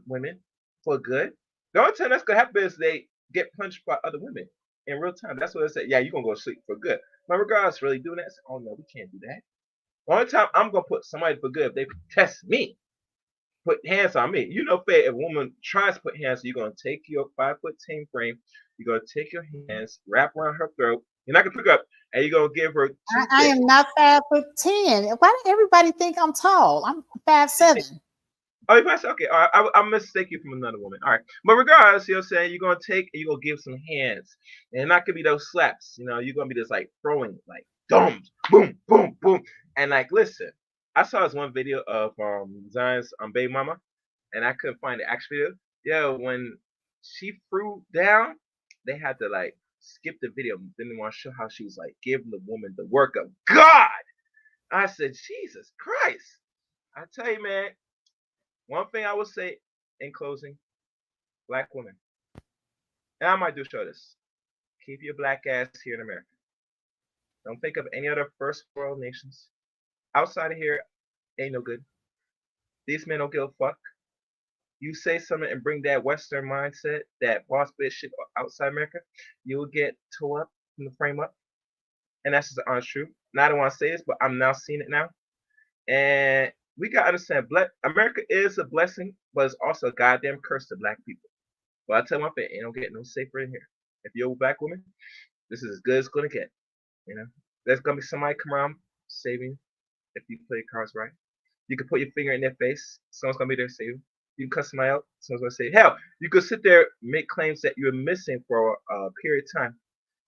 women for good. The only time that's gonna happen is they get punched by other women in real time. That's what they say. Yeah, you're gonna go to sleep for good. My regards really doing that. Oh no, we can't do that. The only time I'm gonna put somebody for good if they test me. Put hands on me. You know, if a woman tries to put hands, you're gonna take your 5'10" frame. You're gonna take your hands, wrap around her throat. You're not gonna pick up, and you're gonna give her. I am not 5'10". Why do everybody think I'm tall? I'm 5'7". Oh, you might say, okay, all right, I'll mistake you from another woman. All right, but regardless, you're saying you're gonna take and you're gonna give some hands, and not gonna be those slaps. You know, you're gonna be just like throwing, like boom, boom, boom, boom, and like listen. I saw this one video of Zion's baby mama, and I couldn't find the actual video. Yeah, when she threw down, they had to like skip the video. Didn't want to show how she was like giving the woman the work of God. I said, Jesus Christ! I tell you, man. One thing I will say in closing, black women, and I might do show this. Keep your black ass here in America. Don't think of any other first world nations. Outside of here, ain't no good. These men don't give a fuck. You say something and bring that Western mindset, that boss bitch shit outside America, you will get tore up from the frame up. And that's just the honest truth. Now I don't want to say this, but I'm now seeing it now. And we gotta understand, America is a blessing, but it's also a goddamn curse to black people. But I tell you one thing, ain't don't get no safer in here. If you're a black woman, this is as good as it's gonna get. You know, there's gonna be somebody come around saving you if you play cards right. You can put your finger in their face, someone's gonna be there to save you. You can cuss somebody out, someone's gonna say, hell, you could sit there, make claims that you're missing for a period of time,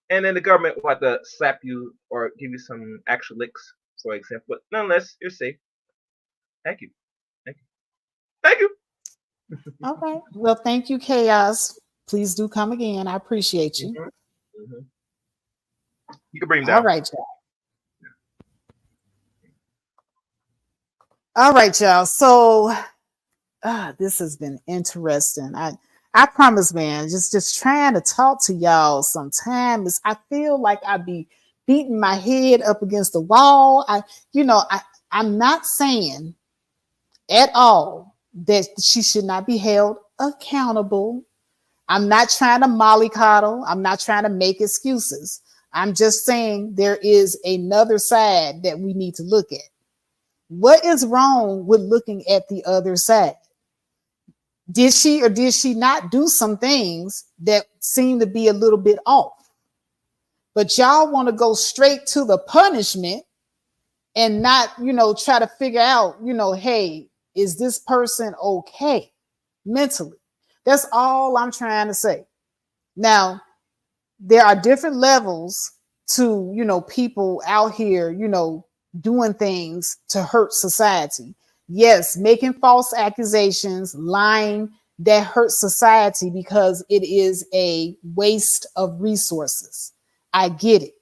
and then the government will have to slap you or give you some actual licks, for example. But nonetheless, you're safe. Thank you. Thank you. Thank you. All right. Well, thank you, Chaos. Please do come again. I appreciate you. You can bring him down. All right, y'all. All right, y'all. So this has been interesting. I promise, man, just trying to talk to y'all sometimes. I feel like I be beating my head up against the wall. I'm not saying at all that she should not be held accountable. I'm not trying to mollycoddle. I'm not trying to make excuses. I'm just saying there is another side that we need to look at. What is wrong with looking at the other side? Did she or did she not do some things that seem to be a little bit off? But y'all want to go straight to the punishment and not, try to figure out, hey, is this person okay mentally? That's all I'm trying to say. Now, there are different levels to, people out here, doing things to hurt society. Yes, making false accusations, lying, that hurts society because it is a waste of resources. I get it.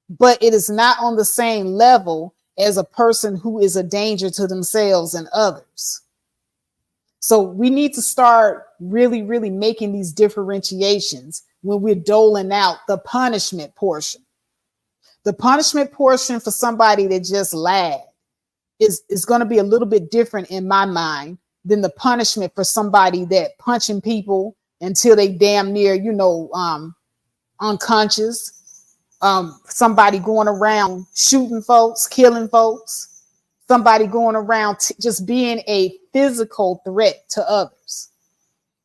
But it is not on the same level as a person who is a danger to themselves and others. So we need to start really, really making these differentiations when we're doling out the punishment portion. The punishment portion for somebody that just lied is going to be a little bit different in my mind than the punishment for somebody that punching people until they damn near, unconscious. Somebody going around shooting folks, killing folks, somebody going around just being a physical threat to others.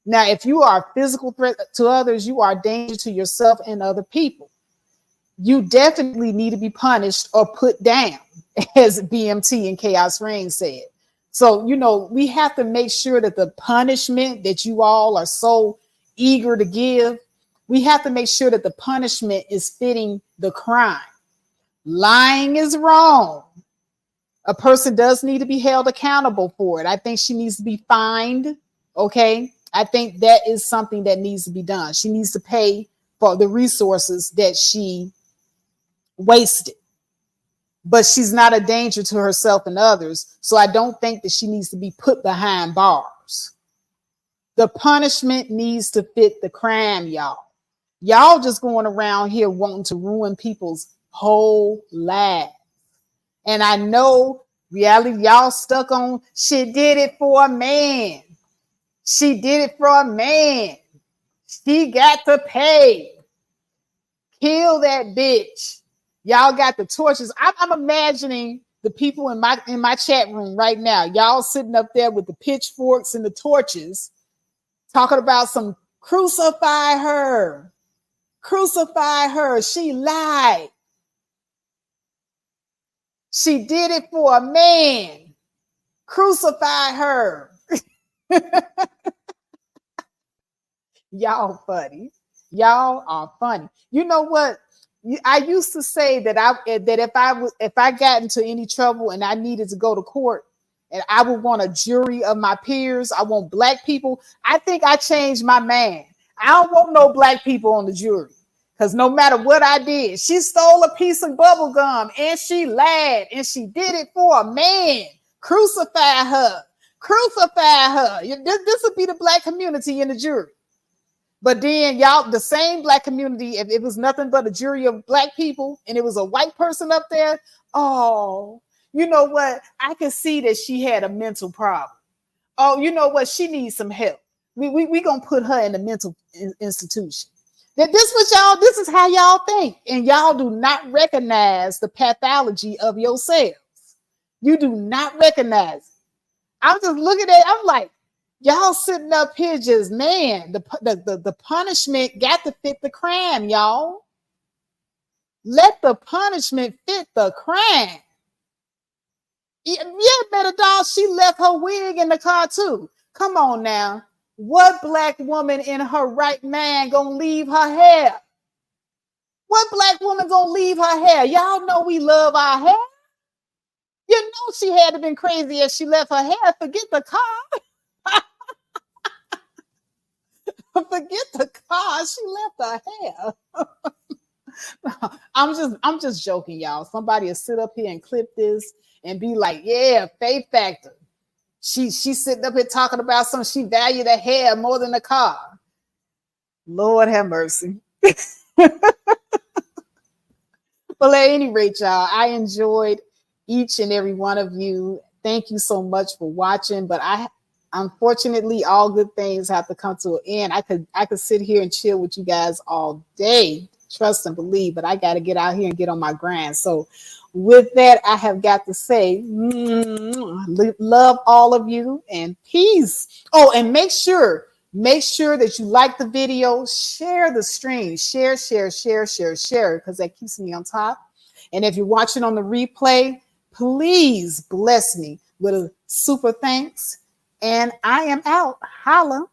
Now, if you are a physical threat to others, you are a danger to yourself and other people. You definitely need to be punished or put down, as BMT and Chaos Reign said. So, we have to make sure that the punishment that you all are so eager to give, we have to make sure that the punishment is fitting the crime. Lying is wrong. A person does need to be held accountable for it. I think she needs to be fined. Okay. I think that is something that needs to be done. She needs to pay for the resources that she wasted. But she's not a danger to herself and others. So I don't think that she needs to be put behind bars. The punishment needs to fit the crime, y'all. Y'all just going around here wanting to ruin people's whole lives. And I know reality, y'all stuck on, she did it for a man. She did it for a man. She got to pay. Kill that bitch. Y'all got the torches. I'm imagining the people in my chat room right now. Y'all sitting up there with the pitchforks and the torches, talking about some crucify her. Crucify her. She lied. She did it for a man. Crucify her. Y'all funny. Y'all are funny. You know what? I used to say that if I got into any trouble and I needed to go to court and I would want a jury of my peers, I want black people. I think I changed my mind. I don't want no black people on the jury because no matter what I did, she stole a piece of bubble gum and she lied and she did it for a man. Crucify her. Crucify her. This would be the black community in the jury. But then y'all, the same black community, if it was nothing but a jury of black people and it was a white person up there, oh, you know what? I can see that she had a mental problem. Oh, you know what? She needs some help. We gonna put her in a mental institution. This is how y'all think. And y'all do not recognize the pathology of yourselves. You do not recognize it. I'm just looking at it, I'm like, y'all sitting up here just, man, the punishment got to fit the crime, y'all. Let the punishment fit the crime. Yeah, better dog, she left her wig in the car too. Come on now. What black woman in her right mind gonna leave her hair? What black woman gonna leave her hair? Y'all know we love our hair. You know she had to been crazy as she left her hair. Forget the car. Forget the car. She left her hair. I'm just joking, y'all. Somebody will sit up here and clip this and be like, yeah, faith factor. She's sitting up here talking about something. She valued the hair more than the car. Lord have mercy. Well, at any rate, y'all, I enjoyed each and every one of you. Thank you so much for watching. But unfortunately, all good things have to come to an end. I could sit here and chill with you guys all day, trust and believe, but I got to get out here and get on my grind. So with that, I have got to say, love all of you and peace. Oh, and make sure Make sure that you like the video, share the stream, share, because that keeps me on top. And if you're watching on the replay, please bless me with a super thanks. And I am out. Holla.